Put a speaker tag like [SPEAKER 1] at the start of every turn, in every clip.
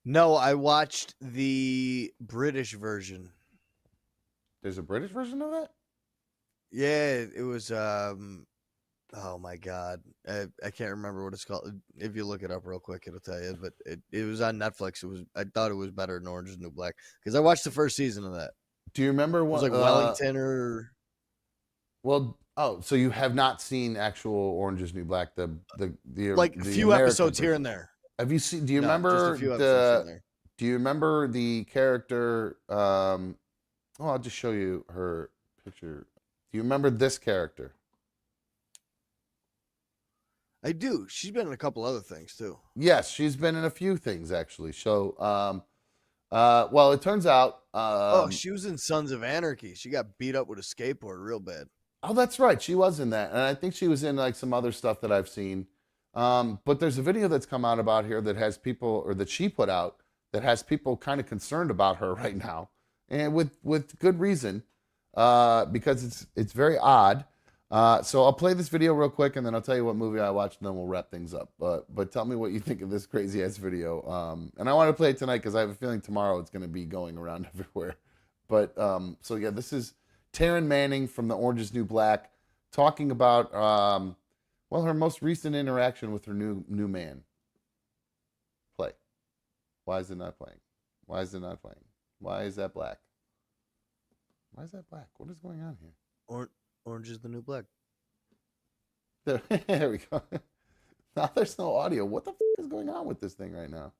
[SPEAKER 1] No, I watched the British version.
[SPEAKER 2] There's a British version of that?
[SPEAKER 1] Yeah, it was oh my god. I can't remember what it's called. If you look it up real quick, it'll tell you, but it was on Netflix. I thought it was better than Orange is the New Black cuz I watched the first season of that.
[SPEAKER 2] Do you remember
[SPEAKER 1] It was
[SPEAKER 2] what?
[SPEAKER 1] like Wellington or
[SPEAKER 2] So you have not seen actual Orange is New Black,
[SPEAKER 1] like a
[SPEAKER 2] the
[SPEAKER 1] few
[SPEAKER 2] American
[SPEAKER 1] episodes here
[SPEAKER 2] version.
[SPEAKER 1] and there.
[SPEAKER 2] Have you seen? Do you
[SPEAKER 1] No, just a
[SPEAKER 2] remember
[SPEAKER 1] few episodes here and there.
[SPEAKER 2] Do you remember the character? Oh, I'll just show you her picture. Do you remember this character?
[SPEAKER 1] I do. She's been in a couple other things too.
[SPEAKER 2] Yes, she's been in a few things actually. So, well, it turns out.
[SPEAKER 1] She was in Sons of Anarchy. She got beat up with a skateboard real bad.
[SPEAKER 2] Oh, that's right. She was in that, and I think she was in like some other stuff that I've seen. But there's a video that's come out about here that has people, or that she put out, that has people kind of concerned about her right now, and with good reason, because it's very odd. So I'll play this video real quick, and then I'll tell you what movie I watched, and then we'll wrap things up. But tell me what you think of this crazy ass video. And I want to play it tonight because I have a feeling tomorrow it's going to be going around everywhere. But so yeah, this is Taryn Manning from the Orange is New Black talking about well, her most recent interaction with her new man. Play. Why is it not playing? Why is it not playing? Why is that black? Why is that black? What is going on here?
[SPEAKER 1] Orange is the New Black.
[SPEAKER 2] There we go. Now there's no audio. What the f is going on with this thing right now?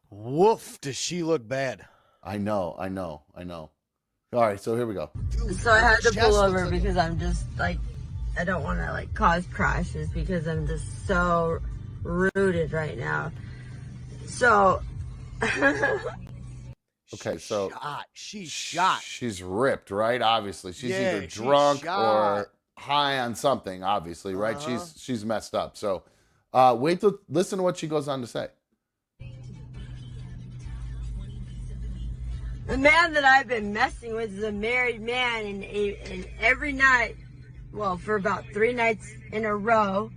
[SPEAKER 1] Woof, does she look bad?
[SPEAKER 2] I know. All right, so here we go.
[SPEAKER 3] So I had to pull over because I'm just like, I don't want to like cause crashes because I'm just so rooted right now. So.
[SPEAKER 2] Okay, so
[SPEAKER 1] she's shot.
[SPEAKER 2] She's ripped, right? Obviously, she's either drunk or high on something. Obviously, right? She's messed up. So, wait to listen to what she goes on to say.
[SPEAKER 3] The man that I've been messing with is a married man, and every night, well, for about 3 nights in a row,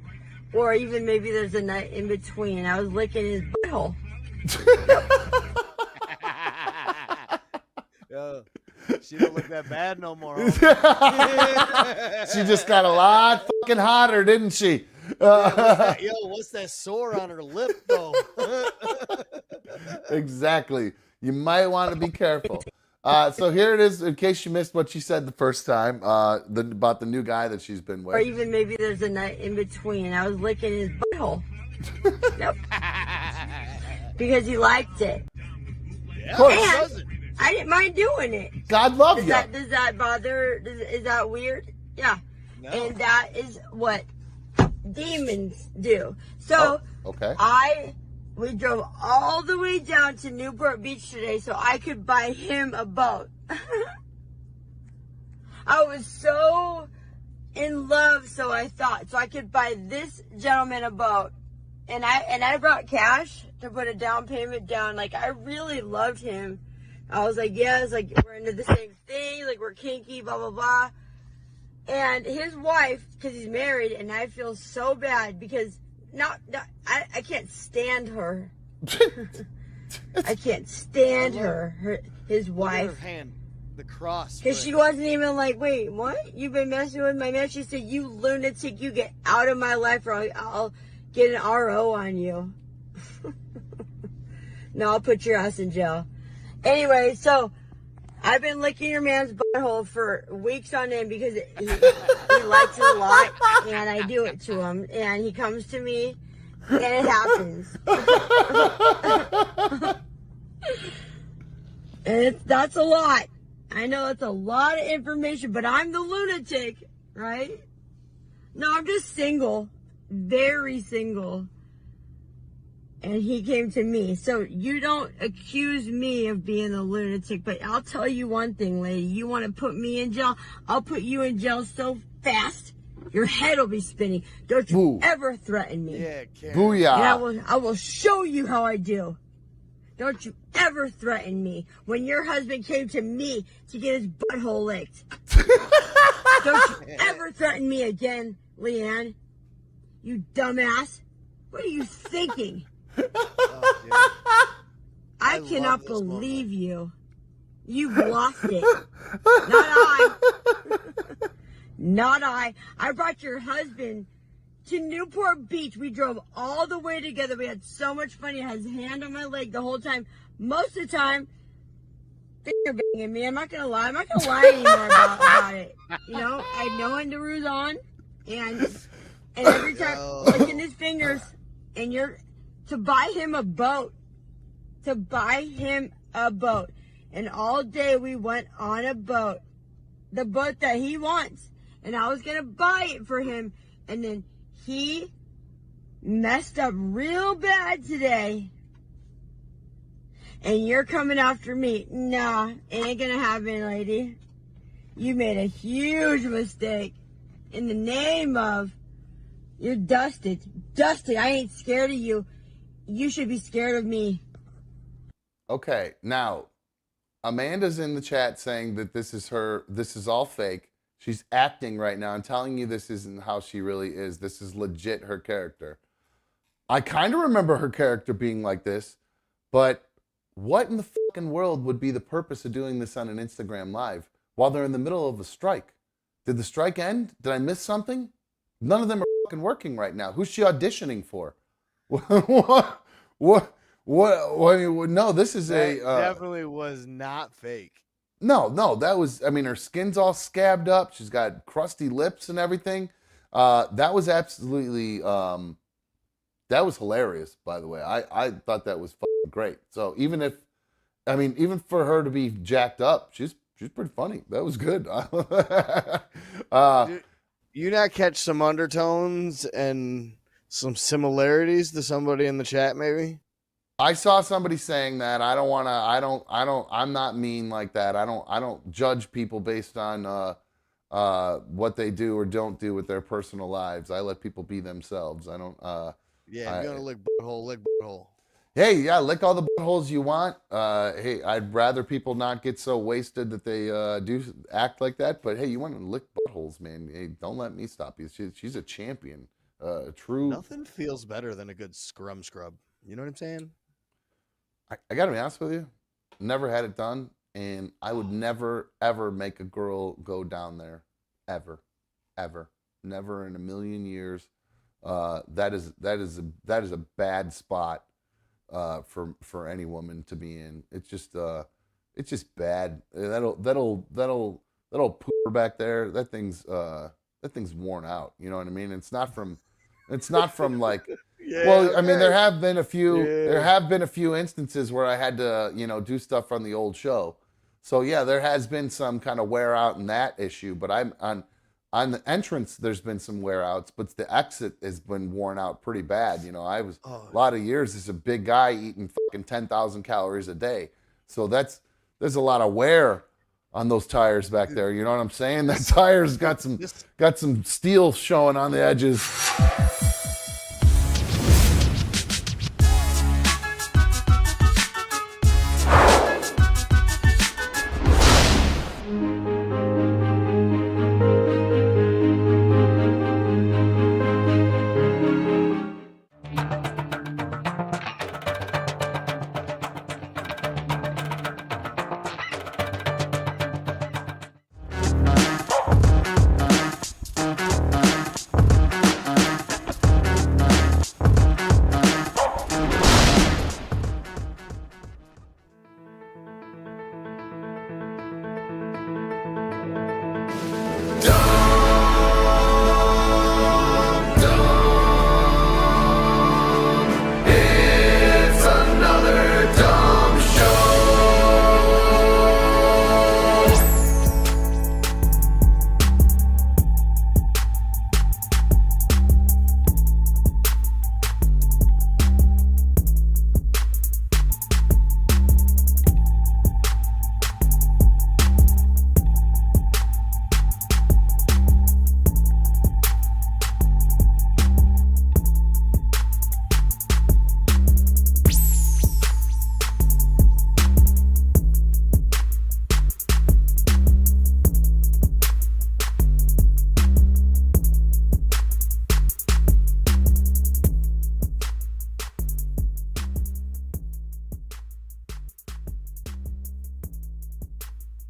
[SPEAKER 3] or even maybe there's a night in between, I was licking his butthole.
[SPEAKER 1] She don't look that bad no more.
[SPEAKER 2] She just got a lot fucking hotter, didn't she?
[SPEAKER 1] What's that sore on her lip, though?
[SPEAKER 2] Exactly. You might want to be careful. So here it is, in case you missed what she said the first time, about the new guy that she's been with.
[SPEAKER 3] Or even maybe there's a night in between. I was licking his butthole. Yep. Because he liked it.
[SPEAKER 1] Yeah, of course.
[SPEAKER 3] And I didn't mind doing it.
[SPEAKER 2] God love you.
[SPEAKER 3] Does that bother? Is that weird? Yeah.
[SPEAKER 1] No.
[SPEAKER 3] And that is what demons do. So
[SPEAKER 2] okay.
[SPEAKER 3] We drove all the way down to Newport Beach today so I could buy him a boat. I was so in love, so I thought, so I could buy this gentleman a boat. And I brought cash to put a down payment down. Like, I really loved him. I was like, yes, like, we're into the same thing, like, we're kinky, blah, blah, blah. And his wife, because he's married, and I feel so bad because I can't stand her. I can't stand his wife.
[SPEAKER 1] Her hand, the cross.
[SPEAKER 3] Because she wasn't even like, wait, what? You've been messing with my man? She said, you lunatic, you get out of my life or I'll get an RO on you. No, I'll put your ass in jail. Anyway, so I've been licking your man's butthole for weeks on end because he likes it a lot, and I do it to him, and he comes to me, and it happens. And that's a lot. I know it's a lot of information, but I'm the lunatic, right? No, I'm just single, very single. And he came to me. So you don't accuse me of being a lunatic, but I'll tell you one thing, lady. You want to put me in jail? I'll put you in jail so fast, your head will be spinning. Don't you ever threaten me.
[SPEAKER 1] Yeah, Karen.
[SPEAKER 2] Booyah.
[SPEAKER 3] And I will show you how I do. Don't you ever threaten me when your husband came to me to get his butthole licked. Don't you ever threaten me again, Leanne. You dumbass. What are you thinking?
[SPEAKER 1] Oh, dude.
[SPEAKER 3] I
[SPEAKER 1] love
[SPEAKER 3] cannot
[SPEAKER 1] this moment.
[SPEAKER 3] believe you. You've lost it. Not I. Not I. I brought your husband to Newport Beach. We drove all the way together. We had so much fun. He had his hand on my leg the whole time. Most of the time, finger banging me. I'm not gonna lie. I'm not gonna lie anymore about it. You know, I had no underoos on, and every time licking his fingers, and you're to buy him a boat, and all day we went on a boat, the boat that he wants, and I was gonna buy it for him, and then he messed up real bad today. And you're coming after me. Nah, it ain't gonna happen, lady. You made a huge mistake. In the name of, you're dusted. Dusted, I ain't scared of you. You should be scared of me.
[SPEAKER 2] Okay, now, Amanda's in the chat saying that this is all fake. She's acting right now and telling you this isn't how she really is. This is legit her character. I kind of remember her character being like this, but what in the fucking world would be the purpose of doing this on an Instagram Live while they're in the middle of a strike? Did the strike end? Did I miss something? None of them are fucking working right now. Who's she auditioning for? What? No, this is
[SPEAKER 1] That definitely was not fake.
[SPEAKER 2] No, that was, I mean, her skin's all scabbed up. She's got crusty lips and everything. That was absolutely, that was hilarious, by the way. I thought that was fucking great. So even for her to be jacked up, she's pretty funny. That was good.
[SPEAKER 1] You not catch some undertones and some similarities to somebody in the chat, maybe?
[SPEAKER 2] I saw somebody saying that. I'm not mean like that. I don't judge people based on what they do or don't do with their personal lives. I let people be themselves. I don't
[SPEAKER 1] Yeah, if you want to lick butthole, lick butthole.
[SPEAKER 2] Hey, yeah, lick all the buttholes you want. Hey, I'd rather people not get so wasted that they do act like that. But hey, you want to lick buttholes, man? Hey, don't let me stop you. She's a champion. True.
[SPEAKER 1] Nothing feels better than a good scrub. You know what I'm saying?
[SPEAKER 2] I gotta be honest with you. Never had it done, and I would never ever make a girl go down there, ever, never in a million years. That is a bad spot for any woman to be in. It's just bad. That'll pooper back there. That thing's worn out. You know what I mean? It's not from like. Yeah, well, okay. I mean, there have been a few instances where I had to, do stuff on the old show. So yeah, there has been some kind of wear out in that issue, but I'm on the entrance, there's been some wear outs, but the exit has been worn out pretty bad. I was a lot of years as a big guy eating fucking 10,000 calories a day. So there's a lot of wear on those tires back there. You know what I'm saying? That tire's got some steel showing on the edges.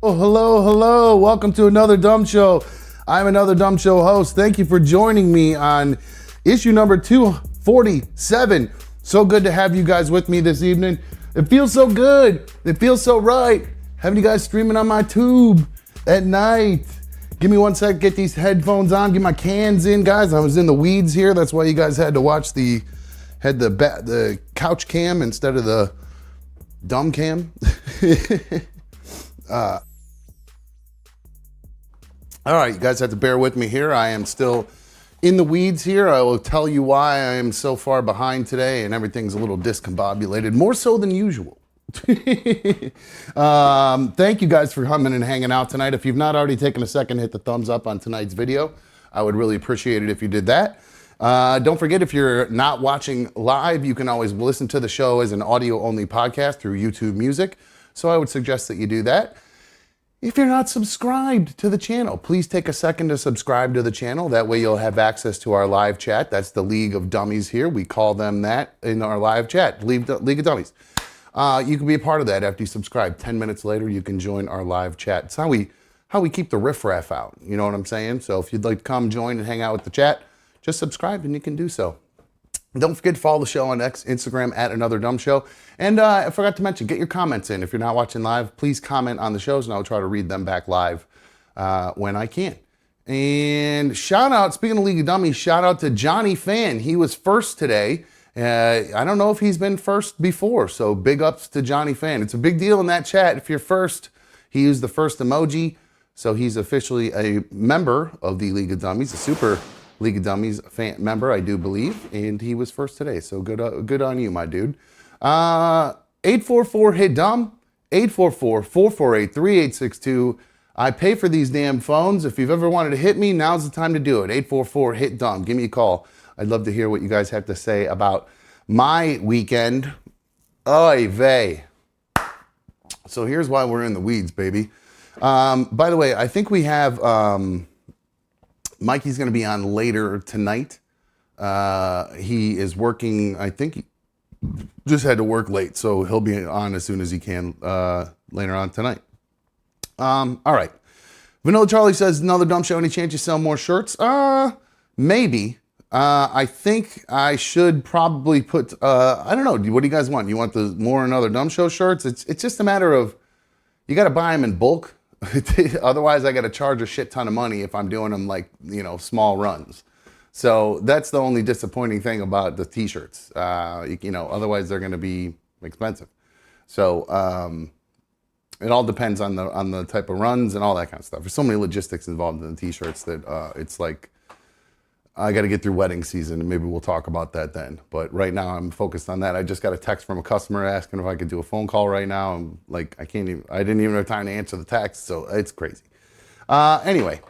[SPEAKER 2] Oh, hello, hello. Welcome to Another Dumb Show. I'm Another Dumb Show host. Thank you for joining me on issue number 247. So good to have you guys with me this evening. It feels so good. It feels so right. Having you guys streaming on my tube at night. Give me one sec, get these headphones on, get my cans in, guys. I was in the weeds here. That's why you guys had to watch the couch cam instead of the dumb cam. All right, you guys have to bear with me here. I am still in the weeds here. I will tell you why I am so far behind today and everything's a little discombobulated, more so than usual. Thank you guys for coming and hanging out tonight. If you've not already taken a second, hit the thumbs up on tonight's video. I would really appreciate it if you did that. Don't forget, if you're not watching live, you can always listen to the show as an audio-only podcast through YouTube Music. So I would suggest that you do that. If you're not subscribed to the channel, please take a second to subscribe to the channel. That way you'll have access to our live chat. That's the League of Dummies here. We call them that in our live chat, League of Dummies. You can be a part of that after you subscribe. 10 minutes later, you can join our live chat. It's how we keep the riffraff out. You know what I'm saying? So if you'd like to come join and hang out with the chat, just subscribe and you can do so. Don't forget to follow the show on Instagram at Another Dumb Show. And I forgot to mention, get your comments in. If you're not watching live, please comment on the shows and I'll try to read them back live when I can. And shout out, speaking of League of Dummies, shout out to Johnny Fan. He was first today. I don't know if he's been first before, so big ups to Johnny Fan. It's a big deal in that chat. If you're first, he used the first emoji, so he's officially a member of the League of Dummies, a super League of Dummies fan member, I do believe, and he was first today, so good on you, my dude. 844-HIT-DUMB, 844-448-3862. I pay for these damn phones. If you've ever wanted to hit me, now's the time to do it. 844-HIT-DUMB. Give me a call. I'd love to hear what you guys have to say about my weekend. Oy vey. So here's why we're in the weeds, baby. By the way, I think we have Mikey's going to be on later tonight. He is working, I think he just had to work late, so he'll be on as soon as he can later on tonight. All right. Vanilla Charlie says, Another Dumb Show. Any chance you sell more shirts? Maybe. I think I should probably put, I don't know. What do you guys want? You want the more Another Dumb Show shirts? It's just a matter of, you got to buy them in bulk. Otherwise, I got to charge a shit ton of money if I'm doing them like, small runs. So that's the only disappointing thing about the t-shirts. Otherwise they're going to be expensive. So it all depends on the type of runs and all that kind of stuff. There's so many logistics involved in the t-shirts that it's like, I got to get through wedding season and maybe we'll talk about that then. But right now I'm focused on that. I just got a text from a customer asking if I could do a phone call right now. I'm like, I didn't even have time to answer the text. So it's crazy. Anyway,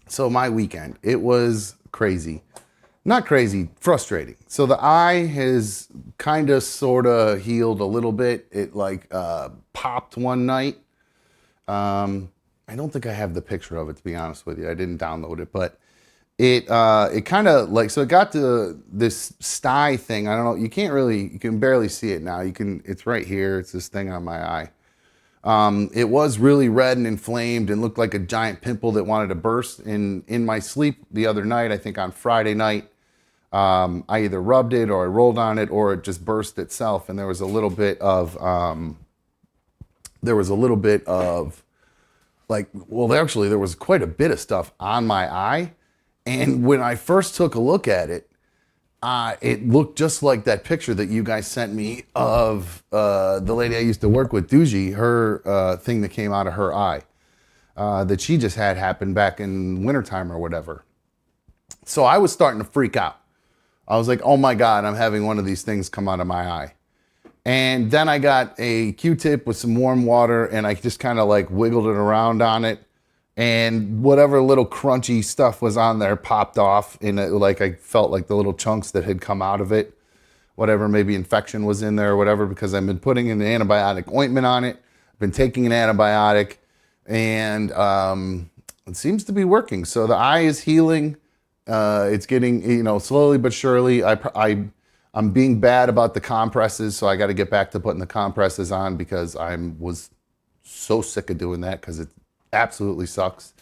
[SPEAKER 2] so my weekend, it was crazy. Not crazy, frustrating. So the eye has kind of sort of healed a little bit. It popped one night. I don't think I have the picture of it, to be honest with you. I didn't download it, but it kind of so it got to this sty thing. I don't know. You can barely see it now. It's right here. It's this thing on my eye. It was really red and inflamed and looked like a giant pimple that wanted to burst. In my sleep the other night, I think on Friday night, I either rubbed it or I rolled on it or it just burst itself. And there was a little bit of, there was quite a bit of stuff on my eye. And when I first took a look at it, it looked just like that picture that you guys sent me of the lady I used to work with, Doogie, her thing that came out of her eye that she just had happen back in wintertime or whatever. So I was starting to freak out. I was like, oh my God, I'm having one of these things come out of my eye. And then I got a Q-tip with some warm water and I just kind of wiggled it around on it. And whatever little crunchy stuff was on there popped off. And I felt like the little chunks that had come out of it. Whatever, maybe infection was in there or whatever, because I've been putting an antibiotic ointment on it. I've been taking an antibiotic. And it seems to be working. So the eye is healing. It's getting, slowly but surely. I'm being bad about the compresses. So I got to get back to putting the compresses on because I was So sick of doing that because it absolutely sucks.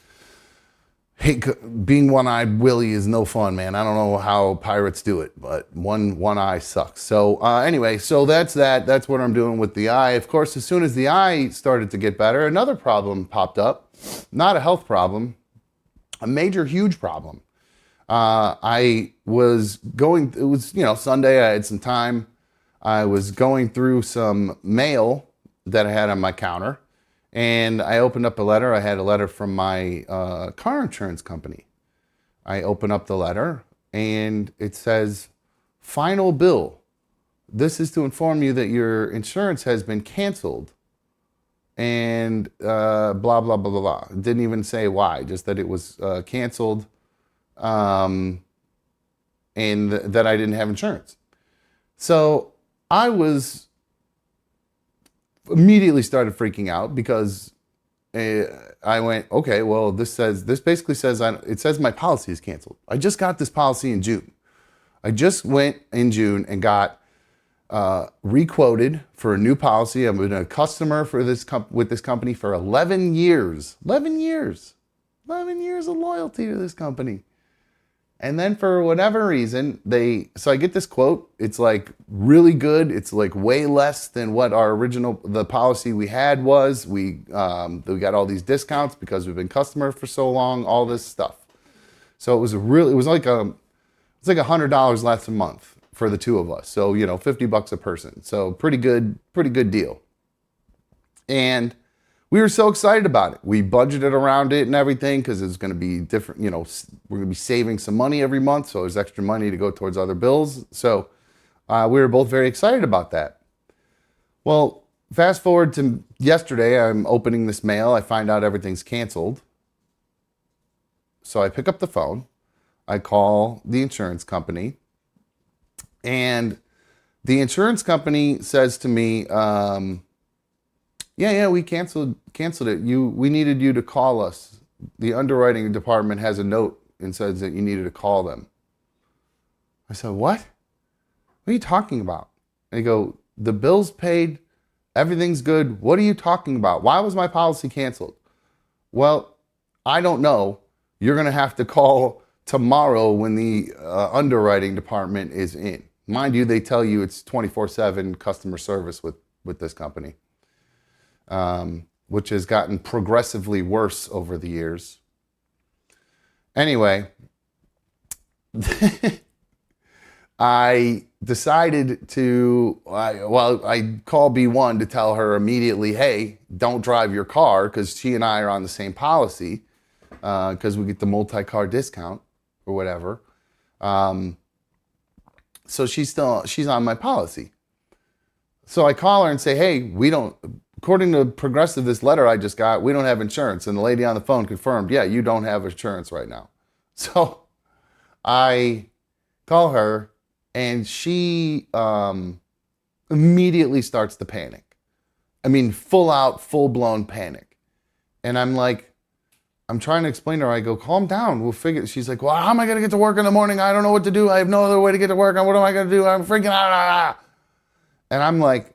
[SPEAKER 2] Being one-eyed Willie is no fun, man. I don't know how pirates do it, but one eye sucks. So anyway, so that's that. That's what I'm doing with the eye. Of course, as soon as the eye started to get better, another problem popped up. Not a health problem, a major, huge problem. I was going. It was Sunday. I had some time. I was going through some mail that I had on my counter. And I opened up a letter. I had a letter from my car insurance company. I open up the letter and it says, final bill. This is to inform you that your insurance has been canceled. And blah, blah, blah, blah, blah. It didn't even say why, just that it was canceled and that I didn't have insurance. So I was immediately started freaking out because I went, okay, well, this basically says, it says my policy is canceled. I just got this policy in June. I just went in June and got requoted for a new policy. I've been a customer for with this company for 11 years. 11 years. 11 years of loyalty to this company. And then for whatever reason, so I get this quote. It's like really good. It's like way less than what the policy we had was. We got all these discounts because we've been customer for so long, all this stuff. So it was like $100 less a month for the two of us. So, $50 a person. So pretty good deal. And we were so excited about it. We budgeted around it and everything because it's going to be different. We're going to be saving some money every month. So there's extra money to go towards other bills. So we were both very excited about that. Well, fast forward to yesterday, I'm opening this mail. I find out everything's canceled. So I pick up the phone. I call the insurance company. And the insurance company says to me, yeah, we canceled it. We needed you to call us. The underwriting department has a note and says that you needed to call them. I said, what? What are you talking about? And they go, the bill's paid. Everything's good. What are you talking about? Why was my policy canceled? Well, I don't know. You're going to have to call tomorrow when the underwriting department is in. Mind you, they tell you it's 24/7 customer service with this company. Which has gotten progressively worse over the years. Anyway, I decided I call B1 to tell her immediately, hey, don't drive your car, because she and I are on the same policy, because we get the multi-car discount or whatever. So she's on my policy. So I call her and say, hey, according to Progressive, this letter I just got, we don't have insurance. And the lady on the phone confirmed, yeah, you don't have insurance right now. So I call her and she immediately starts to panic. I mean, full-blown panic. And I'm trying to explain to her, I go, calm down, we'll figure it. She's like, well, how am I going to get to work in the morning? I don't know what to do. I have no other way to get to work. What am I going to do? I'm freaking out. And I'm like,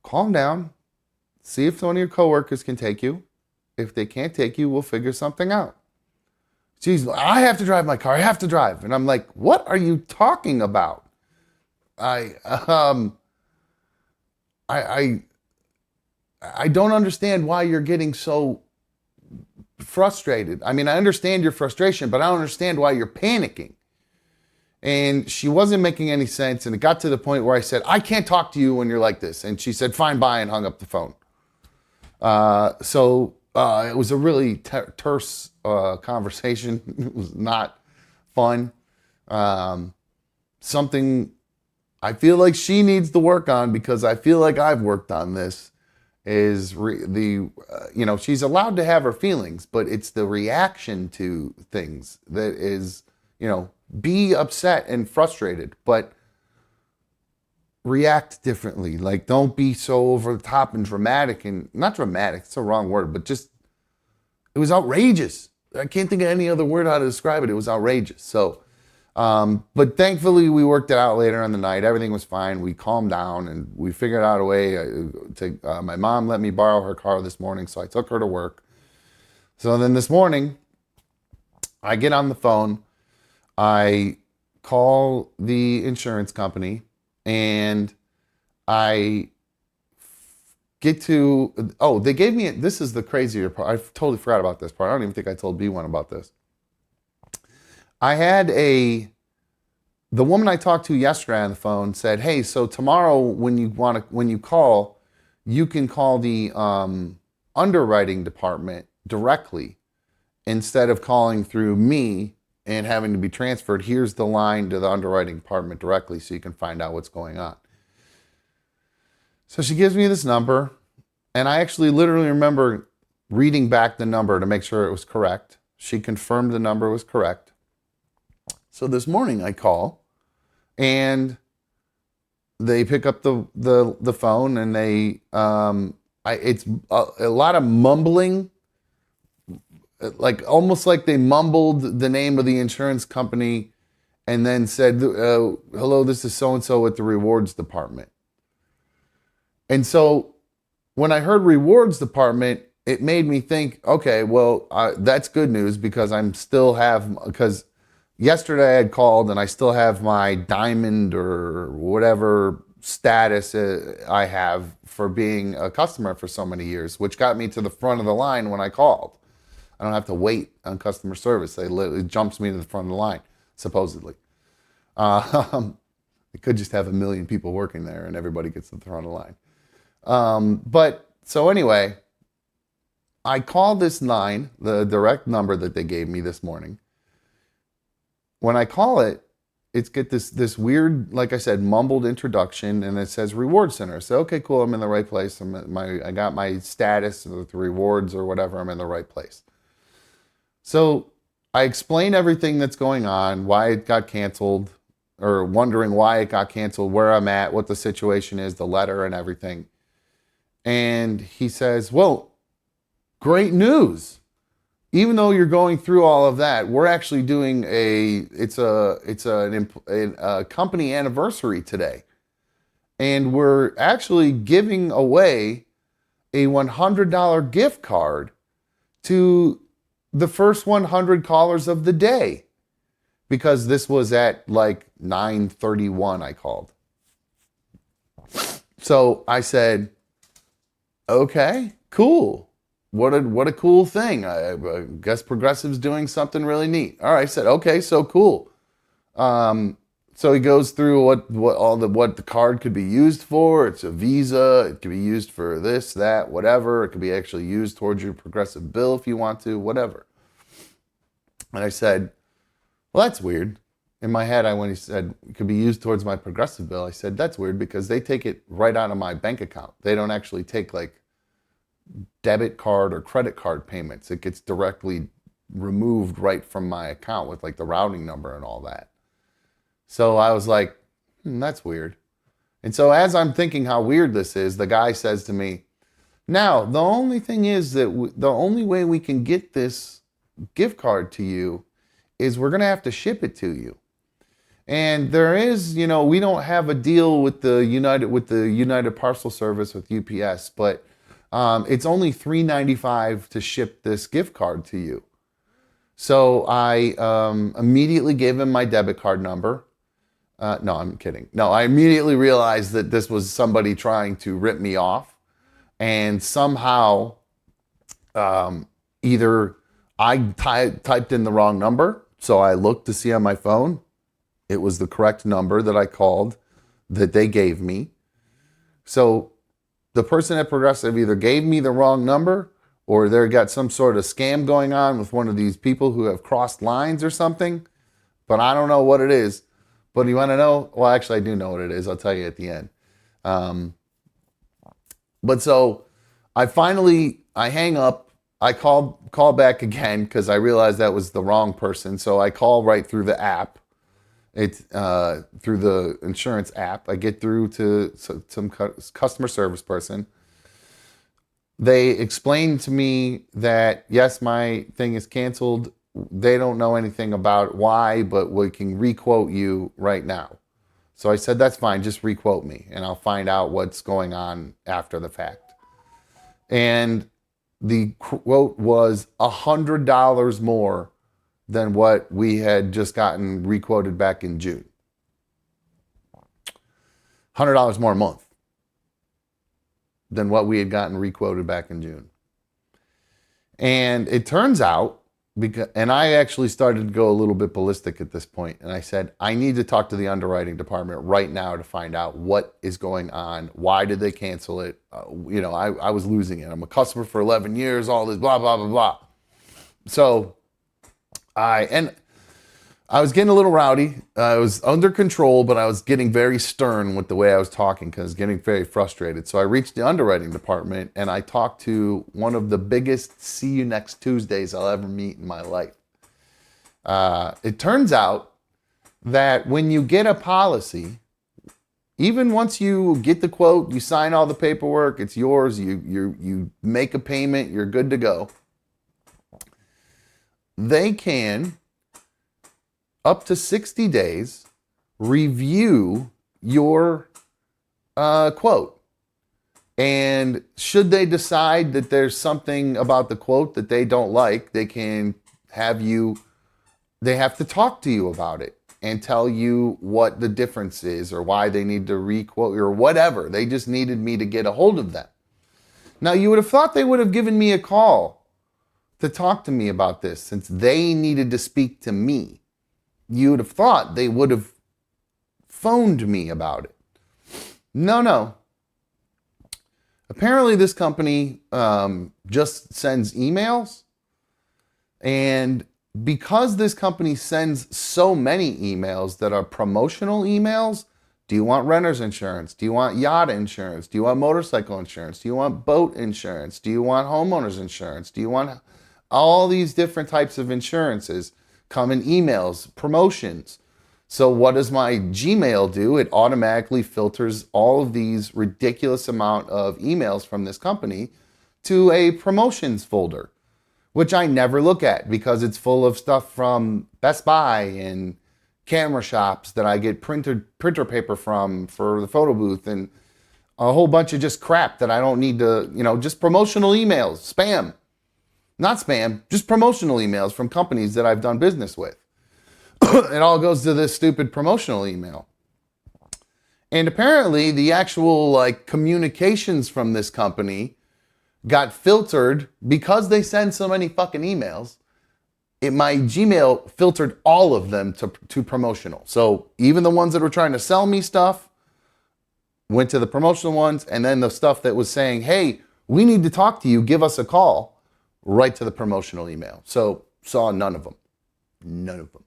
[SPEAKER 2] calm down. See if one of your coworkers can take you. If they can't take you, we'll figure something out. She's like, I have to drive my car. I have to drive. And I'm like, what are you talking about? I don't understand why you're getting so frustrated. I mean, I understand your frustration, but I don't understand why you're panicking. And she wasn't making any sense. And it got to the point where I said, I can't talk to you when you're like this. And she said, fine, bye, and hung up the phone. So it was a really terse conversation. It was not fun. Something I feel like she needs to work on, because I feel like I've worked on this, is she's allowed to have her feelings, but it's the reaction to things that is, be upset and frustrated, but react differently. Like, don't be so over the top and dramatic, and not dramatic, it's the wrong word, but just, it was outrageous. I can't think of any other word how to describe it. It was outrageous. So But thankfully, we worked it out later in the night. Everything was fine. We calmed down and we figured out a way to. My mom let me borrow her car this morning, so I took her to work. So then this morning, I get on the phone. I call the insurance company and I get to, oh, they gave me, this is the crazier part. I totally forgot about this part. I don't even think I told B1 about this. I had the woman I talked to yesterday on the phone said, hey, so tomorrow when you call, you can call the underwriting department directly instead of calling through me and having to be transferred. Here's the line to the underwriting department directly so you can find out what's going on. So she gives me this number, and I actually literally remember reading back the number to make sure it was correct. She confirmed the number was correct. So this morning I call, and they pick up the phone, and it's a lot of mumbling, like almost like they mumbled the name of the insurance company, and then said, "Hello, this is so and so at the rewards department." And so when I heard rewards department, it made me think, okay, well, that's good news because because yesterday I had called and I still have my diamond or whatever status I have for being a customer for so many years, which got me to the front of the line when I called. I don't have to wait on customer service. It jumps me to the front of the line, supposedly. It could just have a million people working there and everybody gets to the front of the line. But so anyway, I called this line, the direct number that they gave me this morning. When I call it, it's get this weird, like I said, mumbled introduction, and it says reward center. So okay, cool, I'm in the right place. I got my status with the rewards or whatever. I'm in the right place. So I explain everything that's going on, why it got canceled, or wondering why it got canceled, where I'm at, what the situation is, the letter and everything. And he says, well, great news. Even though you're going through all of that, we're actually doing a company anniversary today. And we're actually giving away a $100 gift card to the first 100 callers of the day. Because this was at like 9:31 I called. So I said, okay, cool. What a cool thing. I guess Progressive's doing something really neat. All right, I said, okay, so cool. So he goes through what the card could be used for. It's a Visa. It could be used for this, that, whatever. It could be actually used towards your Progressive bill if you want to, whatever. And I said, well, that's weird. In my head, when he said it could be used towards my Progressive bill, I said, that's weird because they take it right out of my bank account. They don't actually take like debit card or credit card payments. It gets directly removed right from my account with like the routing number and all that. So I was like, that's weird. And so as I'm thinking how weird this is, the guy says to me, now, the only thing is that the only way we can get this gift card to you is we're going to have to ship it to you. And there is, we don't have a deal with the United Parcel Service with UPS, but it's only $3.95 to ship this gift card to you. So I immediately gave him my debit card number. No, I'm kidding. No, I immediately realized that this was somebody trying to rip me off. And somehow either I typed in the wrong number, so I looked to see on my phone. It was the correct number that I called that they gave me. So the person at Progressive either gave me the wrong number or they got some sort of scam going on with one of these people who have crossed lines or something. But I don't know what it is. But you want to know? Well, actually, I do know what it is. I'll tell you at the end. But so I hang up. I call back again because I realized that was the wrong person. So I call right through the app. It's through the insurance app. I get through to some customer service person. They explained to me that, yes, my thing is canceled. they don't know anything about why, but we can requote you right now. So I said, that's fine, just requote me and I'll find out what's going on after the fact. And the quote was $100 more than what we had just gotten requoted back in June. $100 more a month than what we had gotten requoted back in June. And it turns out, and I actually started to go a little bit ballistic at this point, and I said, I need to talk to the underwriting department right now to find out what is going on. Why did they cancel it? I was losing it. I'm a customer for 11 years, all this blah, blah, blah, blah. So I was getting a little rowdy. I was under control, but I was getting very stern with the way I was talking because I was getting very frustrated. So I reached the underwriting department and I talked to one of the biggest see you next Tuesdays I'll ever meet in my life. It turns out that when you get a policy, even once you get the quote, you sign all the paperwork, it's yours, you make a payment, you're good to go. They can, up to 60 days, review your quote. And should they decide that there's something about the quote that they don't like, they have to talk to you about it and tell you what the difference is or why they need to requote or whatever. They just needed me to get a hold of them. Now, you would have thought they would have given me a call to talk to me about this since they needed to speak to me. You would have thought they would have phoned me about it. No. Apparently this company just sends emails. And because this company sends so many emails that are promotional emails, do you want renter's insurance? Do you want yacht insurance? Do you want motorcycle insurance? Do you want boat insurance? Do you want homeowner's insurance? Do you want all these different types of insurances? Come in emails, promotions. So what does my Gmail do? It automatically filters all of these ridiculous amount of emails from this company to a promotions folder, which I never look at because it's full of stuff from Best Buy and camera shops that I get printer paper from for the photo booth and a whole bunch of just crap that I don't need to, just promotional emails, spam. Not spam, just promotional emails from companies that I've done business with. It all goes to this stupid promotional email. And apparently the actual communications from this company got filtered because they send so many fucking emails. My Gmail filtered all of them to promotional. So even the ones that were trying to sell me stuff went to the promotional ones, and then the stuff that was saying, hey, we need to talk to you, give us a call, right to the promotional email. So saw none of them. None of them.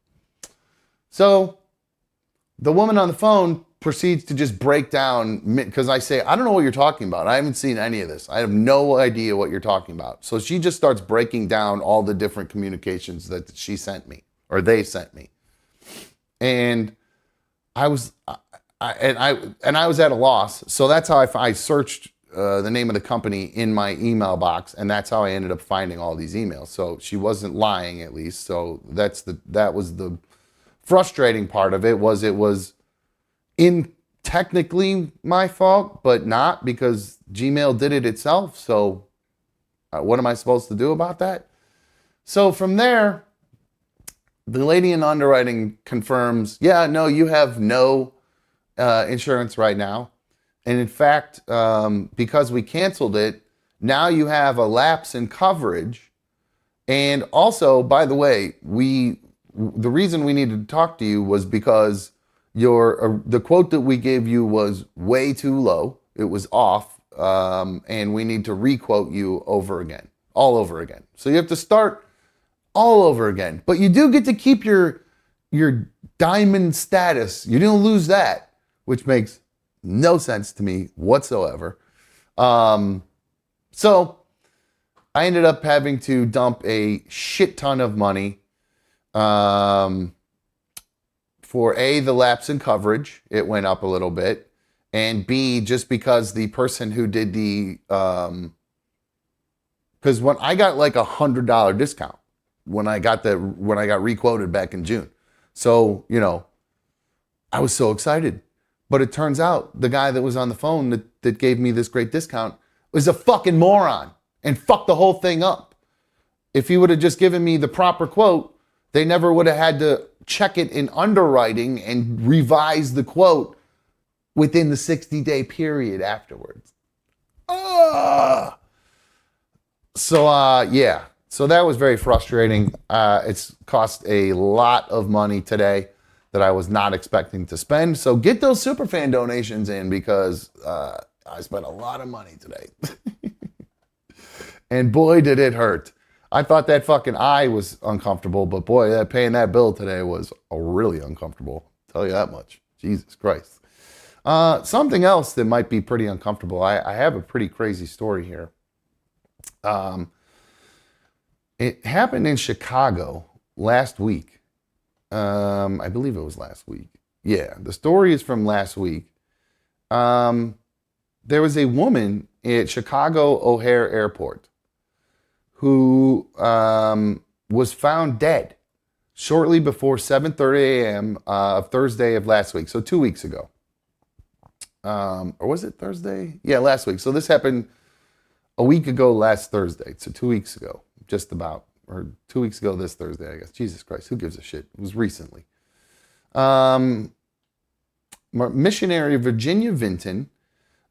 [SPEAKER 2] So the woman on the phone proceeds to just break down because I say, I don't know what you're talking about. I haven't seen any of this. I have no idea what you're talking about. So she just starts breaking down all the different communications that she sent me or they sent me. And I was at a loss. So that's how I searched the name of the company in my email box, and that's how I ended up finding all these emails. So she wasn't lying, at least. So that was the frustrating part of it. Was in technically my fault, but not because Gmail did it itself. So what am I supposed to do about that? So from there, the lady in underwriting confirms, yeah, no, you have no insurance right now. And in fact, because we canceled it, now you have a lapse in coverage. And also, by the way, the reason we needed to talk to you was because the quote that we gave you was way too low. It was off, and we need to requote you all over again. So you have to start all over again. But you do get to keep your diamond status. You didn't lose that, which makes no sense to me whatsoever. So I ended up having to dump a shit ton of money for the lapse in coverage. It went up a little bit. And B, just because the person who did because when I got like $100 discount, when I got requoted back in June. So, I was so excited. But it turns out the guy that was on the phone that gave me this great discount was a fucking moron and fucked the whole thing up. If he would have just given me the proper quote, they never would have had to check it in underwriting and revise the quote within the 60-day period afterwards. Yeah. So that was very frustrating. It's cost a lot of money today that I was not expecting to spend. So get those superfan donations in because I spent a lot of money today. And boy, did it hurt. I thought that fucking eye was uncomfortable, but boy, paying that bill today was really uncomfortable. I'll tell you that much. Jesus Christ. Something else that might be pretty uncomfortable. I have a pretty crazy story here. It happened in Chicago last week. I believe it was last week. Yeah, the story is from last week. There was a woman at Chicago O'Hare Airport who was found dead shortly before 7:30 a.m. Of Thursday of last week. So 2 weeks ago. Or was it Thursday? Yeah, last week. So this happened a week ago last Thursday. So 2 weeks ago, just about. Or 2 weeks ago this Thursday, I guess. Jesus Christ, who gives a shit? It was recently. Missionary Virginia Vinton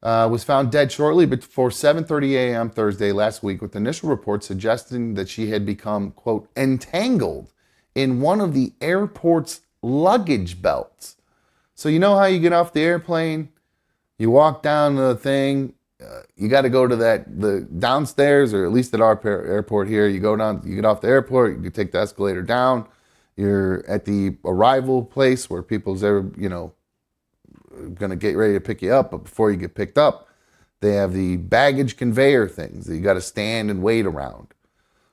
[SPEAKER 2] was found dead shortly before 7:30 a.m. Thursday last week, with initial reports suggesting that she had become, quote, entangled in one of the airport's luggage belts. So you know how you get off the airplane, you walk down the thing, you got to go to the downstairs, or at least at our airport here, you go down, you get off the airport, you take the escalator down, you're at the arrival place where people's going to get ready to pick you up. But before you get picked up, they have the baggage conveyor things that you got to stand and wait around.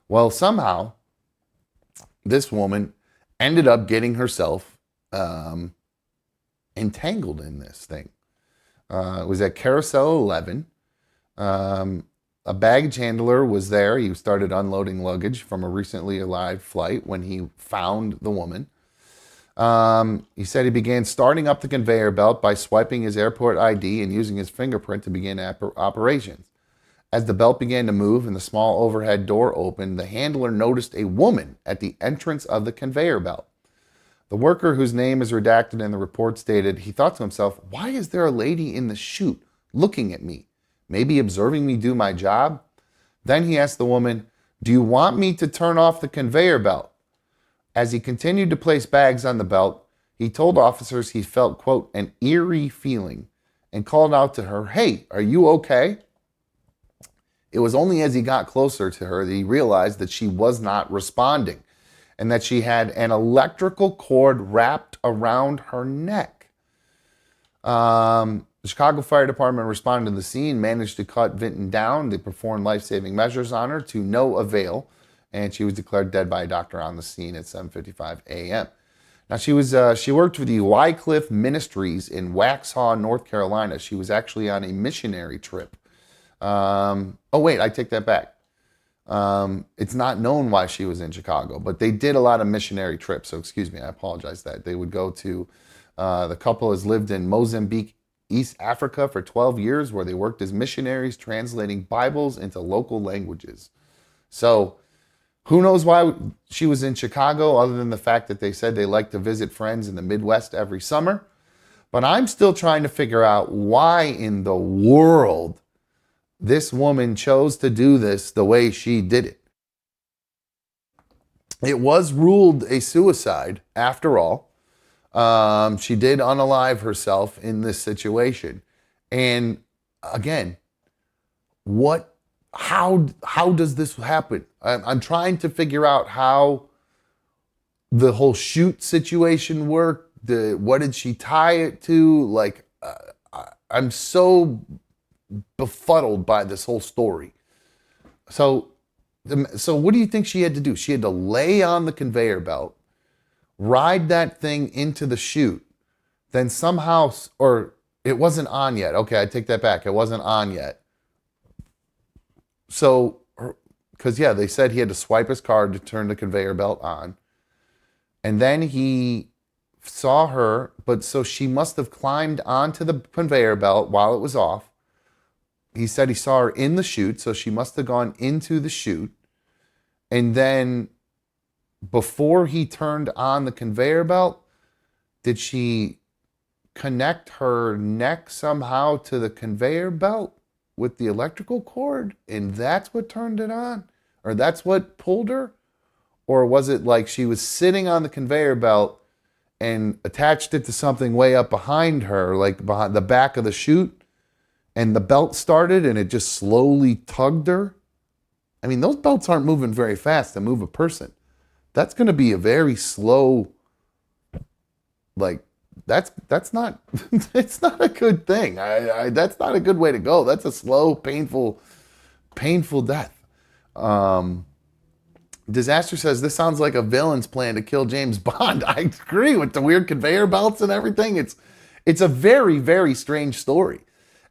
[SPEAKER 2] Well, somehow this woman ended up getting herself entangled in this thing. It was at Carousel 11. A baggage handler was there. He started unloading luggage from a recently arrived flight when he found the woman. He said he began starting up the conveyor belt by swiping his airport ID and using his fingerprint to begin operations. As the belt began to move and the small overhead door opened, the handler noticed a woman at the entrance of the conveyor belt. The worker, whose name is redacted in the report, stated he thought to himself, "Why is there a lady in the chute looking at me? Maybe observing me do my job?" Then he asked the woman, "Do you want me to turn off the conveyor belt?" As he continued to place bags on the belt, he told officers he felt, quote, an eerie feeling, and called out to her, "Hey, are you okay?" It was only as he got closer to her that he realized that she was not responding and that she had an electrical cord wrapped around her neck. The Chicago Fire Department responded to the scene, managed to cut Vinton down. They performed life-saving measures on her to no avail, and she was declared dead by a doctor on the scene at 7:55 a.m. Now, she worked for the Wycliffe Ministries in Waxhaw, North Carolina. She was actually on a missionary trip. I take that back. It's not known why she was in Chicago, but they did a lot of missionary trips. So excuse me, I apologize that. They would go to, the couple has lived in Mozambique, East Africa for 12 years, where they worked as missionaries translating Bibles into local languages. So who knows why she was in Chicago, other than the fact that they said they like to visit friends in the Midwest every summer. But I'm still trying to figure out why in the world this woman chose to do this the way she did it. It was ruled a suicide after all. She did unalive herself in this situation. And again, how does this happen? I'm trying to figure out how the whole chute situation worked. What did she tie it to? Like, I'm so befuddled by this whole story. So what do you think she had to do? She had to lay on the conveyor belt, ride that thing into the chute, then somehow, or it wasn't on yet. Okay, I take that back. It wasn't on yet. So because yeah, they said he had to swipe his card to turn the conveyor belt on. And then he saw her, but so she must have climbed onto the conveyor belt while it was off. He said he saw her in the chute, so she must have gone into the chute. And then before he turned on the conveyor belt, did she connect her neck somehow to the conveyor belt with the electrical cord? And that's what turned it on? Or that's what pulled her? Or was it like she was sitting on the conveyor belt and attached it to something way up behind her, like behind the back of the chute, and the belt started and it just slowly tugged her? I mean, those belts aren't moving very fast to move a person. That's going to be a very slow, like, that's not it's not a good thing. That's not a good way to go. That's a slow, painful death. Disaster says this sounds like a villain's plan to kill James Bond. I agree with the weird conveyor belts and everything. It's a very, very strange story.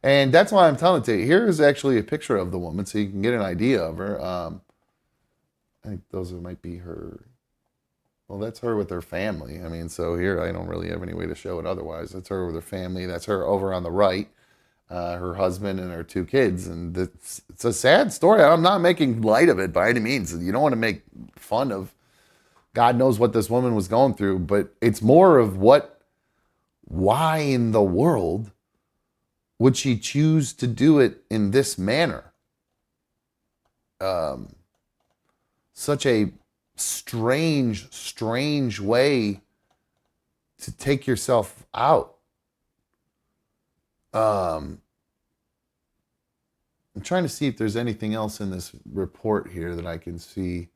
[SPEAKER 2] And that's why I'm telling it to you. Here is actually a picture of the woman so you can get an idea of her. I think those might be her. Well, that's her with her family. I mean, so here I don't really have any way to show it otherwise. That's her with her family. That's her over on the right, her husband and her 2 kids. And it's a sad story. I'm not making light of it by any means. You don't want to make fun of God knows what this woman was going through, but it's more of why in the world would she choose to do it in this manner? Such a strange way to take yourself out. I'm trying to see if there's anything else in this report here that I can see.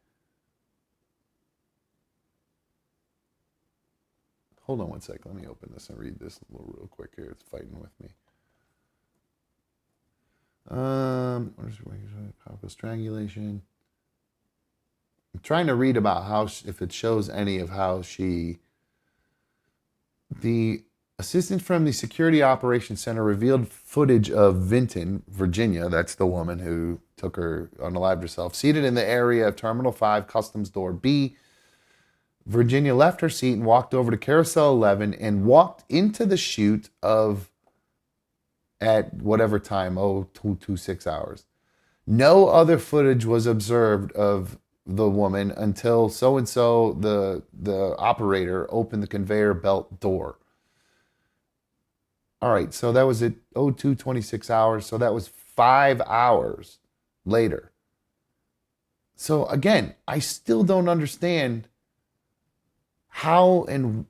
[SPEAKER 2] Hold on one sec. Let me open this and read this real quick here. It's fighting with me. Strangulation. I'm trying to read about how, if it shows any of how the assistant from the Security Operations Center revealed footage of Vinton, Virginia, that's the woman who took her, unalived herself, seated in the area of Terminal 5, Customs Door B. Virginia left her seat and walked over to Carousel 11 and walked into the chute at whatever time, 226 hours. No other footage was observed of the woman until so-and-so, the operator, opened the conveyor belt door. All right, so that was at 0226 hours, so that was 5 hours later. So again, I still don't understand how, and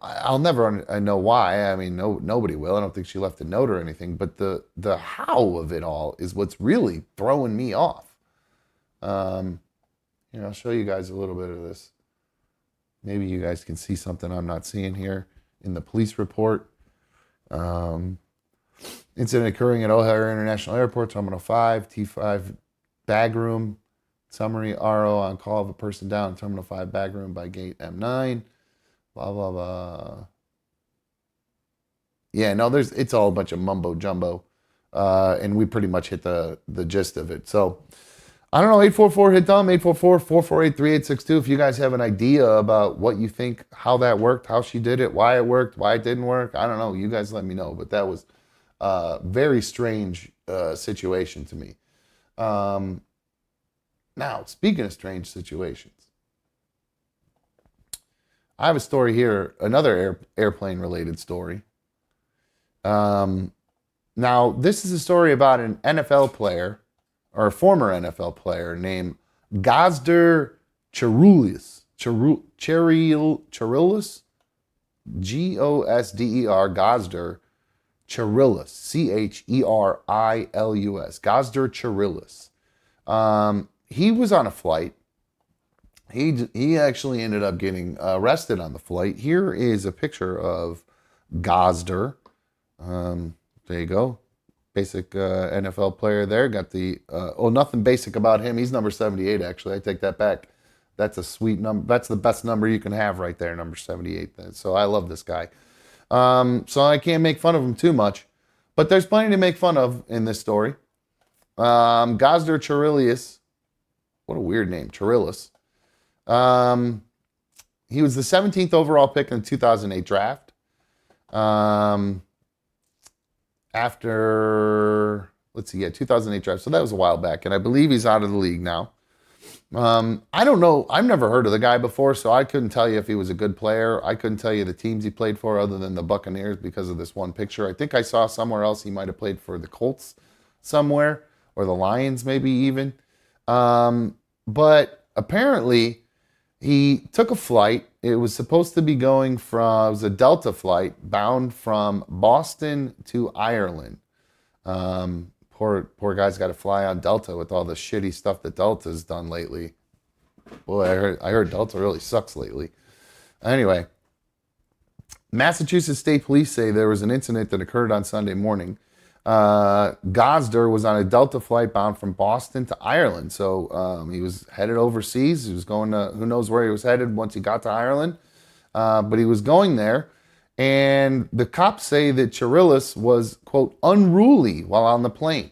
[SPEAKER 2] I'll never know why. I mean, nobody will. I don't think she left a note or anything, but the how of it all is what's really throwing me off. I'll show you guys a little bit of this. Maybe you guys can see something I'm not seeing here in the police report. Incident occurring at O'Hare International Airport, Terminal 5, T5 bag room. Summary, RO on call of a person down in Terminal 5 bag room by gate M9. Blah, blah, blah. Yeah, no, it's all a bunch of mumbo jumbo. And we pretty much hit the gist of it. So, I don't know, 844-HIT-DUMB, 844-448-3862. If you guys have an idea about what you think, how that worked, how she did it, why it worked, why it didn't work, I don't know. You guys let me know. But that was a very strange situation to me. Now, speaking of strange situations, I have a story here, another airplane-related story. Now, this is a story about an NFL player, or a former NFL player named Gosder Cherulis. Cherulis? G-O-S-D-E-R, Gosder Cherulis. C-H-E-R-I-L-U-S. Gosder Cherulis. He was on a flight. He actually ended up getting arrested on the flight. Here is a picture of Gosder. There you go. Basic NFL player there. Got the, nothing basic about him. He's number 78, actually. I take that back. That's a sweet number. That's the best number you can have right there, number 78. So I love this guy. So I can't make fun of him too much. But there's plenty to make fun of in this story. Gosder Cherulis What a weird name, Chirillis. He was the 17th overall pick in the 2008 draft. Um, after, let's see, yeah, 2008 draft. So that was a while back. And I believe he's out of the league now. I don't know. I've never heard of the guy before, so I couldn't tell you if he was a good player. I couldn't tell you the teams he played for other than the Buccaneers because of this one picture. I think I saw somewhere else he might have played for the Colts somewhere or the Lions maybe even. But apparently he took a flight. It was supposed to be going from, it was a Delta flight bound from Boston to Ireland. Poor guy's got to fly on Delta with all the shitty stuff that Delta's done lately. Boy, I heard Delta really sucks lately. Anyway, Massachusetts State Police say there was an incident that occurred on Sunday morning. Gosder was on a Delta flight bound from Boston to Ireland. So he was headed overseas. He was going to, who knows where he was headed once he got to Ireland. But he was going there. And the cops say that Chirillis was, quote, unruly while on the plane.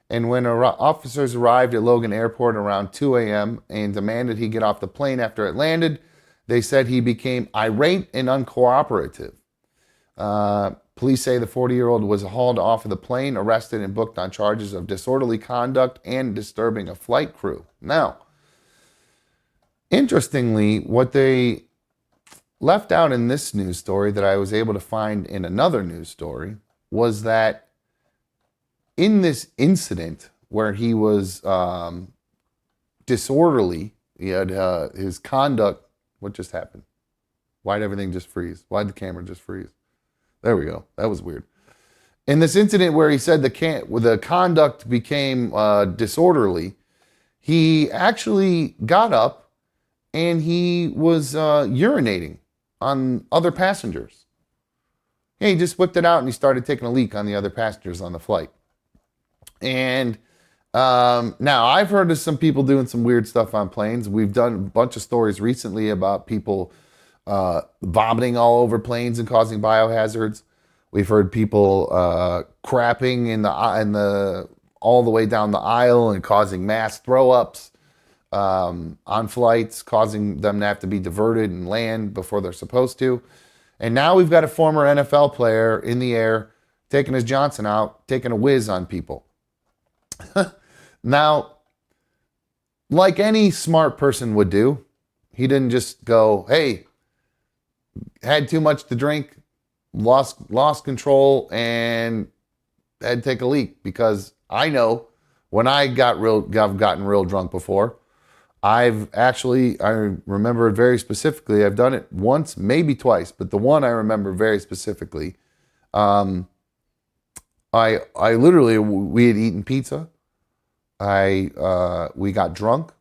[SPEAKER 2] And when officers arrived at Logan Airport around 2 a.m. and demanded he get off the plane after it landed, they said he became irate and uncooperative. Police say the 40-year-old was hauled off of the plane, arrested, and booked on charges of disorderly conduct and disturbing a flight crew. Now, interestingly, what they left out in this news story that I was able to find in another news story was that in this incident where he was disorderly, he had his conduct. What just happened? Why'd everything just freeze? Why'd the camera just freeze? There we go. That was weird. In this incident where he said the conduct became disorderly, he actually got up and he was urinating on other passengers. Yeah, he just whipped it out and he started taking a leak on the other passengers on the flight. And now I've heard of some people doing some weird stuff on planes. We've done a bunch of stories recently about people vomiting all over planes and causing biohazards. We've heard people crapping in the all the way down the aisle and causing mass throw-ups on flights, causing them to have to be diverted and land before they're supposed to. And now we've got a former NFL player in the air taking his Johnson out, taking a whiz on people. Now, like any smart person would do, he didn't just go, hey, had too much to drink, lost control, and had to take a leak. Because I know when I've gotten real drunk before, I remember it very specifically. I've done it once, maybe twice, but the one I remember very specifically, I literally, we had eaten pizza. We got drunk.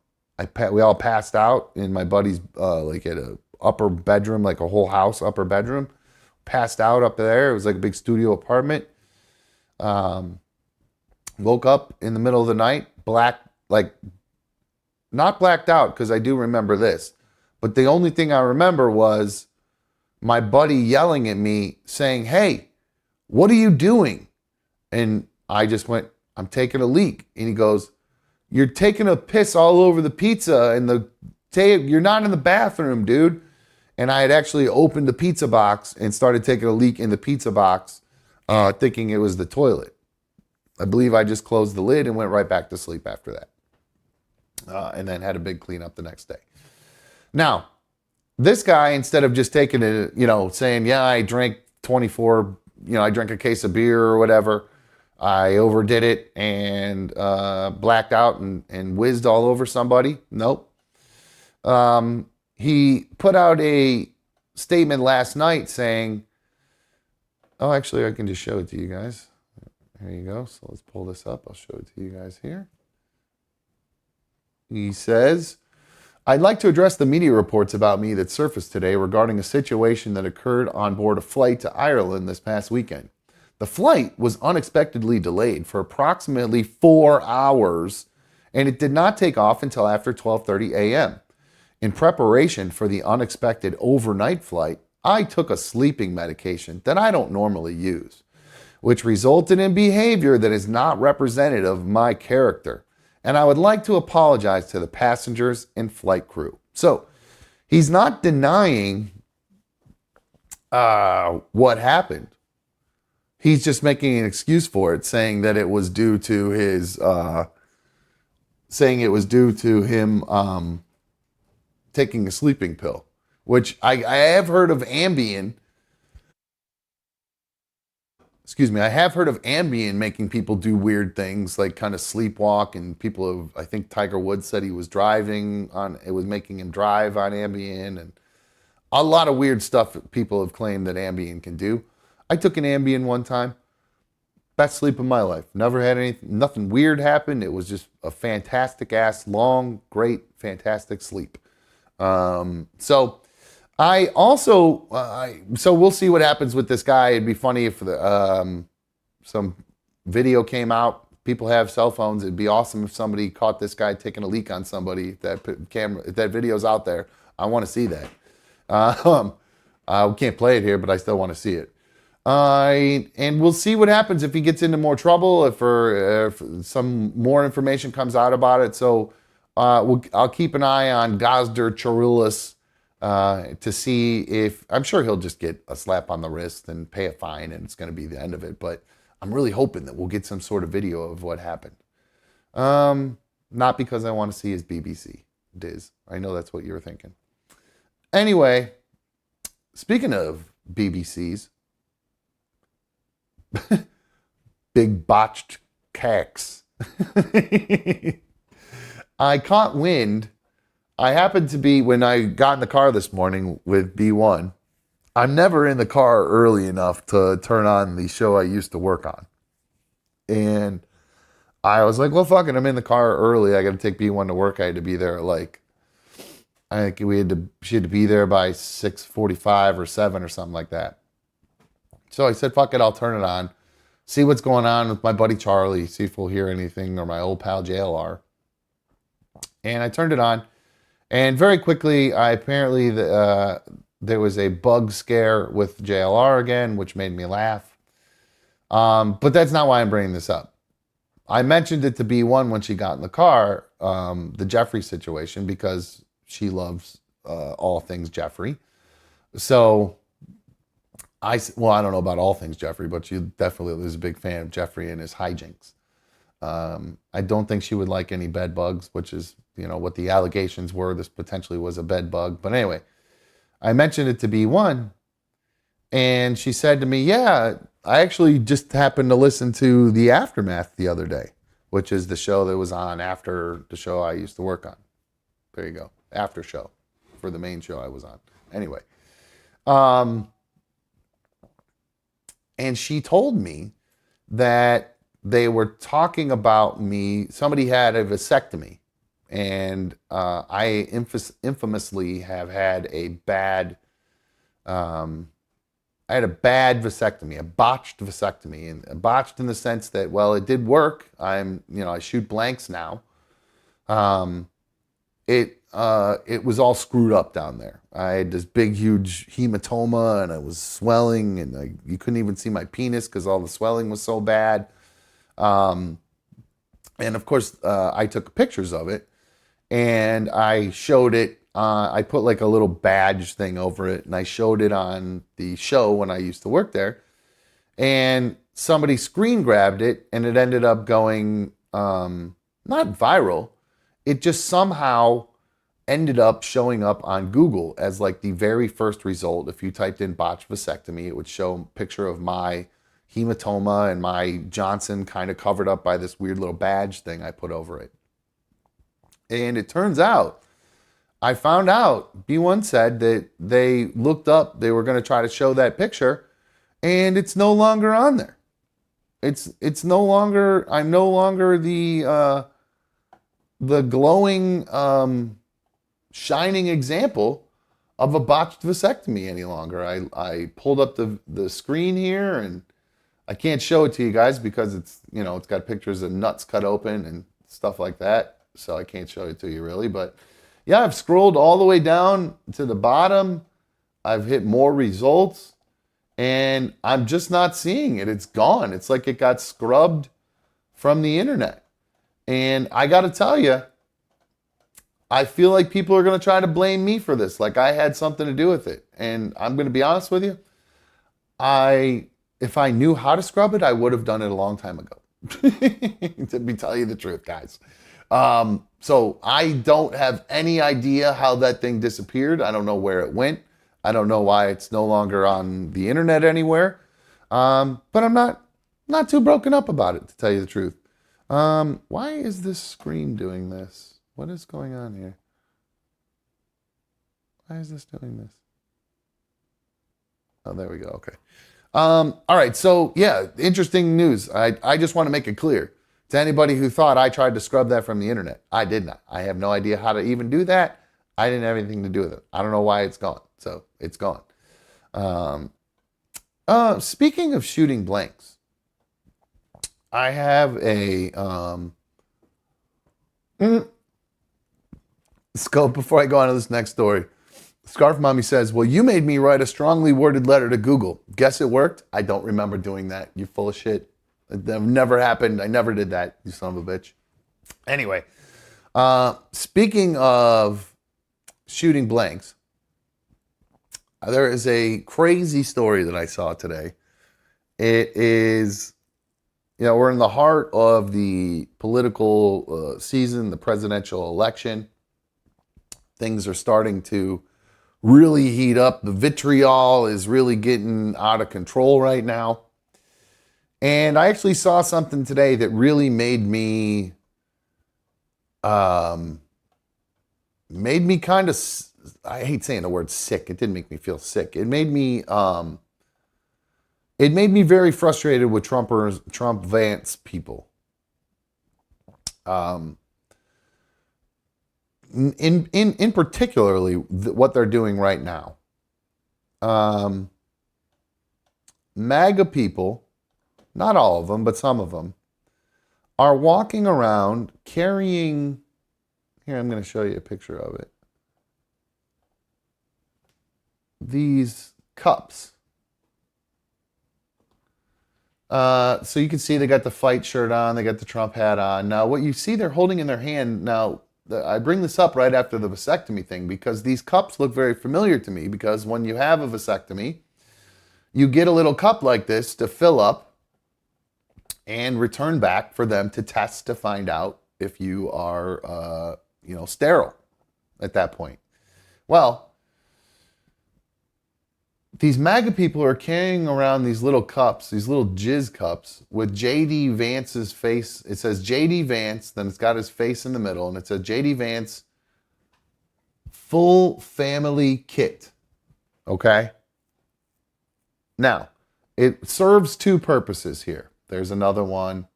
[SPEAKER 2] We all passed out in my buddy's, like at a upper bedroom, like a whole house upper bedroom. Passed out up there. It was like a big studio apartment. Woke up in the middle of the night, not blacked out, because I do remember this. But the only thing I remember was my buddy yelling at me saying, hey, what are you doing? And I just went, I'm taking a leak. And he goes, you're taking a piss all over the pizza and you're not in the bathroom, dude. And I had actually opened the pizza box and started taking a leak in the pizza box, thinking it was the toilet. I believe I just closed the lid and went right back to sleep after that. And then had a big cleanup the next day. Now, this guy, instead of just taking it, saying, yeah, I drank 24, I drank a case of beer or whatever, I overdid it and blacked out and whizzed all over somebody. Nope. He put out a statement last night saying, oh, actually, I can just show it to you guys. Here you go. So let's pull this up. I'll show it to you guys here. He says, I'd like to address the media reports about me that surfaced today regarding a situation that occurred on board a flight to Ireland this past weekend. The flight was unexpectedly delayed for approximately 4 hours, and it did not take off until after 12:30 a.m. In preparation for the unexpected overnight flight, I took a sleeping medication that I don't normally use, which resulted in behavior that is not representative of my character. and I would like to apologize to the passengers and flight crew. So he's not denying what happened. He's just making an excuse for it, saying that it was due to his, saying it was due to him taking a sleeping pill, which I have heard of Ambien. Excuse me, I have heard of Ambien making people do weird things like kind of sleepwalk, and people have, I think Tiger Woods said he was driving on, it was making him drive on Ambien, and a lot of weird stuff that people have claimed that Ambien can do. I took an Ambien one time. Best sleep of my life. Never had anything, nothing weird happen. It was just a fantastic ass, long, great, fantastic sleep. So I also, so we'll see what happens with this guy. It'd be funny if some video came out. People have cell phones. It'd be awesome if somebody caught this guy taking a leak on somebody. If that video's out there, I want to see that. I can't play it here, but I still want to see it. And we'll see what happens if he gets into more trouble, if some more information comes out about it. So I'll keep an eye on Gazder Chorulis to see if, I'm sure he'll just get a slap on the wrist and pay a fine, and it's going to be the end of it. But I'm really hoping that we'll get some sort of video of what happened. Not because I want to see his BBC, Diz. I know that's what you were thinking. Anyway, speaking of BBCs, big botched cacks. I caught wind. I happened to be, when I got in the car this morning with B1, I'm never in the car early enough to turn on the show I used to work on. And I was like, well, fuck it, I'm in the car early. I got to take B1 to work. I had to be there at I think she had to be there by 6:45 or 7 or something like that. So I said, fuck it, I'll turn it on. See what's going on with my buddy Charlie. See if we'll hear anything, or my old pal JLR. And I turned it on. And very quickly, apparently there was a bug scare with JLR again, which made me laugh. But that's not why I'm bringing this up. I mentioned it to B1 when she got in the car, the Jeffrey situation, because she loves all things Jeffrey. So I don't know about all things Jeffrey, but she definitely is a big fan of Jeffrey and his hijinks. I don't think she would like any bed bugs, which is, what the allegations were. This potentially was a bed bug. But anyway, I mentioned it to B1, and she said to me, yeah, I actually just happened to listen to The Aftermath the other day, which is the show that was on after the show I used to work on. There you go. After show for the main show I was on. Anyway. And she told me that they were talking about me. Somebody had a vasectomy, and I infamously have had a bad, I had a bad vasectomy, a botched vasectomy, and botched in the sense that, well, it did work. I shoot blanks now. It was all screwed up down there. I had this big, huge hematoma, and it was swelling, and you couldn't even see my penis because all the swelling was so bad. And of course, I took pictures of it, and I showed it. I put like a little badge thing over it, and I showed it on the show when I used to work there. And somebody screen grabbed it, and it ended up going not viral. It just somehow ended up showing up on Google as like the very first result. If you typed in botched vasectomy, it would show a picture of my hematoma and my Johnson kind of covered up by this weird little badge thing I put over it. And it turns out, I found out, B1 said that they looked up, they were going to try to show that picture, and it's no longer on there. It's no longer, I'm no longer the glowing, shining example of a botched vasectomy any longer. I pulled up the screen here, and I can't show it to you guys because it's got pictures of nuts cut open and stuff like that. So I can't show it to you really, but yeah, I've scrolled all the way down to the bottom. I've hit more results, and I'm just not seeing it. It's gone. It's like it got scrubbed from the internet. And I got to tell you, I feel like people are going to try to blame me for this, like I had something to do with it. And I'm going to be honest with you, if I knew how to scrub it, I would have done it a long time ago. To be tell you the truth, guys. So I don't have any idea how that thing disappeared. I don't know where it went. I don't know why it's no longer on the internet anywhere. But I'm not too broken up about it, to tell you the truth. Why is this screen doing this? What is going on here? Why is this doing this? Oh, there we go. Okay. All right. So yeah, interesting news. I just want to make it clear to anybody who thought I tried to scrub that from the internet. I did not. I have no idea how to even do that. I didn't have anything to do with it. I don't know why it's gone. So it's gone. Speaking of shooting blanks, I have a scope before I go on to this next story. Scarf Mommy says, well, you made me write a strongly worded letter to Google. Guess it worked? I don't remember doing that. You full of shit. It never happened. I never did that, you son of a bitch. Anyway, speaking of shooting blanks, there is a crazy story that I saw today. It is, we're in the heart of the political season, the presidential election. Things are starting to really heat up. The vitriol is really getting out of control right now. And I actually saw something today that really made me kind of, I hate saying the word sick. It didn't make me feel sick. It made me very frustrated with Trump Vance people. In particularly what they're doing right now. MAGA people, not all of them, but some of them, are walking around carrying, here I'm going to show you a picture of it, these cups. So you can see they got the fight shirt on, they got the Trump hat on. Now what you see they're holding in their hand, now I bring this up right after the vasectomy thing because these cups look very familiar to me, because when you have a vasectomy, you get a little cup like this to fill up and return back for them to test to find out if you are, sterile at that point. Well, these MAGA people are carrying around these little cups, these little jizz cups with J.D. Vance's face. It says J.D. Vance, then it's got his face in the middle, and it says J.D. Vance full family kit. Okay? Now, it serves two purposes here. There's another one.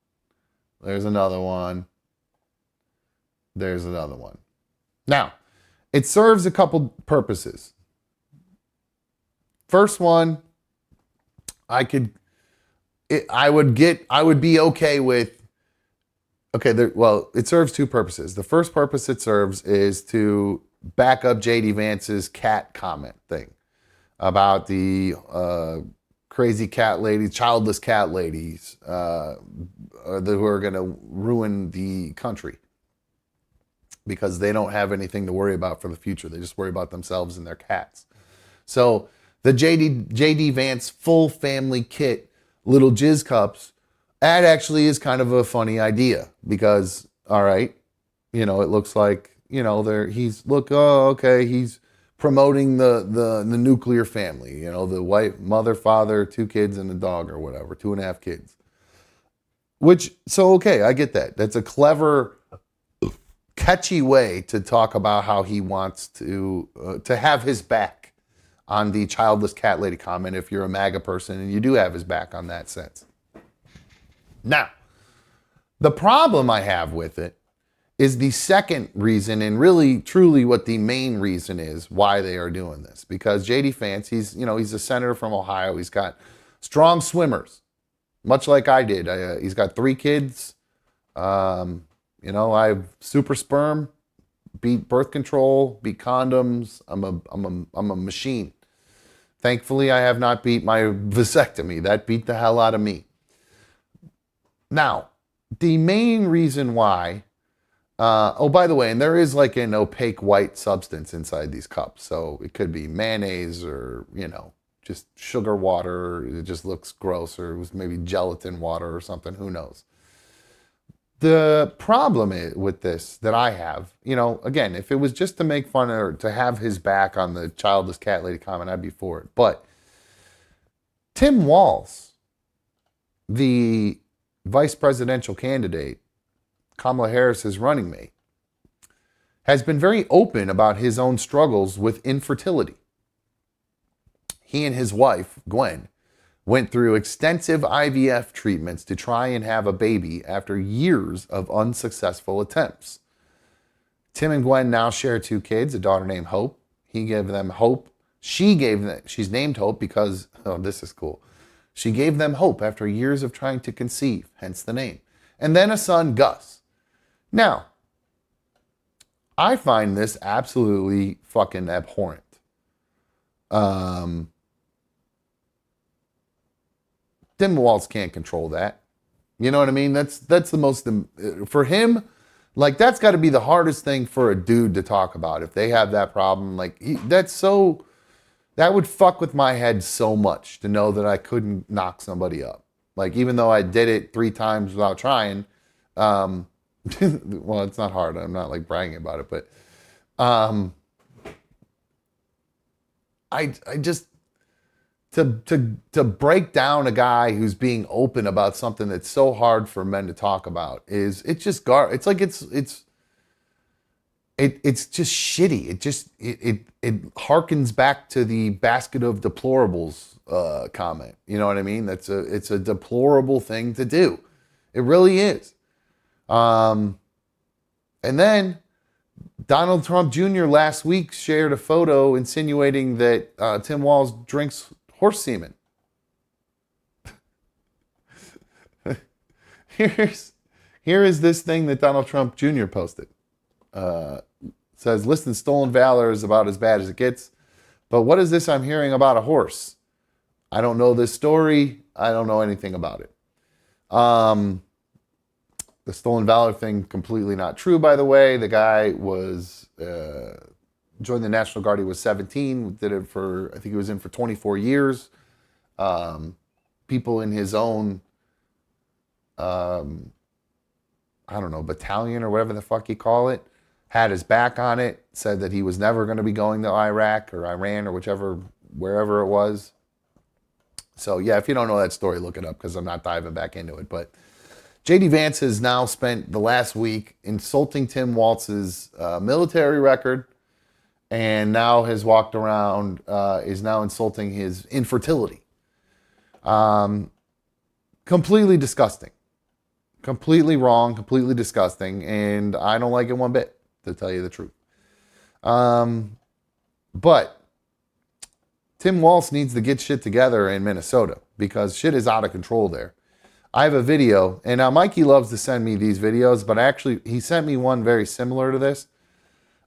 [SPEAKER 2] There's another one. There's another one. Now, it serves a couple purposes. First one, I would be okay with, it serves two purposes. The first purpose it serves is to back up J.D. Vance's cat comment thing about the crazy cat ladies, childless cat ladies who are going to ruin the country because they don't have anything to worry about for the future. They just worry about themselves and their cats. So the J.D. Vance full family kit, little jizz cups, that actually is kind of a funny idea because, all right, it looks like, he's promoting the nuclear family, the white mother, father, 2 kids and a dog or whatever, 2.5 kids. Okay, I get that. That's a clever, catchy way to talk about how he wants to have his back on the childless cat lady comment if you're a MAGA person and you do have his back on that sense. Now, the problem I have with it is the second reason, and really truly what the main reason is why they are doing this. Because J.D. Vance, he's a senator from Ohio. He's got strong swimmers, much like I did. He's got 3 kids. I have super sperm, beat birth control, beat condoms. I'm a machine. Thankfully, I have not beat my vasectomy. That beat the hell out of me. Now, the main reason why, oh, by the way, and there is like an opaque white substance inside these cups. So it could be mayonnaise or, just sugar water. It just looks gross, or it was maybe gelatin water or something. Who knows? The problem with this that I have, again, if it was just to make fun or to have his back on the childless cat lady comment, I'd be for it. But Tim Walz, the vice presidential candidate, Kamala Harris's running mate, has been very open about his own struggles with infertility. He and his wife, Gwen, went through extensive IVF treatments to try and have a baby after years of unsuccessful attempts. Tim and Gwen now share 2 kids, a daughter named Hope. He gave them Hope. She's named Hope because, oh, this is cool. She gave them hope after years of trying to conceive, hence the name. And then a son, Gus. Now, I find this absolutely fucking abhorrent. Tim Walz can't control that. You know what I mean? That's the most, for him, like, that's got to be the hardest thing for a dude to talk about. If they have that problem, like, that would fuck with my head so much to know that I couldn't knock somebody up. Like, even though I did it 3 times without trying, well, it's not hard. I'm not like bragging about it, but I just, to break down a guy who's being open about something that's so hard for men to talk about it's just it's like it's just shitty. It harkens back to the basket of deplorables comment. You know what I mean? It's a deplorable thing to do. It really is. And then Donald Trump Jr. last week shared a photo insinuating that Tim Walz drinks horse semen. Here is this thing that Donald Trump Jr. posted. Says, listen, stolen valor is about as bad as it gets. But what is this I'm hearing about a horse? I don't know this story. I don't know anything about it. The stolen valor thing, completely not true, by the way. The guy was joined the National Guard. He was 17. Did it for, I think he was in for 24 years. People in his own, I don't know, battalion or whatever the fuck you call it, had his back on it, said that he was never going to be going to Iraq or Iran or wherever it was. So yeah, if you don't know that story, look it up because I'm not diving back into it. But J.D. Vance has now spent the last week insulting Tim Walz's military record, and now has walked around, is now insulting his infertility. Completely disgusting. Completely wrong, completely disgusting, and I don't like it one bit, to tell you the truth. But Tim Walz needs to get shit together in Minnesota because shit is out of control there. I have a video, and now Mikey loves to send me these videos, but actually he sent me one very similar to this.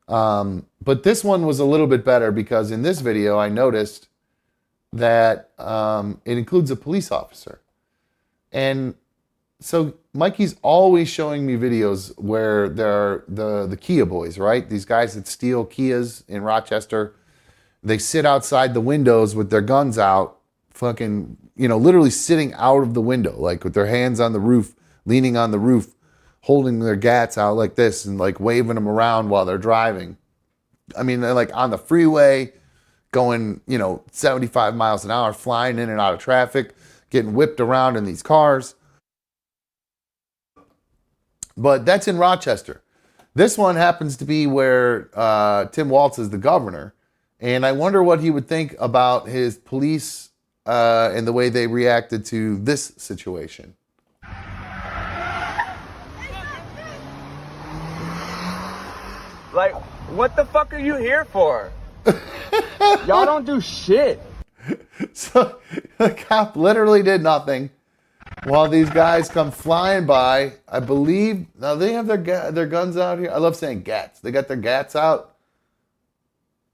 [SPEAKER 2] But this one was a little bit better because in this video I noticed that it includes a police officer. And so Mikey's always showing me videos where there are the Kia boys, right? These guys that steal Kias in Rochester. They sit outside the windows with their guns out, fucking, literally sitting out of the window, like with their hands on the roof, leaning on the roof, holding their gats out like this and like waving them around while they're driving. I mean, they're like on the freeway going, 75 miles an hour, flying in and out of traffic, getting whipped around in these cars. But that's in Rochester. This one happens to be where Tim Walz is the governor. And I wonder what he would think about his police and the way they reacted to this situation.
[SPEAKER 4] Like, what the fuck are you here for? Y'all don't do shit.
[SPEAKER 2] So the cop literally did nothing while these guys come flying by. I believe, now they have their guns out here. I love saying gats. They got their gats out.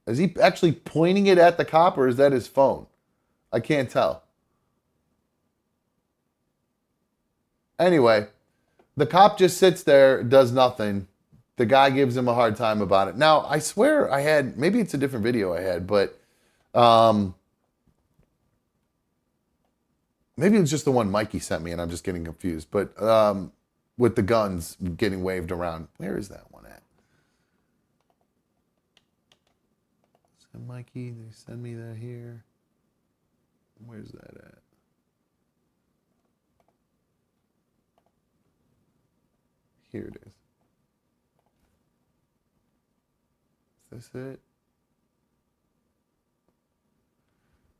[SPEAKER 2] Is he actually pointing it at the cop or is that his phone? I can't tell. Anyway, The cop just sits there, does nothing. The guy gives him a hard time about it. Now, I swear I had, maybe it's a different video I had, but maybe it was just the one Mikey sent me and I'm just getting confused. But with the guns getting waved around. Where is that one at? Send Mikey, they send me that here. Where's that at? Here it is. Is this it?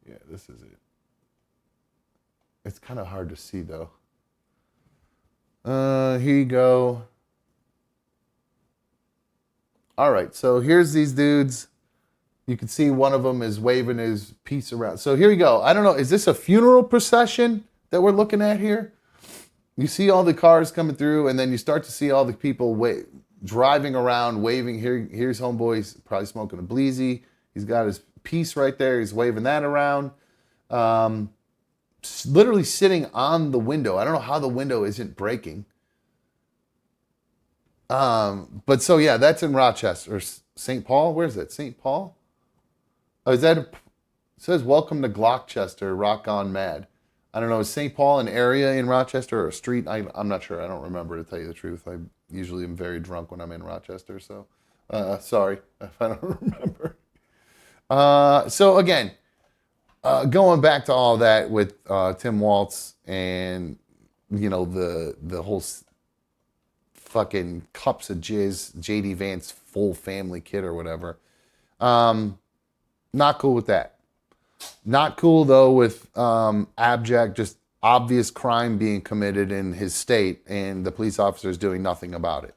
[SPEAKER 2] Yeah, this is it. It's kind of hard to see though. Here you go. All right, so here's these dudes. You can see one of them is waving his piece around. So here you go. I don't know, is this a funeral procession that we're looking at here? You see all the cars coming through, and then you start to see all the people driving around, waving. Here's homeboy, probably smoking a bleezy. He's got his piece right there. He's waving that around. Literally sitting on the window. I don't know how the window isn't breaking. But so yeah, that's in Rochester, or St. Paul. Where is it? St. Paul? Oh, is that? It says welcome to Gloucester. Rock on mad. I don't know. Is St. Paul an area in Rochester or a street? I'm not sure. I don't remember, to tell you the truth. I usually am very drunk when I'm in Rochester, so sorry if I don't remember. So again, going back to all that with Tim Waltz and the whole fucking cups of jizz, JD Vance full family kit or whatever. Not cool with that. Not cool though with abject, just obvious crime being committed in his state and the police officers doing nothing about it.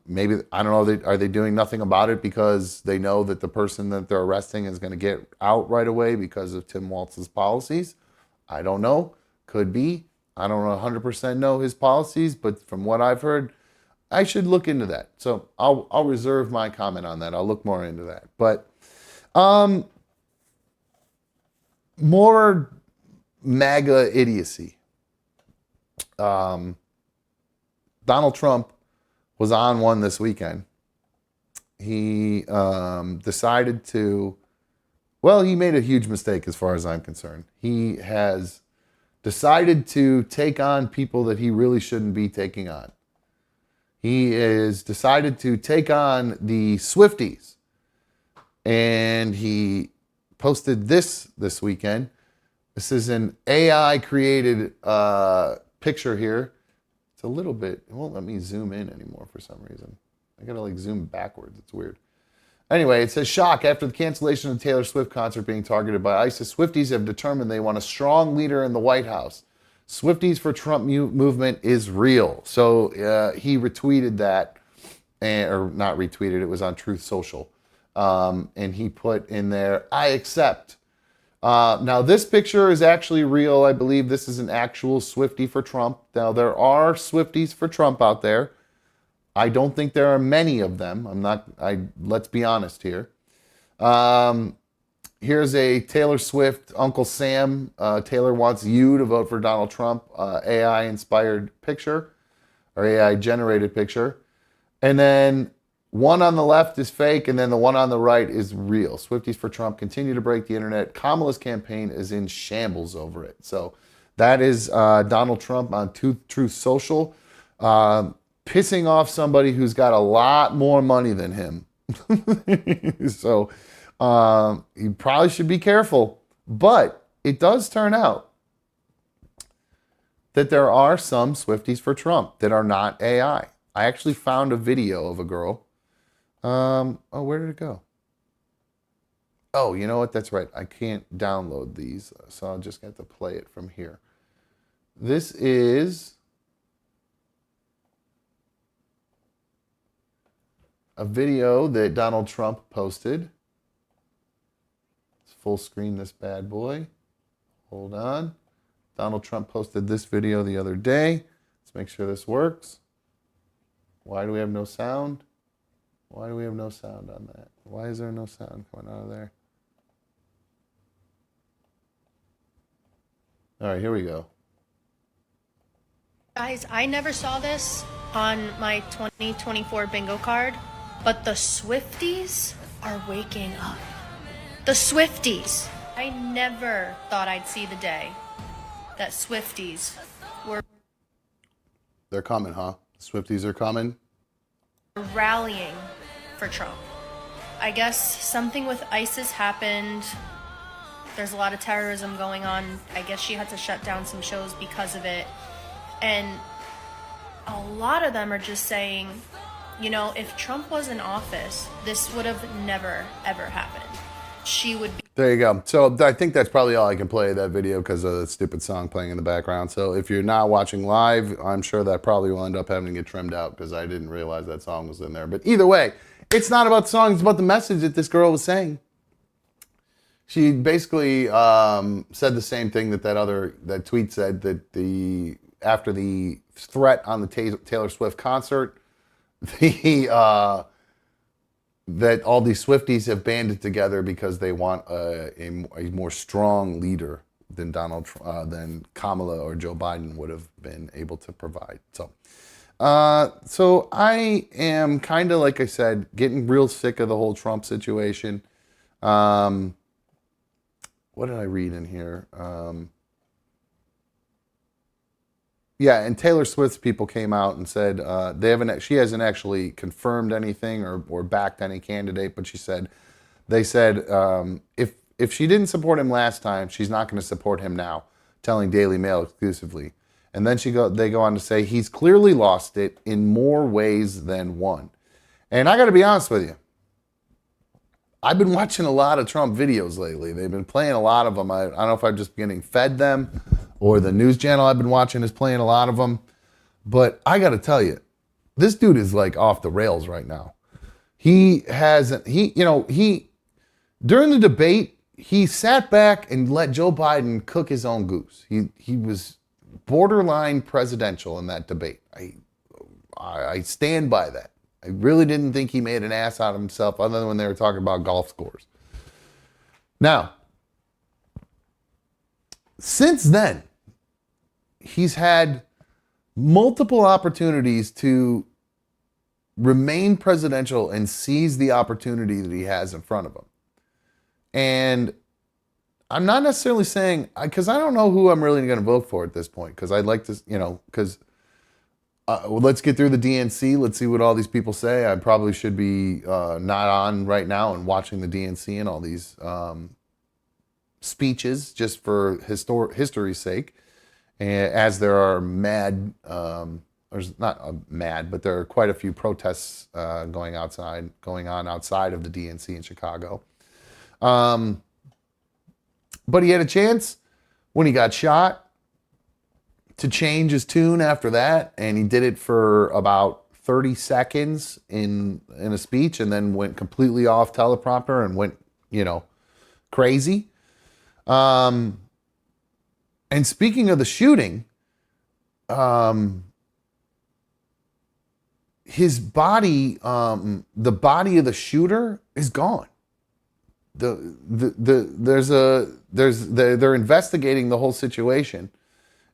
[SPEAKER 2] Maybe, I don't know, are they doing nothing about it because they know that the person that they're arresting is going to get out right away because of Tim Waltz's policies? I don't know. Could be. I don't 100% know his policies, but from what I've heard, I should look into that. So I'll reserve my comment on that. I'll look more into that. But more MAGA idiocy. Donald Trump was on one this weekend. He decided to, well, he made a huge mistake as far as I'm concerned. He has decided to take on people that he really shouldn't be taking on. He has decided to take on the Swifties. And he posted this weekend. This is an AI created picture here. It's a little bit, it won't let me zoom in anymore for some reason. I gotta like zoom backwards, it's weird. Anyway, it says, shock after the cancellation of the Taylor Swift concert being targeted by ISIS. Swifties have determined they want a strong leader in the White House. Swifties for Trump movement is real. So he retweeted that, or not retweeted, it was on Truth Social. And he put in there, I accept. Now this picture is actually real. I believe this is an actual Swiftie for Trump. Now there are Swifties for Trump out there. I don't think there are many of them. Let's be honest here. Here's a Taylor Swift, Uncle Sam. Taylor wants you to vote for Donald Trump. AI inspired picture or AI generated picture. And then one on the left is fake, and then the one on the right is real. Swifties for Trump continue to break the internet. Kamala's campaign is in shambles over it. So that is Donald Trump on Truth Social, pissing off somebody who's got a lot more money than him. So you probably should be careful. But it does turn out that there are some Swifties for Trump that are not AI. I actually found a video of a girl. Oh, where did it go? Oh, you know what? That's right. I can't download these, so I'll just have to play it from here. This is a video that Donald Trump posted. Let's full screen this bad boy. Hold on. Donald Trump posted this video the other day. Let's make sure this works. Why do we have no sound? Why do we have no sound on that? Why is there no sound coming out of there? All right, here we go.
[SPEAKER 5] Guys, I never saw this on my 2024 bingo card, but the Swifties are waking up. The Swifties. I never thought I'd see the day that Swifties were
[SPEAKER 2] They're coming, huh? Swifties are coming.
[SPEAKER 5] rallying for Trump. I guess something with ISIS happened. There's a lot of terrorism going on. I guess she had to shut down some shows because of it. And a lot of them are just saying, you know, if Trump was in office, this would have never, ever happened. She would be.
[SPEAKER 2] There you go. So I think that's probably all I can play of that video because of the stupid song playing in the background. So if you're not watching live, I'm sure that probably will end up having to get trimmed out because I didn't realize that song was in there. But either way, it's not about the song. It's about the message that this girl was saying. She basically said the same thing that tweet said, that after the threat on the Taylor Swift concert, that all these Swifties have banded together because they want a more strong leader than than Kamala or Joe Biden would have been able to provide. So I am kind of, like I said, getting real sick of the whole Trump situation. What did I read in here? Yeah, and Taylor Swift's people came out and said she hasn't actually confirmed anything or backed any candidate, but they said if she didn't support him last time, she's not going to support him now, telling Daily Mail exclusively. And then they go on to say he's clearly lost it in more ways than one. And I got to be honest with you, I've been watching a lot of Trump videos lately. They've been playing a lot of them. I don't know if I'm just getting fed them or the news channel I've been watching is playing a lot of them. But I got to tell you, this dude is like off the rails right now. During the debate, he sat back and let Joe Biden cook his own goose. He was borderline presidential in that debate. I stand by that. I really didn't think he made an ass out of himself other than when they were talking about golf scores. Now, since then, he's had multiple opportunities to remain presidential and seize the opportunity that he has in front of him. And I'm not necessarily saying, because I don't know who I'm really going to vote for at this point, because I'd like to, because let's get through the DNC. Let's see what all these people say. I probably should be not on right now and watching the DNC and all these speeches just for history's sake. As there are there's not mad, but there are quite a few protests going on outside of the DNC in Chicago. But he had a chance when he got shot to change his tune after that, and he did it for about 30 seconds in a speech and then went completely off teleprompter and went, crazy. And speaking of the shooting, his body, the body of the shooter is gone. They're investigating the whole situation.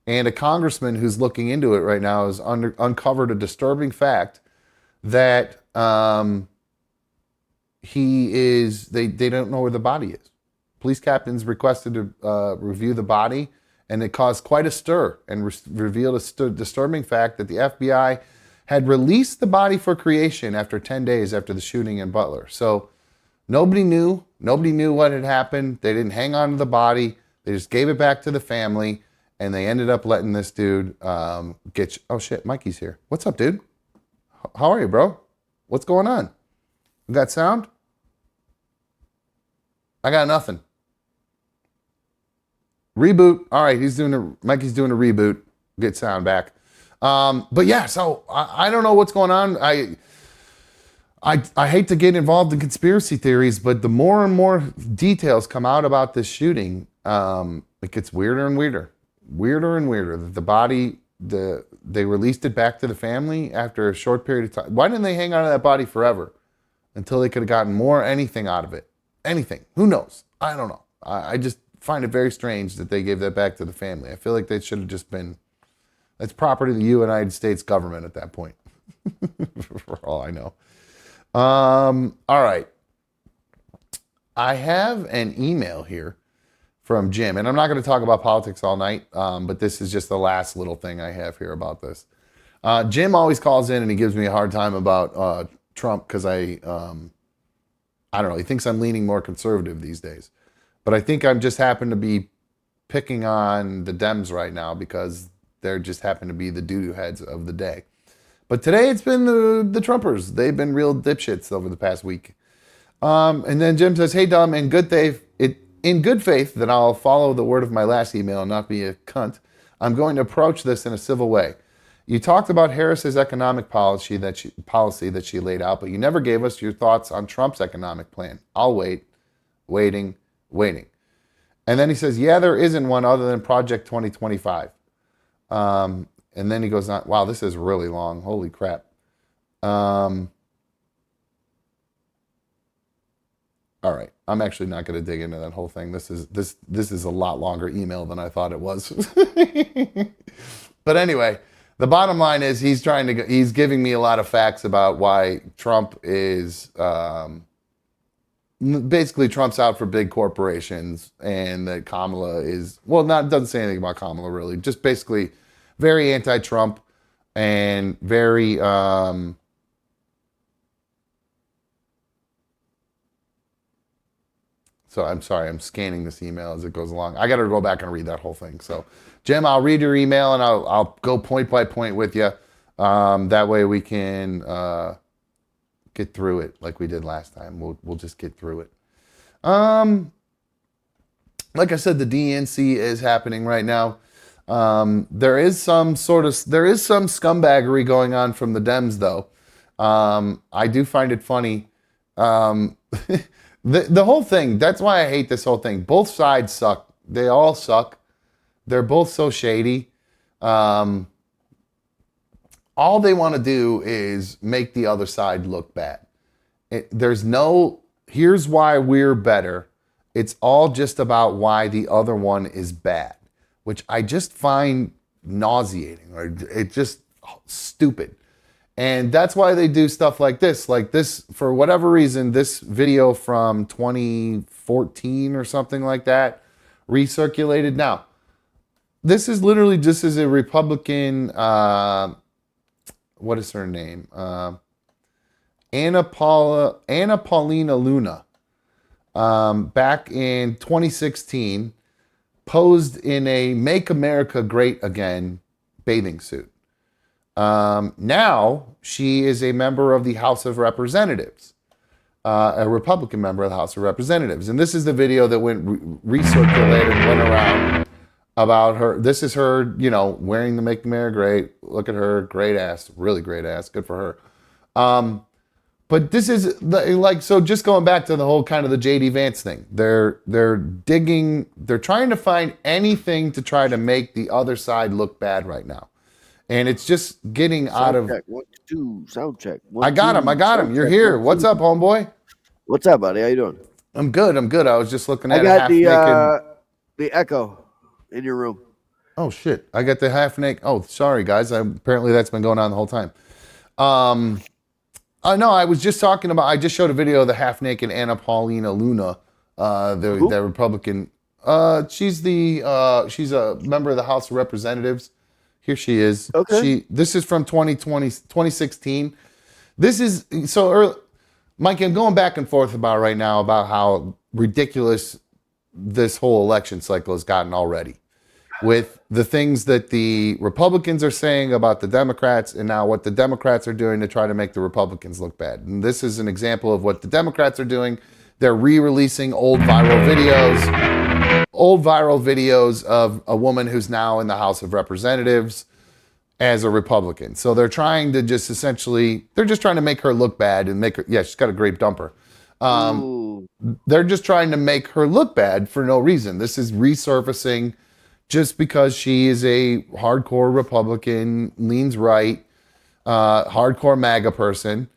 [SPEAKER 2] And a congressman who's looking into it right now has uncovered a disturbing fact that they don't know where the body is. Police captains requested to review the body, and it caused quite a stir and revealed a disturbing fact that the FBI had released the body for creation after 10 days after the shooting in Butler. So nobody knew what had happened. They didn't hang on to the body. They just gave it back to the family. And they ended up letting this dude oh shit, Mikey's here. What's up, dude? How are you, bro? What's going on? You got sound? I got nothing. Reboot. All right, Mikey's doing a reboot. Get sound back. But yeah, so I don't know what's going on. I hate to get involved in conspiracy theories, but the more and more details come out about this shooting, it gets weirder and weirder. That the body, they released it back to the family after a short period of time. Why didn't they hang on to that body forever until they could have gotten anything out of it? Anything. Who knows? I don't know. I just find it very strange that they gave that back to the family. I feel like they should have just been That's property of the United States government at that point, for all I know. All right. I have an email here from Jim, and I'm not going to talk about politics all night, but this is just the last little thing I have here about this. Jim always calls in and he gives me a hard time about Trump because I don't know, he thinks I'm leaning more conservative these days. But I think I'm just happen to be picking on the Dems right now because they're just happen to be the doo-doo heads of the day. But today it's been the Trumpers. They've been real dipshits over the past week. And then Jim says, hey, Dom, in good faith that I'll follow the word of my last email and not be a cunt, I'm going to approach this in a civil way. You talked about Harris's economic policy that she laid out, but you never gave us your thoughts on Trump's economic plan. I'll waiting. And then he says, yeah, there isn't one other than Project 2025. And then he goes on, wow, this is really long. Holy crap. All right. I'm actually not going to dig into that whole thing. This is a lot longer email than I thought it was. But anyway, the bottom line is he's giving me a lot of facts about why Trump is basically Trump's out for big corporations, and that Kamala is, well, doesn't say anything about Kamala really, just basically very anti-Trump and very so I'm sorry, I'm scanning this email as it goes along. I got to go back and read that whole thing. So Jim, I'll read your email and I'll go point by point with you. That way we can get through it like we did last time. We'll just get through it. Like I said, the DNC is happening right now. There is some scumbaggery going on from the Dems, though. I do find it funny. The whole thing, that's why I hate this whole thing. Both sides suck. They all suck. They're both so shady. All they want to do is make the other side look bad. Here's why we're better. It's all just about why the other one is bad, which I just find nauseating, or it's just stupid. And that's why they do stuff like this. Like this, for whatever reason, this video from 2014 or something like that recirculated. Now, this is literally just as a Republican, what is her name? Anna Paulina Luna, back in 2016, posed in a Make America Great Again bathing suit. Now she is a member of the House of Representatives, a Republican member of the House of Representatives. And this is the video that went recirculated and went around about her. This is her, wearing the Make America Great. Look at her, great ass, really great ass, good for her. But this is so just going back to the whole kind of the JD Vance thing. They're trying to find anything to try to make the other side look bad right now. And it's just getting out of.
[SPEAKER 6] Check. 1, 2, sound check.
[SPEAKER 2] I got him. You're here. What's up, homeboy?
[SPEAKER 6] What's up, buddy? How you doing?
[SPEAKER 2] I'm good. I was just looking at
[SPEAKER 6] I got
[SPEAKER 2] naked.
[SPEAKER 6] the echo in your room.
[SPEAKER 2] Oh shit! I got the half naked. Oh, sorry guys. Apparently that's been going on the whole time. No, I was just talking about. I just showed a video of the half naked Anna Paulina Luna, the Republican. She's a member of the House of Representatives. Here she is.
[SPEAKER 6] Okay.
[SPEAKER 2] This is from 2016. This is so early. Mike, I'm going back and forth about right now about how ridiculous this whole election cycle has gotten already, with the things that the Republicans are saying about the Democrats, and now what the Democrats are doing to try to make the Republicans look bad. And this is an example of what the Democrats are doing. They're re-releasing old viral videos of a woman who's now in the House of Representatives as a Republican. So they're trying to just they're just trying to make her look bad and make her, she's got a grape dumper. They're just trying to make her look bad for no reason. This is resurfacing just because she is a hardcore Republican, leans right, hardcore MAGA person.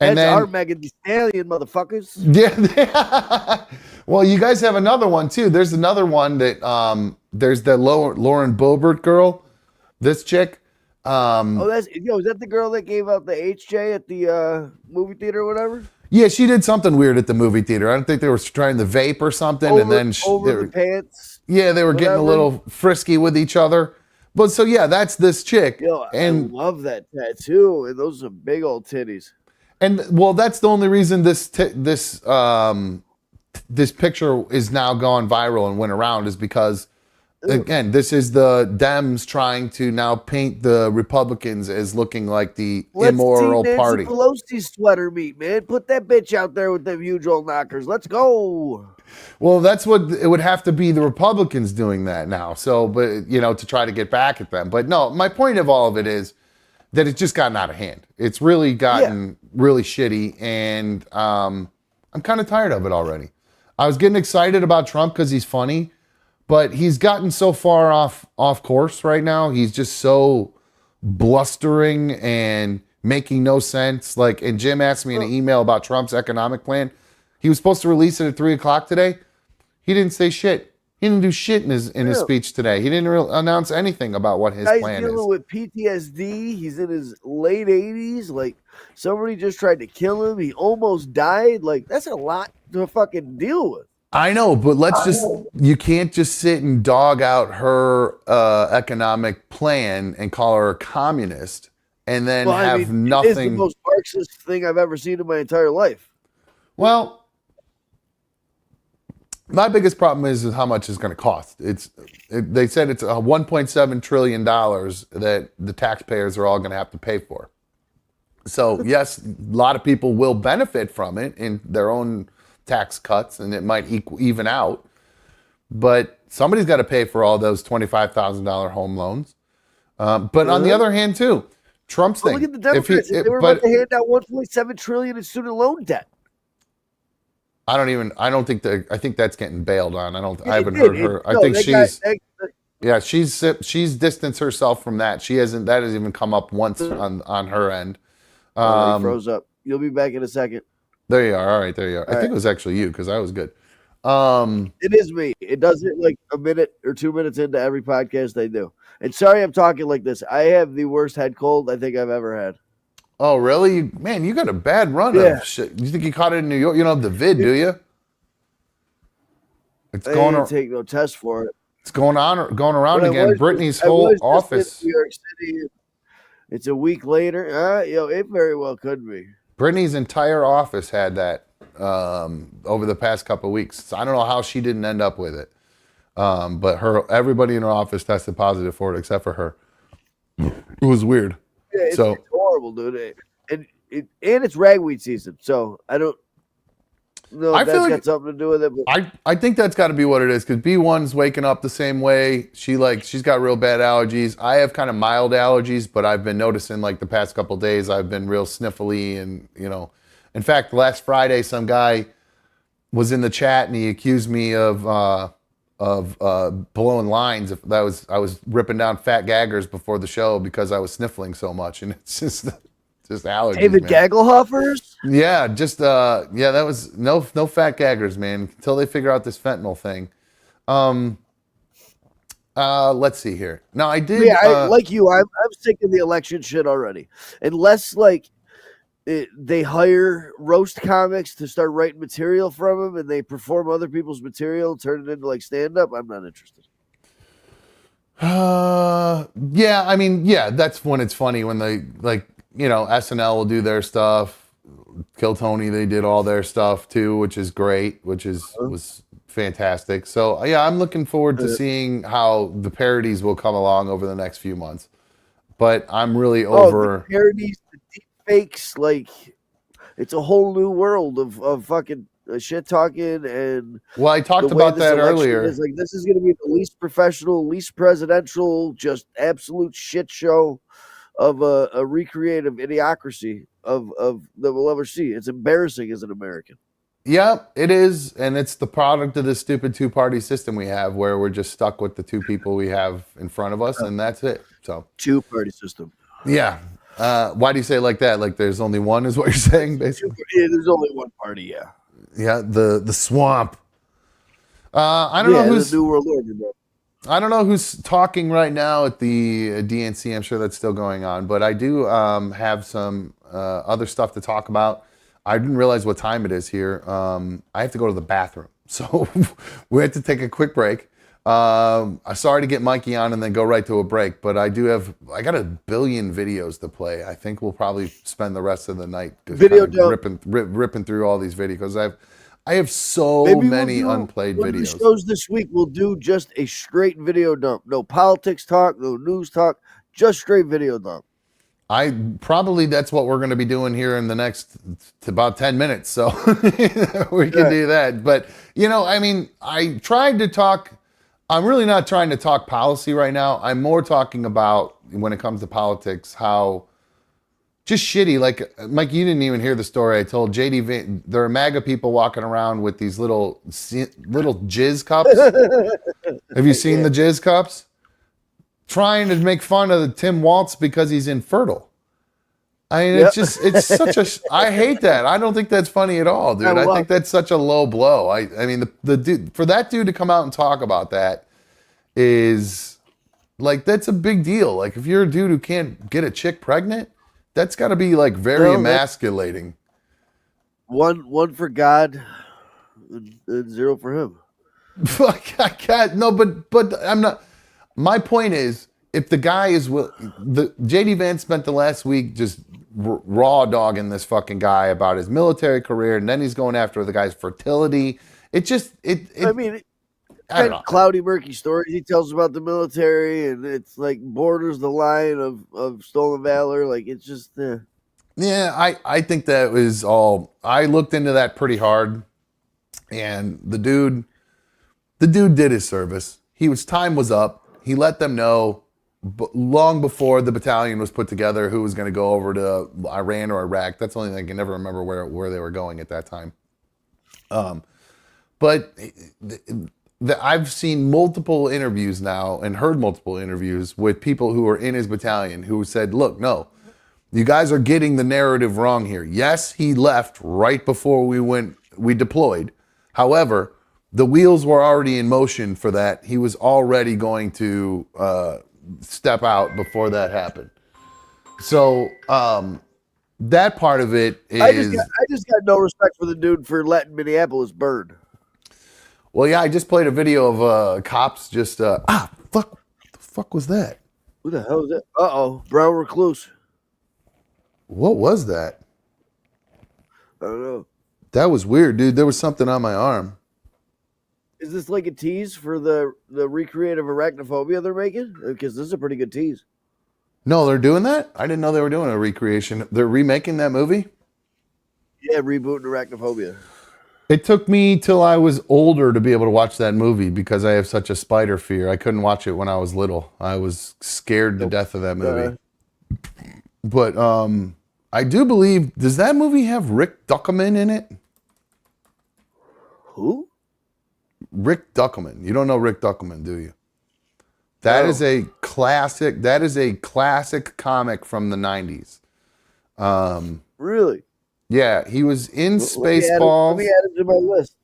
[SPEAKER 2] And
[SPEAKER 6] That's
[SPEAKER 2] then
[SPEAKER 6] our Megan Thee Stallion, motherfuckers.
[SPEAKER 2] Yeah. Well, you guys have another one too. There's another one that there's the Lauren Boebert girl. This chick,
[SPEAKER 6] Oh, is that the girl that gave out the HJ at the movie theater or whatever?
[SPEAKER 2] Yeah, she did something weird at the movie theater. I don't think they were trying to vape or something, and then
[SPEAKER 6] Over the pants.
[SPEAKER 2] yeah, they were getting a
[SPEAKER 6] whatever.
[SPEAKER 2] little frisky with each other. But so yeah, that's this chick,
[SPEAKER 6] Yo, I
[SPEAKER 2] and
[SPEAKER 6] love that tattoo, and those are big old titties.
[SPEAKER 2] well, that's the only reason this picture is now gone viral and went around is because again, this is the Dems trying to now paint the Republicans as looking like the immoral
[SPEAKER 6] see Nancy
[SPEAKER 2] party.
[SPEAKER 6] Pelosi's sweater meat, man. Put that bitch out there with them huge old knockers. Let's go.
[SPEAKER 2] Well, that's what it would have to be, the Republicans doing that now. So, but to try to get back at them. But no, my point of all of it is that it's just gotten out of hand. It's really gotten really shitty, and I'm kind of tired of it already. I was getting excited about Trump because he's funny, but he's gotten so far off course right now. He's just so blustering and making no sense. Like, and Jim asked me in an email about Trump's economic plan. He was supposed to release it at 3:00 today. He didn't say shit. He didn't do shit in his speech today. He didn't announce anything about what his plan is.
[SPEAKER 6] He's dealing with PTSD. He's in his late 80s. Like, somebody just tried to kill him. He almost died. Like, that's a lot to fucking deal with.
[SPEAKER 2] I know, but you can't just sit and dog out her economic plan and call her a communist and then nothing.
[SPEAKER 6] It's the most Marxist thing I've ever seen in my entire life.
[SPEAKER 2] Well, my biggest problem is how much it's going to cost. They said it's $1.7 trillion that the taxpayers are all going to have to pay for. So yes, a lot of people will benefit from it in their own tax cuts, and it might even out. But somebody's got to pay for all those $25,000 home loans. But on the other hand, too, Trump's thing.
[SPEAKER 6] Look at the Democrats. They were about to hand out $1.7 trillion in student loan debt.
[SPEAKER 2] I think that's getting bailed on. I haven't heard her. I think she's distanced herself from that. That hasn't even come up once on her end.
[SPEAKER 6] He froze up. You'll be back in a second.
[SPEAKER 2] There you are. All right, there you are. I think it was actually you because I was good.
[SPEAKER 6] It is me. It does it like a minute or 2 minutes into every podcast I do. And sorry I'm talking like this. I have the worst head cold I think I've ever had.
[SPEAKER 2] Oh, really? Man, you got a bad run of shit. You think you caught it in New York? You don't have the vid, do you? It's
[SPEAKER 6] I didn't take no test for it.
[SPEAKER 2] It's going around again. Brittany's whole office.
[SPEAKER 6] In New York City. It's a week later. It very well could be.
[SPEAKER 2] Brittany's entire office had that over the past couple of weeks. So I don't know how she didn't end up with it. But everybody in her office tested positive for it except for her. It was weird.
[SPEAKER 6] Yeah, it's horrible, dude. And it's ragweed season, so I don't know if that's got something to do with it. But
[SPEAKER 2] I think that's got to be what it is, because B1's waking up the same way. She's got real bad allergies. I have kind of mild allergies, but I've been noticing like the past couple of days I've been real sniffly, and in fact, last Friday some guy was in the chat and he accused me of blowing lines. I was ripping down fat gaggers before the show because I was sniffling so much, and it's just allergies.
[SPEAKER 6] David Gagelhoffers?
[SPEAKER 2] Yeah, that was no fat gaggers, man, until they figure out this fentanyl thing. Let's see here. No, I did.
[SPEAKER 6] Yeah, like you, I'm sick of the election shit already. Unless they hire roast comics to start writing material from them, and they perform other people's material, turn it into stand up. I'm not interested.
[SPEAKER 2] Yeah, I mean, that's when it's funny when they SNL will do their stuff. Kill Tony, they did all their stuff too, which is great, was fantastic. So yeah, I'm looking forward to seeing how the parodies will come along over the next few months. But I'm really over
[SPEAKER 6] the parodies, the deep fakes. It's a whole new world of fucking shit talking. And
[SPEAKER 2] well, I talked about that earlier.
[SPEAKER 6] This is going to be the least professional, least presidential, just absolute shit show of a recreative idiocracy of that we'll ever see. It's embarrassing as an American.
[SPEAKER 2] Yeah, it is, and it's the product of this stupid two-party system we have, where we're just stuck with the two people we have in front of us, and that's it. So
[SPEAKER 6] two-party system.
[SPEAKER 2] Yeah. Why do you say it like that? Like there's only one, is what you're saying, basically?
[SPEAKER 6] Yeah, there's only one party. Yeah.
[SPEAKER 2] Yeah, the swamp. I don't know who's
[SPEAKER 6] the New World Order, bro.
[SPEAKER 2] I don't know who's talking right now at the DNC. I'm sure that's still going on, but I do have some other stuff to talk about. I didn't realize what time it is here. I have to go to the bathroom, so we have to take a quick break. I'm sorry to get Mikey on and then go right to a break, but I got a billion videos to play. I think we'll probably spend the rest of the night
[SPEAKER 6] Video
[SPEAKER 2] kind of
[SPEAKER 6] dump.
[SPEAKER 2] ripping through all these videos. I have so
[SPEAKER 6] Maybe
[SPEAKER 2] many
[SPEAKER 6] we'll do
[SPEAKER 2] unplayed
[SPEAKER 6] one of the
[SPEAKER 2] videos.
[SPEAKER 6] shows this week. We'll do just a straight video dump. No politics talk, no news talk, just straight video dump.
[SPEAKER 2] That's what we're going to be doing here in the next about 10 minutes. So we can do that. But, I mean, I'm really not trying to talk policy right now. I'm more talking about, when it comes to politics, how just shitty. Like, Mike, you didn't even hear the story I told. There are MAGA people walking around with these little jizz cups. Have you seen the jizz cups? Trying to make fun of Tim Waltz because he's infertile. I mean, it's such a, I hate that. I don't think that's funny at all, dude. I think that's such a low blow. I mean, the dude, for that dude to come out and talk about that is like, that's a big deal. Like, if you're a dude who can't get a chick pregnant, that's got to be like very emasculating.
[SPEAKER 6] One for God and zero for him.
[SPEAKER 2] I can't. No, but I'm not. My point is, if the guy is the JD Vance spent the last week just raw dogging this fucking guy about his military career, and then he's going after the guy's fertility. I mean, I don't know.
[SPEAKER 6] Cloudy, murky stories he tells about the military, and it's like borders the line of stolen valor. Like, it's just
[SPEAKER 2] Yeah, I think that was all. I looked into that pretty hard, and the dude did his service. Time was up. He let them know long before the battalion was put together who was going to go over to Iran or Iraq. That's the only thing I can never remember where they were going at that time. But I've seen multiple interviews now and heard multiple interviews with people who are in his battalion who said, look, no, you guys are getting the narrative wrong here. Yes, he left right before we deployed. However, the wheels were already in motion for that. He was already going to step out before that happened. So that part of it is.
[SPEAKER 6] I just got no respect for the dude for letting Minneapolis burn.
[SPEAKER 2] Well, yeah, I just played a video of cops just fuck. What the fuck was that?
[SPEAKER 6] Who the hell is that? Brown recluse.
[SPEAKER 2] What was that?
[SPEAKER 6] I don't know.
[SPEAKER 2] That was weird, dude. There was something on my arm.
[SPEAKER 6] Is this like a tease for the recreative arachnophobia they're making? Because this is a pretty good tease.
[SPEAKER 2] No, they're doing that? I didn't know they were doing a recreation. They're remaking that movie?
[SPEAKER 6] Yeah, rebooting arachnophobia.
[SPEAKER 2] It took me till I was older to be able to watch that movie because I have such a spider fear. I couldn't watch it when I was little. I was scared to death of that movie. But I do believe, does that movie have Rick Duckelman in it?
[SPEAKER 6] Who?
[SPEAKER 2] Rick Duckelman. You don't know Rick Duckelman, do you? That is a classic. That is a classic comic from the 90s.
[SPEAKER 6] Really?
[SPEAKER 2] Yeah, he was in Spaceballs.
[SPEAKER 6] Let me add it to my list.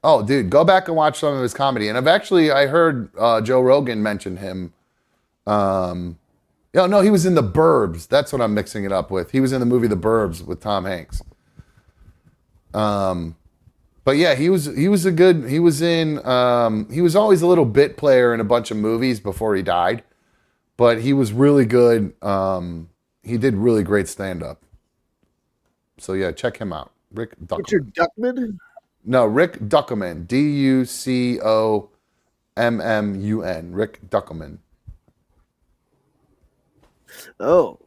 [SPEAKER 2] Oh, dude, go back and watch some of his comedy. And I heard Joe Rogan mention him. No, he was in The Burbs. That's what I'm mixing it up with. He was in the movie The Burbs with Tom Hanks. But yeah, he was always a little bit player in a bunch of movies before he died, but he was really good. He did really great stand-up. So yeah, check him out. Rick Duckelman.
[SPEAKER 6] Richard Duckman?
[SPEAKER 2] No, Rick Duckelman. Ducommun. Rick Duckelman.
[SPEAKER 6] Oh.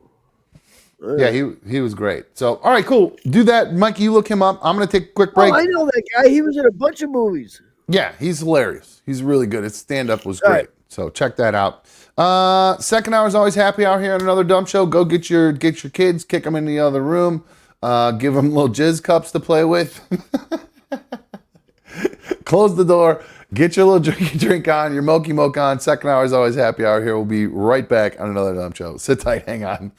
[SPEAKER 2] Yeah, he was great. So, all right, cool. Do that, Mikey. You look him up. I'm going to take a quick break.
[SPEAKER 6] Oh, I know that guy. He was in a bunch of movies.
[SPEAKER 2] Yeah, he's hilarious. He's really good. His stand-up was great. Right. So check that out. Second hour is always happy hour here on another dump show. Go get your kids, kick them in the other room, give them little jizz cups to play with. Close the door. Get your little drink on, your Moki Moke on. Second hour is always happy hour here. We'll be right back on another dump show. Sit tight. Hang on.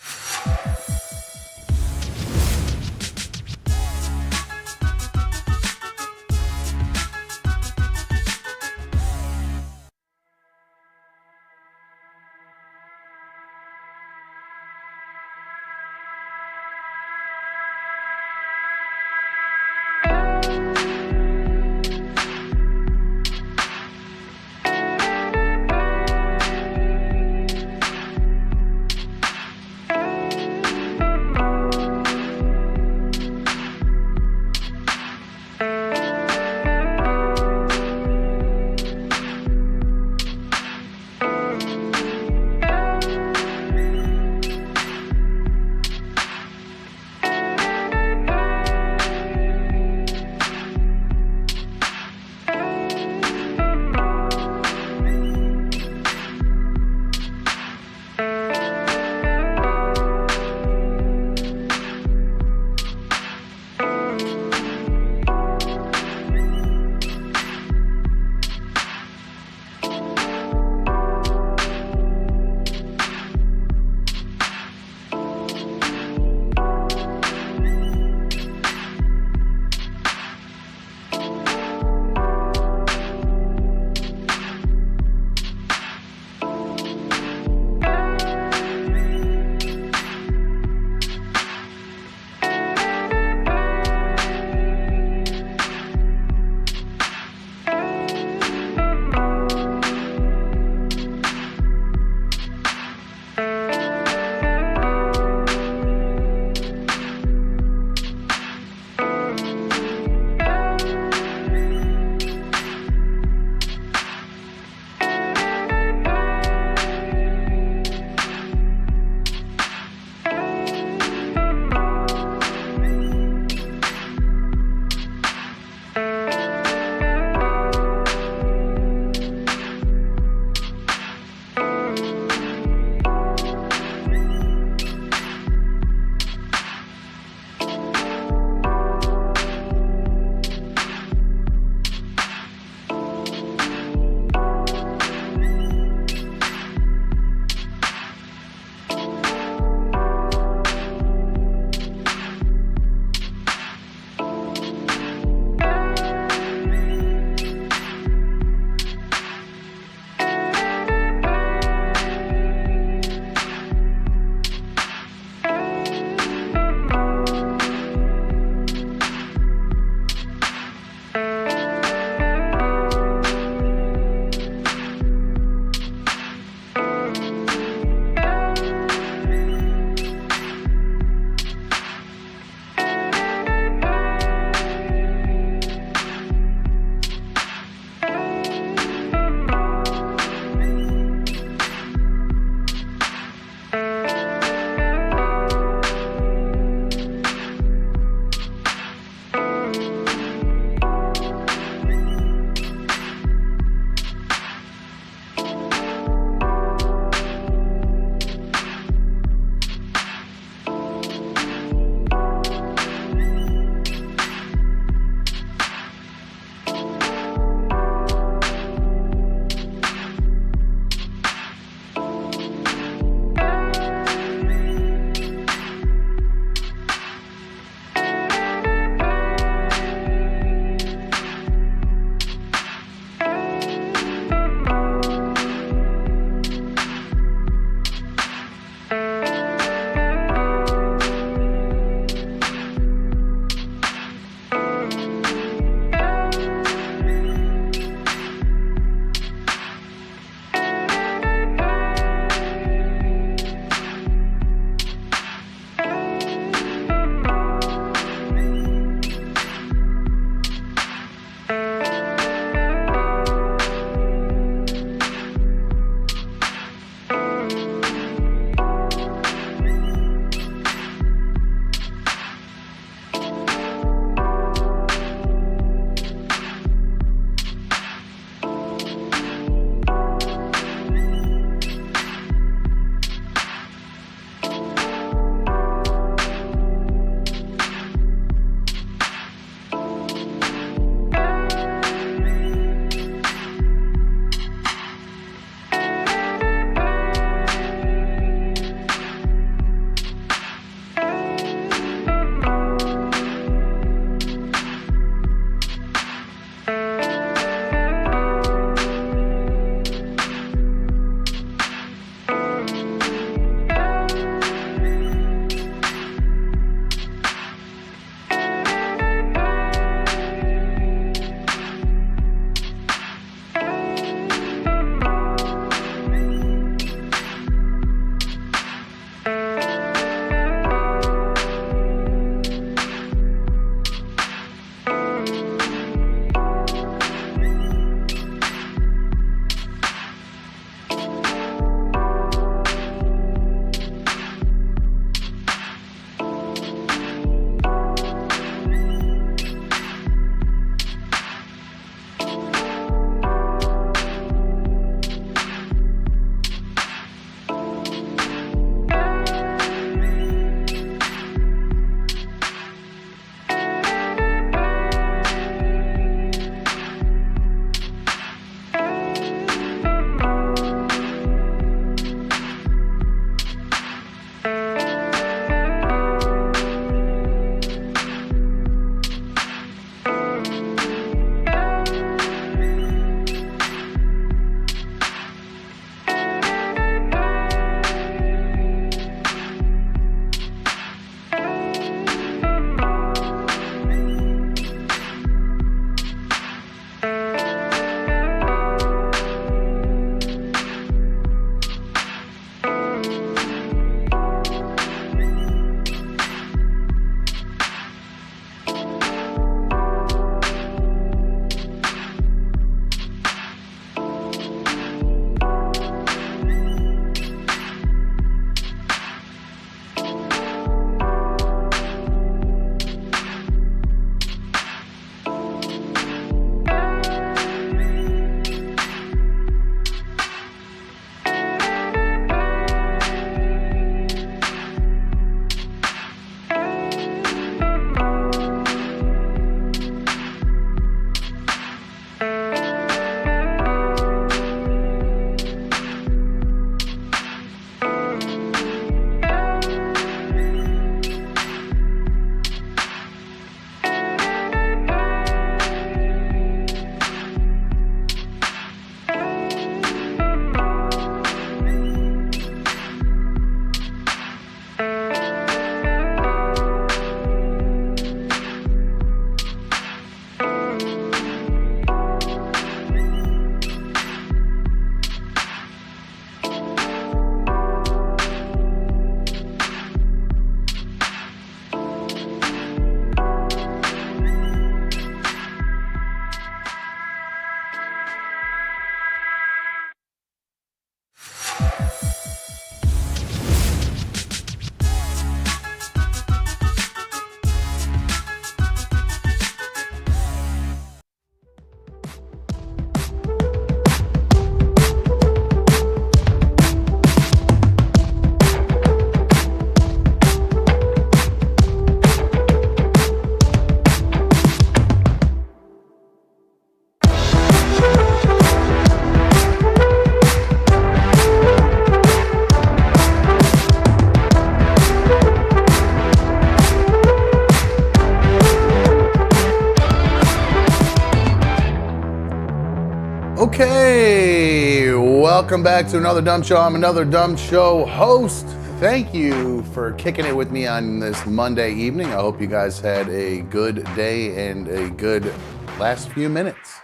[SPEAKER 2] Welcome back to another dumb show. I'm another dumb show host. Thank you for kicking it with me on this Monday evening. I hope you guys had a good day and a good last few minutes.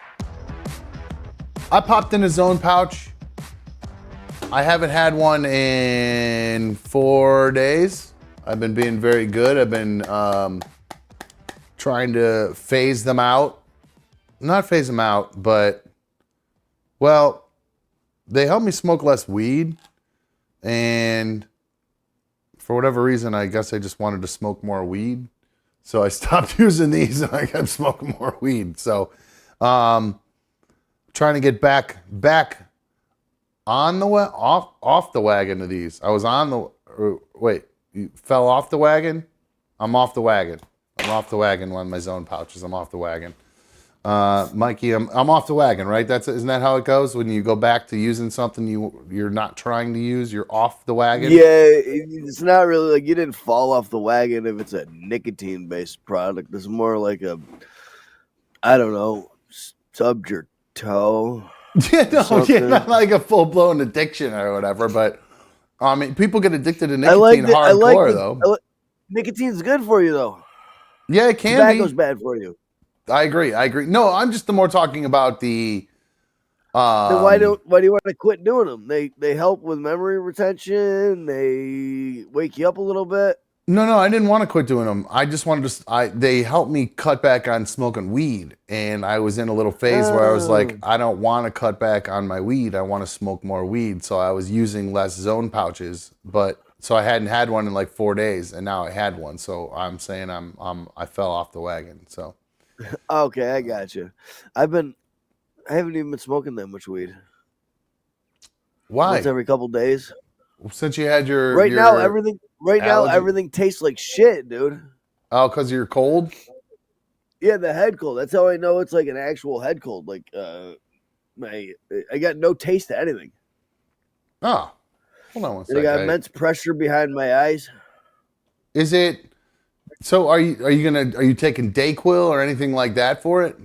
[SPEAKER 2] I popped in a Zone pouch. I haven't had one in 4 days. I've been being very good. I've been trying to phase them out. Not phase them out, but, well, they help me smoke less weed. And for whatever reason, I guess I just wanted to smoke more weed. So I stopped using these and I kept smoking more weed. So trying to get back on the off the wagon of these. I was on the, wait, you fell off the wagon? I'm off the wagon. I'm off the wagon on my Zone pouches. I'm off the wagon. Mikey, I'm off the wagon, right? Isn't that how it goes? When you go back to using something you're not trying to use, you're off the wagon?
[SPEAKER 6] Yeah, it's not really like you didn't fall off the wagon if it's a nicotine-based product. It's more like I don't know, stubbed your toe.
[SPEAKER 2] Yeah, not like a full-blown addiction or whatever, but I mean, people get addicted to nicotine hardcore, though.
[SPEAKER 6] Nicotine's good for you, though.
[SPEAKER 2] Yeah, it can
[SPEAKER 6] Tobacco's bad for you.
[SPEAKER 2] I agree. No, I'm just more talking about the.
[SPEAKER 6] Then why do you want to quit doing them? They help with memory retention. They wake you up a little bit.
[SPEAKER 2] No, I didn't want to quit doing them. I just wanted to. They helped me cut back on smoking weed, and I was in a little phase where I was like, I don't want to cut back on my weed. I want to smoke more weed, so I was using less Zone pouches. But so I hadn't had one in like 4 days, and now I had one. So I'm saying I fell off the wagon. So.
[SPEAKER 6] Okay, I got you. I haven't even been smoking that much weed.
[SPEAKER 2] Why?
[SPEAKER 6] Once every couple days.
[SPEAKER 2] Since you had your
[SPEAKER 6] now everything tastes like shit, dude.
[SPEAKER 2] Oh, because you're cold?
[SPEAKER 6] Yeah, the head cold. That's how I know it's like an actual head cold. Like I got no taste to anything.
[SPEAKER 2] Oh. Hold on one second.
[SPEAKER 6] I got immense pressure behind my eyes.
[SPEAKER 2] Is it so are you taking Dayquil or anything like that for it?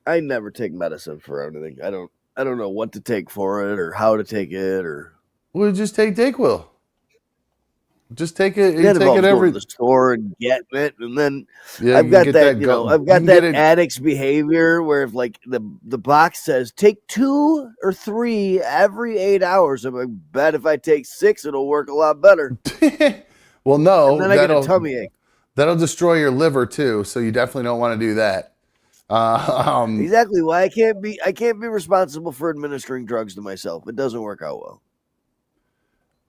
[SPEAKER 6] I never take medicine for anything. I don't know what to take for it or how to take it or.
[SPEAKER 2] Well, just take Dayquil. Just take it. You
[SPEAKER 6] take
[SPEAKER 2] it every.
[SPEAKER 6] Go to the store and getting it, and then
[SPEAKER 2] yeah,
[SPEAKER 6] I've got that. I've got that addict's behavior where if like the box says take 2 or 3 every 8 hours, I'm like, bet if I take 6, it'll work a lot better.
[SPEAKER 2] Well, no,
[SPEAKER 6] and then I get a tummy ache.
[SPEAKER 2] That'll destroy your liver too, so you definitely don't want to do that.
[SPEAKER 6] Exactly why I can't be responsible for administering drugs to myself. It doesn't work out well.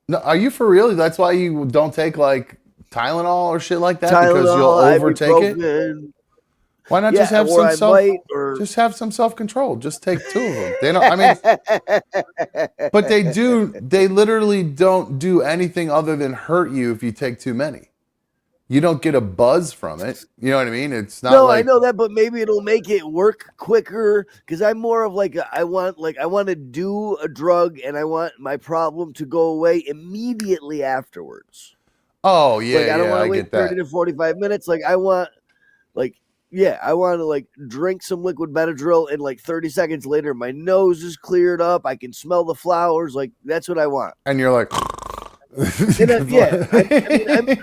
[SPEAKER 2] No, are you for real? That's why you don't take like Tylenol or shit like that because you'll overtake it. Why not just have just have some self-control? Just take 2 of them. They don't. I mean, but they do. They literally don't do anything other than hurt you if you take too many. You don't get a buzz from it. You know what I mean? It's not.
[SPEAKER 6] No, I know that, but maybe it'll make it work quicker. Because I'm more of like I want to do a drug and I want my problem to go away immediately afterwards.
[SPEAKER 2] Oh yeah,
[SPEAKER 6] I don't want to wait 30
[SPEAKER 2] that.
[SPEAKER 6] to 45 minutes. I want to drink some liquid Benadryl and like 30 seconds later my nose is cleared up. I can smell the flowers. Like that's what I want.
[SPEAKER 2] And you're like.
[SPEAKER 6] I'm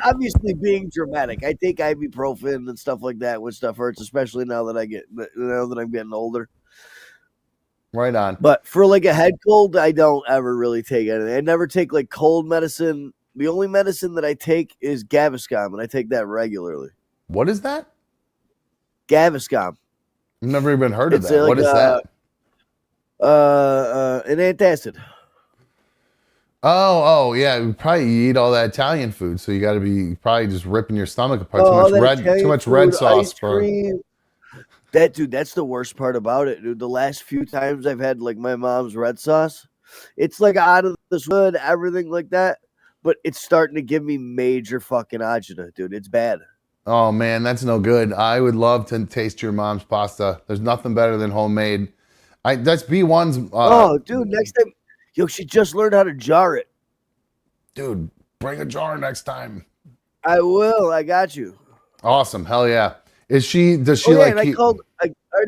[SPEAKER 6] obviously being dramatic. I take ibuprofen and stuff like that when stuff hurts, especially now that I'm getting older.
[SPEAKER 2] Right on.
[SPEAKER 6] But for like a head cold, I don't ever really take anything. I never take like cold medicine. The only medicine that I take is Gaviscon, and I take that regularly.
[SPEAKER 2] What is that?
[SPEAKER 6] Gaviscon.
[SPEAKER 2] I've never even heard of that. What is that?
[SPEAKER 6] An antacid.
[SPEAKER 2] Oh, yeah. You probably eat all that Italian food, so you got to be probably just ripping your stomach apart. Too much red sauce for.
[SPEAKER 6] That's the worst part about it, dude. The last few times I've had like my mom's red sauce, it's like out of this wood, everything like that, but it's starting to give me major fucking agita, dude. It's bad.
[SPEAKER 2] Oh man, that's no good. I would love to taste your mom's pasta. There's nothing better than homemade. That's B1's.
[SPEAKER 6] Dude, next time. Yo, she just learned how to jar it.
[SPEAKER 2] Dude, bring a jar next time.
[SPEAKER 6] I will. I got you.
[SPEAKER 2] Awesome. Hell yeah. Does she
[SPEAKER 6] I already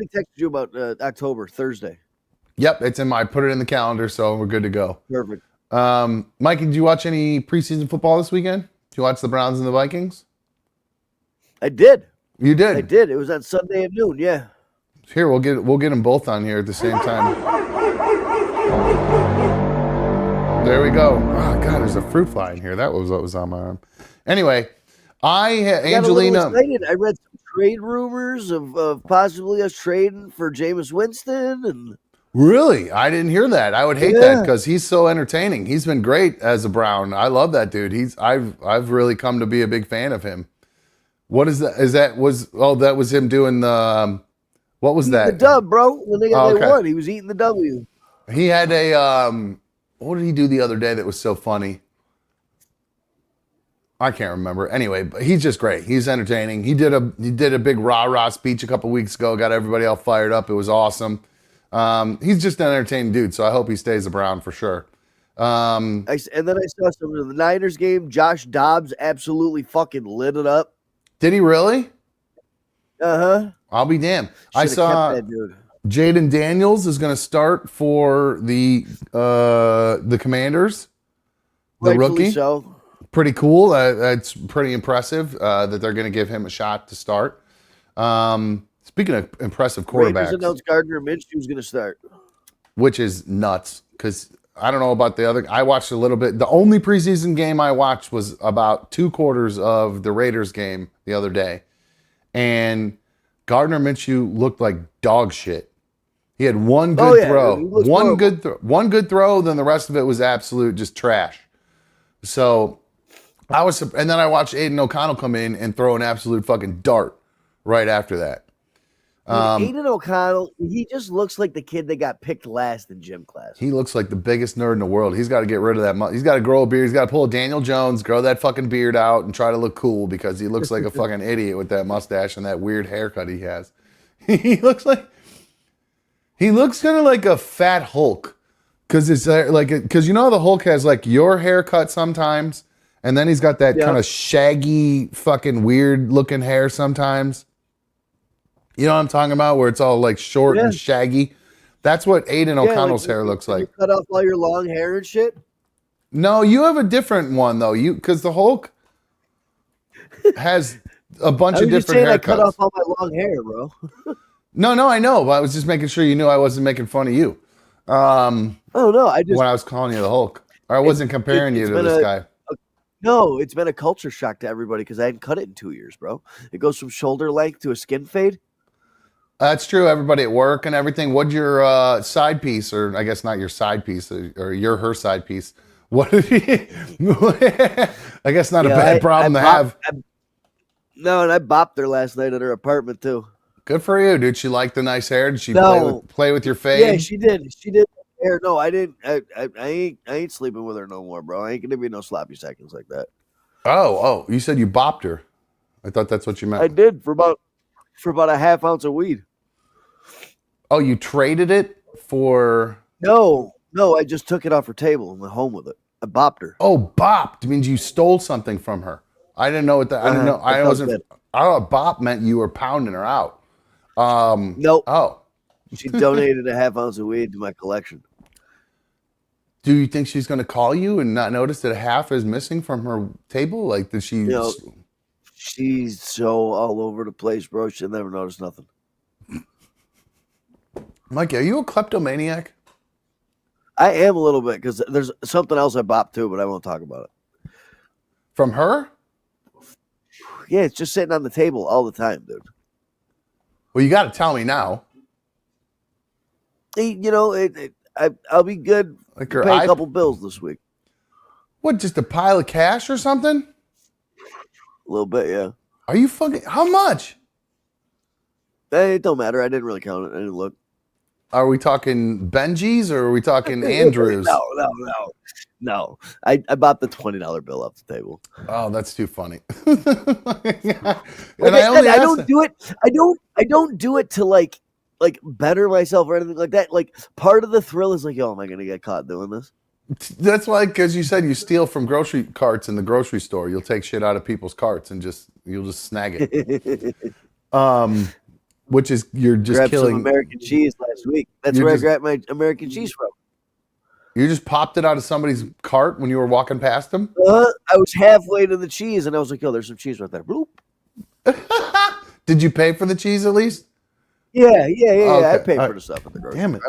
[SPEAKER 6] texted you about October, Thursday.
[SPEAKER 2] Yep, it's in my. I put it in the calendar, so we're good to go.
[SPEAKER 6] Perfect.
[SPEAKER 2] Mike, did you watch any preseason football this weekend? Did you watch the Browns and the Vikings?
[SPEAKER 6] I did.
[SPEAKER 2] You did.
[SPEAKER 6] I did. It was on Sunday at noon. Yeah.
[SPEAKER 2] Here, we'll get them both on here at the same time. There we go. Oh God, there's a fruit fly in here. That was what was on my arm. Anyway, Angelina.
[SPEAKER 6] Excited. I read some trade rumors of possibly us trading for Jameis Winston, and
[SPEAKER 2] Really, I didn't hear that. I would hate that because he's so entertaining. He's been great as a Brown. I love that dude. I've really come to be a big fan of him. What is that? That was him doing the what was that?
[SPEAKER 6] The dub, bro. When they
[SPEAKER 2] okay.
[SPEAKER 6] won, he was eating the W.
[SPEAKER 2] He had a what did he do the other day that was so funny? I can't remember. Anyway, but he's just great. He's entertaining. He did a big rah-rah speech a couple weeks ago, got everybody all fired up. It was awesome. He's just an entertaining dude, so I hope he stays a Brown for sure.
[SPEAKER 6] And then I saw some of the Niners game. Josh Dobbs absolutely fucking lit it up.
[SPEAKER 2] Did he really?
[SPEAKER 6] Uh-huh.
[SPEAKER 2] I'll be damned. I
[SPEAKER 6] Should've
[SPEAKER 2] saw
[SPEAKER 6] kept that dude.
[SPEAKER 2] Jaden Daniels is going to start for the Commanders. The
[SPEAKER 6] Rightfully
[SPEAKER 2] rookie.
[SPEAKER 6] so.
[SPEAKER 2] Pretty cool. That's pretty impressive that they're going to give him a shot to start. Speaking of impressive quarterbacks,
[SPEAKER 6] Raiders announced Gardner Minshew was going to start,
[SPEAKER 2] which is nuts because I don't know about the other. I watched a little bit. The only preseason game I watched was about 2 quarters of the Raiders game the other day, and Gardner Minshew looked like dog shit. He had one good throw, one good throw. Then the rest of it was absolute just trash. So I was, and then I watched Aiden O'Connell come in and throw an absolute fucking dart right after that.
[SPEAKER 6] Aiden O'Connell, he just looks like the kid that got picked last in gym class.
[SPEAKER 2] He looks like the biggest nerd in the world. He's got to get rid of that. He's got to grow a beard. He's got to pull a Daniel Jones, grow that fucking beard out, and try to look cool because he looks like a fucking idiot with that mustache and that weird haircut he has. He looks kind of like a fat Hulk because it's because you know the Hulk has like your haircut sometimes, and then he's got that kind of shaggy, fucking weird looking hair sometimes. You know what I'm talking about? Where it's all like short and shaggy. That's what Aiden O'Connell's hair looks like.
[SPEAKER 6] You cut off all your long hair and shit?
[SPEAKER 2] No, you have a different one though. Because the Hulk has a bunch of different haircuts.
[SPEAKER 6] I cut off all my long hair, bro.
[SPEAKER 2] No, I know. But I was just making sure you knew I wasn't making fun of you.
[SPEAKER 6] Oh no,
[SPEAKER 2] when I was calling you the Hulk, or I wasn't comparing you to this guy.
[SPEAKER 6] No, it's been a culture shock to everybody because I hadn't cut it in 2 years, bro. It goes from shoulder length to a skin fade.
[SPEAKER 2] That's true. Everybody at work and everything. What'd your side piece, or I guess not your side piece, or her side piece? What did he? I guess not a bad problem to have.
[SPEAKER 6] No, and I bopped her last night at her apartment too.
[SPEAKER 2] Good for you. Did she like the nice hair? Did she play with your fade?
[SPEAKER 6] Yeah, she did. She did. Hair. No, I didn't. I ain't sleeping with her no more, bro. I ain't gonna be no sloppy seconds like that.
[SPEAKER 2] Oh, you said you bopped her. I thought that's what you meant.
[SPEAKER 6] I did for about a half ounce of weed.
[SPEAKER 2] Oh, you traded it for?
[SPEAKER 6] No, I just took it off her table and went home with it. I bopped her.
[SPEAKER 2] Oh, bopped means you stole something from her. I didn't know what that. I didn't know. I wasn't. I thought bop meant you were pounding her out.
[SPEAKER 6] Nope.
[SPEAKER 2] Oh,
[SPEAKER 6] she donated a half ounce of weed to my collection.
[SPEAKER 2] Do you think she's going to call you and not notice that half is missing from her table? Like, did she?
[SPEAKER 6] She's so all over the place, bro. She'll never notice nothing.
[SPEAKER 2] Mike, are you a kleptomaniac?
[SPEAKER 6] I am a little bit because there's something else I bopped too, but I won't talk about it.
[SPEAKER 2] From her?
[SPEAKER 6] Yeah, it's just sitting on the table all the time, dude.
[SPEAKER 2] Well, you got to tell me now.
[SPEAKER 6] You know, I'll be good.
[SPEAKER 2] Like
[SPEAKER 6] Pay a couple bills this week.
[SPEAKER 2] What, just a pile of cash or something?
[SPEAKER 6] A little bit, yeah.
[SPEAKER 2] Are you fucking? How much?
[SPEAKER 6] It don't matter. I didn't really count it. I didn't look.
[SPEAKER 2] Are we talking Benji's or are we talking Andrews?
[SPEAKER 6] No. I bought the $20 bill off the table.
[SPEAKER 2] Oh, that's too funny.
[SPEAKER 6] And I don't do it. I don't do it to like better myself or anything like that. Like part of the thrill is like, yo, am I gonna get caught doing this?
[SPEAKER 2] That's why, because you said you steal from grocery carts in the grocery store. You'll take shit out of people's carts and you'll just snag it. which is you're just
[SPEAKER 6] Grabbed some
[SPEAKER 2] killing.
[SPEAKER 6] American cheese last week. That's
[SPEAKER 2] You're
[SPEAKER 6] where
[SPEAKER 2] just-
[SPEAKER 6] I grabbed my American cheese from.
[SPEAKER 2] You just popped it out of somebody's cart when you were walking past them.
[SPEAKER 6] I was halfway to the cheese, and I was like, "Yo, there's some cheese right there." Bloop.
[SPEAKER 2] Did you pay for the cheese at least?
[SPEAKER 6] Yeah. I
[SPEAKER 2] Okay.
[SPEAKER 6] pay
[SPEAKER 2] All
[SPEAKER 6] for
[SPEAKER 2] right.
[SPEAKER 6] the stuff at the grocery.
[SPEAKER 2] Damn it.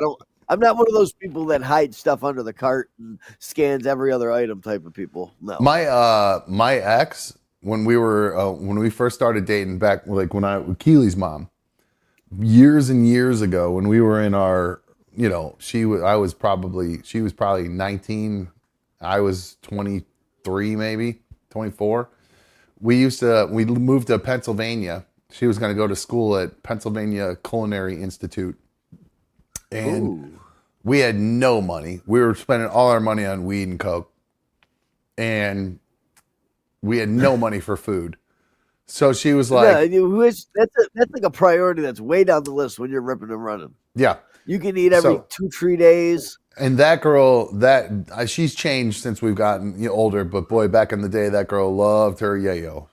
[SPEAKER 6] I'm not one of those people that hide stuff under the cart and scans every other item type of people. No.
[SPEAKER 2] My ex, when we first started dating back, like when I with Keely's mom, years and years ago, when we were in our, she was probably 19, I was 23, maybe 24. We moved to Pennsylvania. She was going to go to school at Pennsylvania Culinary Institute, and
[SPEAKER 6] Ooh.
[SPEAKER 2] we had no money. We were spending all our money on weed and coke, and we had no money for food. So she was like,
[SPEAKER 6] that's like a priority that's way down the list when you're ripping and running.
[SPEAKER 2] yeah.
[SPEAKER 6] You can eat every 2-3 days.
[SPEAKER 2] And that girl, she's changed since we've gotten older. But boy, back in the day, that girl loved her yayo.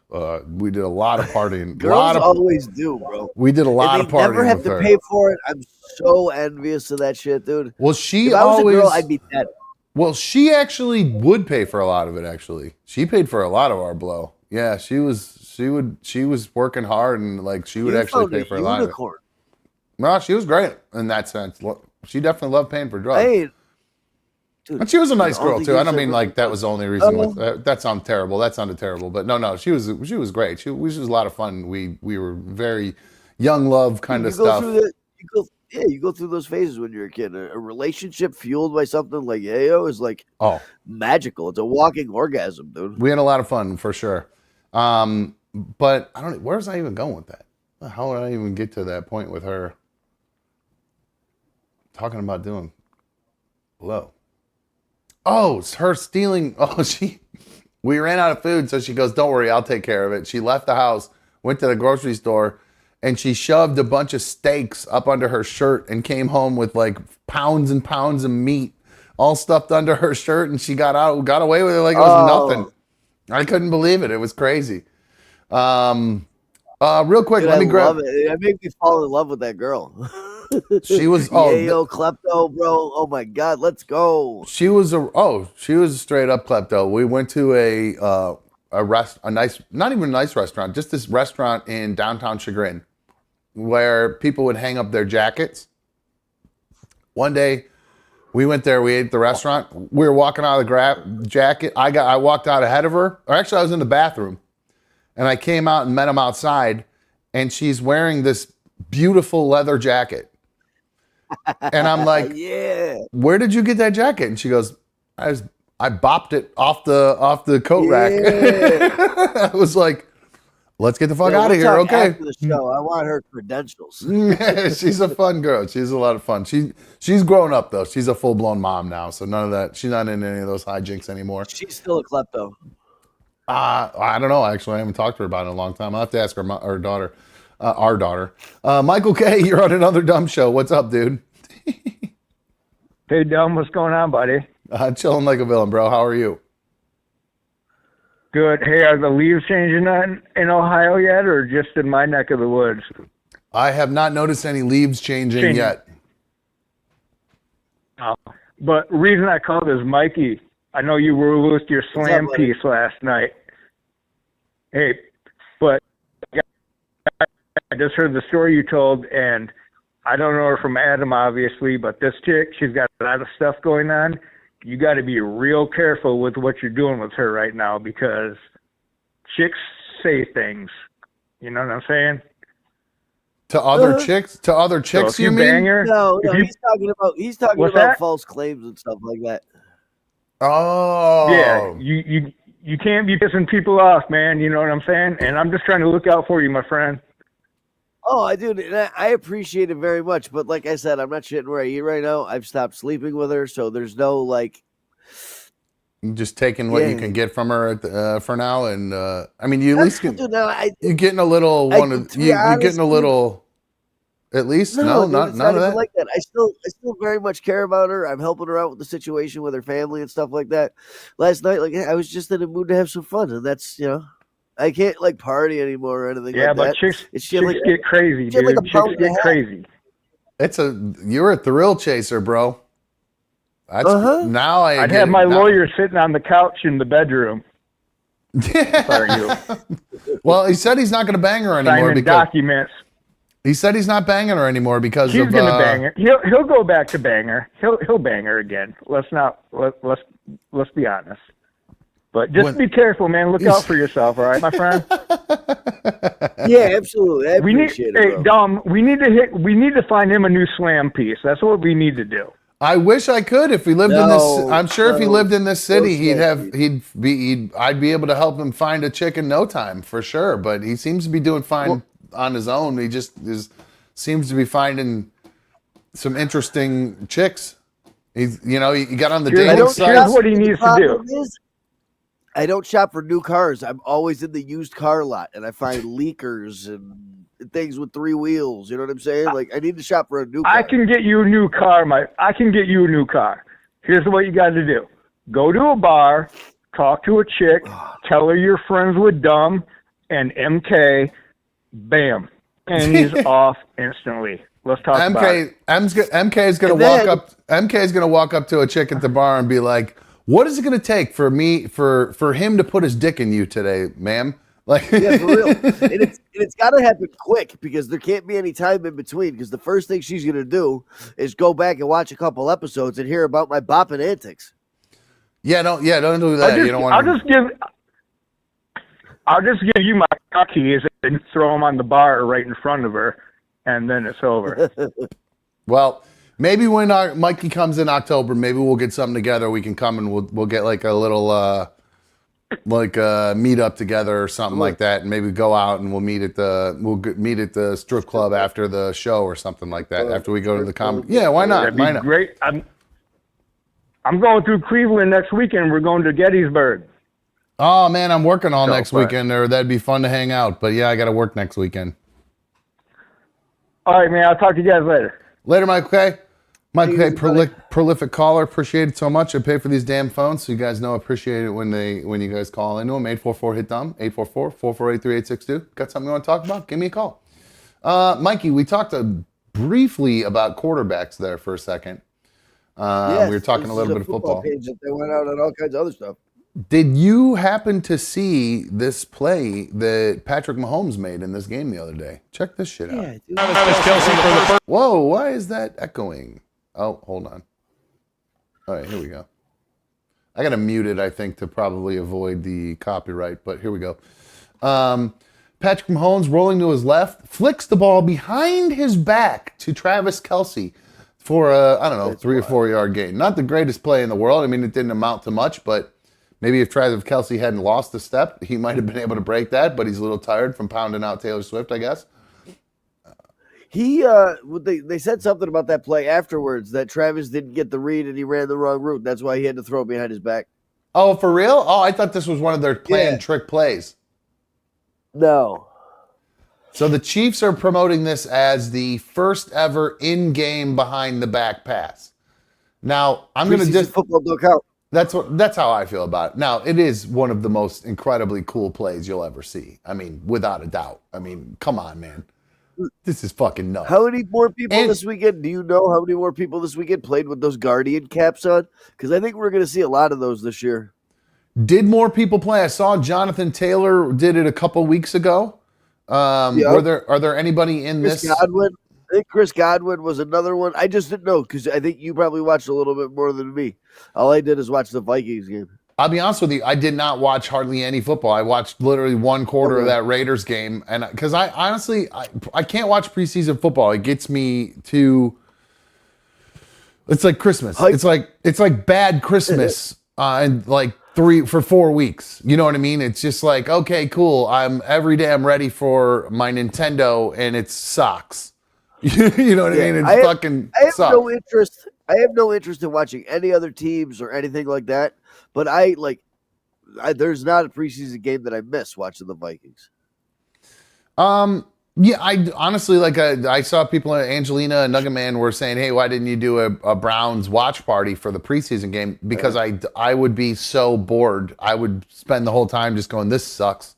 [SPEAKER 2] We did a lot of partying.
[SPEAKER 6] Girls always do, bro.
[SPEAKER 2] We did a lot of partying.
[SPEAKER 6] Never have
[SPEAKER 2] with
[SPEAKER 6] to
[SPEAKER 2] her.
[SPEAKER 6] pay for it. I'm so envious of that shit, dude.
[SPEAKER 2] Well,
[SPEAKER 6] if I was a girl, I'd be dead.
[SPEAKER 2] Well, she actually would pay for a lot of it. Actually, she paid for a lot of our blow. Yeah, she was working hard, and like she would actually pay for a lot of it. No, she was great in that sense. She definitely loved paying for drugs.
[SPEAKER 6] Hey, dude,
[SPEAKER 2] and she was a nice girl too. I don't mean like that was the only reason. That sounded terrible. That sounded terrible. But no, she was great. She was a lot of fun. We were very young love kind of stuff.
[SPEAKER 6] You go through those phases when you're a kid. A relationship fueled by something like yayo is like magical. It's a walking orgasm, dude.
[SPEAKER 2] We had a lot of fun for sure. But I don't. Where was I even going with that? How did I even get to that point with her? Talking about doing low. Oh, it's her stealing. We ran out of food, so she goes, "Don't worry, I'll take care of it." She left the house, went to the grocery store, and she shoved a bunch of steaks up under her shirt and came home with like pounds and pounds of meat all stuffed under her shirt, and she got away with it like it was nothing. I couldn't believe it. It was crazy. Real quick,
[SPEAKER 6] Dude,
[SPEAKER 2] let me grab
[SPEAKER 6] it. It made me fall in love with that girl.
[SPEAKER 2] She was
[SPEAKER 6] yayo klepto, bro. Oh my god, let's go.
[SPEAKER 2] She was a straight up klepto. We went to not even a nice restaurant, just this restaurant in downtown Chagrin where people would hang up their jackets. One day we went there, we ate at the restaurant. We were walking out of the jacket. I walked out ahead of her. Or actually I was in the bathroom. And I came out and met him outside, and she's wearing this beautiful leather jacket. And I'm like,
[SPEAKER 6] yeah.
[SPEAKER 2] Where did you get that jacket? And she goes, I bopped it off the coat rack. I was like, let's get the fuck out of here, okay?
[SPEAKER 6] After the show, I want her credentials.
[SPEAKER 2] She's a fun girl. She's a lot of fun. She's grown up though. She's a full blown mom now, so none of that. She's not in any of those hijinks anymore.
[SPEAKER 6] She's still a klepto.
[SPEAKER 2] I don't know. Actually, I haven't talked to her about it in a long time. I'll have to ask our daughter. Our daughter. Michael K., you're on Another Dumb Show. What's up, dude?
[SPEAKER 7] Hey, Dumb. What's going on, buddy?
[SPEAKER 2] Chilling like a villain, bro. How are you?
[SPEAKER 7] Good. Hey, are the leaves changing in Ohio yet, or just in my neck of the woods?
[SPEAKER 2] I have not noticed any leaves changing yet.
[SPEAKER 7] But the reason I called is Mikey. I know you released your slam piece last night. Hey, but I just heard the story you told, and I don't know her from Adam, obviously, but this chick, she's got a lot of stuff going on. You got to be real careful with what you're doing with her right now, because chicks say things. You know what I'm saying?
[SPEAKER 2] To other chicks? To other chicks,
[SPEAKER 7] so you mean? Bang her,
[SPEAKER 6] no, he's talking about false claims and stuff like that.
[SPEAKER 2] Oh.
[SPEAKER 7] Yeah, you can't be pissing people off, man. You know what I'm saying? And I'm just trying to look out for you, my friend.
[SPEAKER 6] Oh, I do. And I appreciate it very much. But like I said, I'm not shitting where I eat right now. I've stopped sleeping with her. So there's no like.
[SPEAKER 2] Just taking what you can get from her for now. And I mean, you at least get, you're getting a little you're getting a little. At least none of that.
[SPEAKER 6] Like that. I still very much care about her. I'm helping her out with the situation with her family and stuff like that. Last night, like I was just in a mood to have some fun, and that's I can't like party anymore or anything
[SPEAKER 7] Yeah,
[SPEAKER 6] like
[SPEAKER 7] but
[SPEAKER 6] that.
[SPEAKER 7] chicks
[SPEAKER 6] She had, like,
[SPEAKER 7] get crazy,
[SPEAKER 6] she had, like,
[SPEAKER 7] dude.
[SPEAKER 6] a
[SPEAKER 7] Chicks
[SPEAKER 6] pound and a
[SPEAKER 7] get
[SPEAKER 6] half.
[SPEAKER 7] crazy.
[SPEAKER 2] You're a thrill chaser, bro. That's now I
[SPEAKER 7] I'd
[SPEAKER 2] get
[SPEAKER 7] have
[SPEAKER 2] it.
[SPEAKER 7] my
[SPEAKER 2] Now-
[SPEAKER 7] lawyer sitting on the couch in the bedroom. Sorry, you.
[SPEAKER 2] Well, he said he's not going to bang her anymore
[SPEAKER 7] Signing
[SPEAKER 2] because
[SPEAKER 7] documents.
[SPEAKER 2] he said he's not banging her anymore because
[SPEAKER 7] He's
[SPEAKER 2] of
[SPEAKER 7] gonna bang her. He'll go back to bang her. He'll bang her again. Let's be honest. But just be careful, man. Look out for yourself, all right, my friend.
[SPEAKER 6] Yeah, absolutely. I
[SPEAKER 7] We need,
[SPEAKER 6] appreciate
[SPEAKER 7] hey,
[SPEAKER 6] it, bro.
[SPEAKER 7] Dom. We need to find him a new slam piece. That's what we need to do.
[SPEAKER 2] I wish I could. If he lived in this, I'm sure if he lived in this city, I'd be able to help him find a chick in no time for sure. But he seems to be doing fine on his own. He just seems to be finding some interesting chicks. He's, he got on the dating site.
[SPEAKER 7] Here's what he needs to do.
[SPEAKER 6] I don't shop for new cars. I'm always in the used car lot, and I find leakers and things with 3 wheels. You know what I'm saying? Like, I need to shop for a new car.
[SPEAKER 7] I can get you a new car, I can get you a new car. Here's what you got to do: go to a bar, talk to a chick, tell her you're friends with Dumb and MK. Bam, and he's off instantly. Let's talk about it.
[SPEAKER 2] MK is going to walk up. MK is going to walk up to a chick at the bar and be like, "What is it going to take for him to put his dick in you today, ma'am?" Like,
[SPEAKER 6] yeah, for real. And it's got to happen quick because there can't be any time in between. Because the first thing she's gonna do is go back and watch a couple episodes and hear about my bopping antics.
[SPEAKER 2] Don't do that. You don't want.
[SPEAKER 7] I'll just give you my car keys and throw them on the bar right in front of her, and then it's over.
[SPEAKER 2] Well, maybe when Mikey comes in October, maybe we'll get something together. We can come and we'll get like a little meet up together or something like that, and maybe go out and we'll meet at the strip club after the show or something like that. After we go to the comedy, yeah, why not?
[SPEAKER 7] That'd be great. I'm going through Cleveland next weekend. We're going to Gettysburg.
[SPEAKER 2] Oh man, I'm working all next weekend, or that'd be fun to hang out. But yeah, I got to work next weekend.
[SPEAKER 7] All right, man. I'll talk to you guys later.
[SPEAKER 2] Later, Mike. Okay. Mike, hey, prolific caller. Appreciate it so much. I pay for these damn phones, so you guys know I appreciate it when you guys call into them. 844-HIT-DUMB, 844-448-3862. Got something you want to talk about? Give me a call. Mikey, we talked briefly about quarterbacks there for a second.
[SPEAKER 6] Yes,
[SPEAKER 2] we were talking a little bit of football.
[SPEAKER 6] Page that they went out on all kinds of other stuff.
[SPEAKER 2] Did you happen to see this play that Patrick Mahomes made in this game the other day? Check this shit out.
[SPEAKER 6] Yeah,
[SPEAKER 2] Whoa, why is that echoing? Oh, hold on. All right, here we go. I got to mute it, I think, to probably avoid the copyright, but here we go. Patrick Mahomes rolling to his left, flicks the ball behind his back to Travis Kelce for a, 3 or 4 yard gain. Not the greatest play in the world. I mean, it didn't amount to much, but maybe if Travis Kelce hadn't lost a step, he might have been able to break that, but he's a little tired from pounding out Taylor Swift, I guess.
[SPEAKER 6] They said something about that play afterwards that Travis didn't get the read and he ran the wrong route. That's why he had to throw it behind his back.
[SPEAKER 2] Oh, for real? Oh, I thought this was one of their planned trick plays.
[SPEAKER 6] No.
[SPEAKER 2] So the Chiefs are promoting this as the first ever in-game behind the back pass. Now, I'm going to just
[SPEAKER 6] football don't count.
[SPEAKER 2] That's how I feel about it. Now, it is one of the most incredibly cool plays you'll ever see. I mean, without a doubt. I mean, come on, man. This is fucking nuts.
[SPEAKER 6] How many more people this weekend? Do you know how many more people this weekend played with those Guardian caps on? Because I think we're going to see a lot of those this year.
[SPEAKER 2] Did more people play? I saw Jonathan Taylor did it a couple weeks ago. Are there anybody in
[SPEAKER 6] Chris
[SPEAKER 2] this?
[SPEAKER 6] Godwin? I think Chris Godwin was another one. I just didn't know because I think you probably watched a little bit more than me. All I did is watch the Vikings game.
[SPEAKER 2] I'll be honest with you, I did not watch hardly any football. I watched literally one quarter of that Raiders game, and because I honestly can't watch preseason football. It gets me to. It's like Christmas. It's like bad Christmas, and like 4 weeks. You know what I mean? It's just like, okay, cool. Every day I'm ready for my Nintendo, and it sucks. You know what I mean? It's fucking.
[SPEAKER 6] I have no interest. I have no interest in watching any other teams or anything like that. But there's not a preseason game that I miss watching the Vikings.
[SPEAKER 2] Yeah, I honestly I saw people, Angelina and Nugget Man were saying, hey, why didn't you do a Browns watch party for the preseason game? Because I would be so bored. I would spend the whole time just going, this sucks.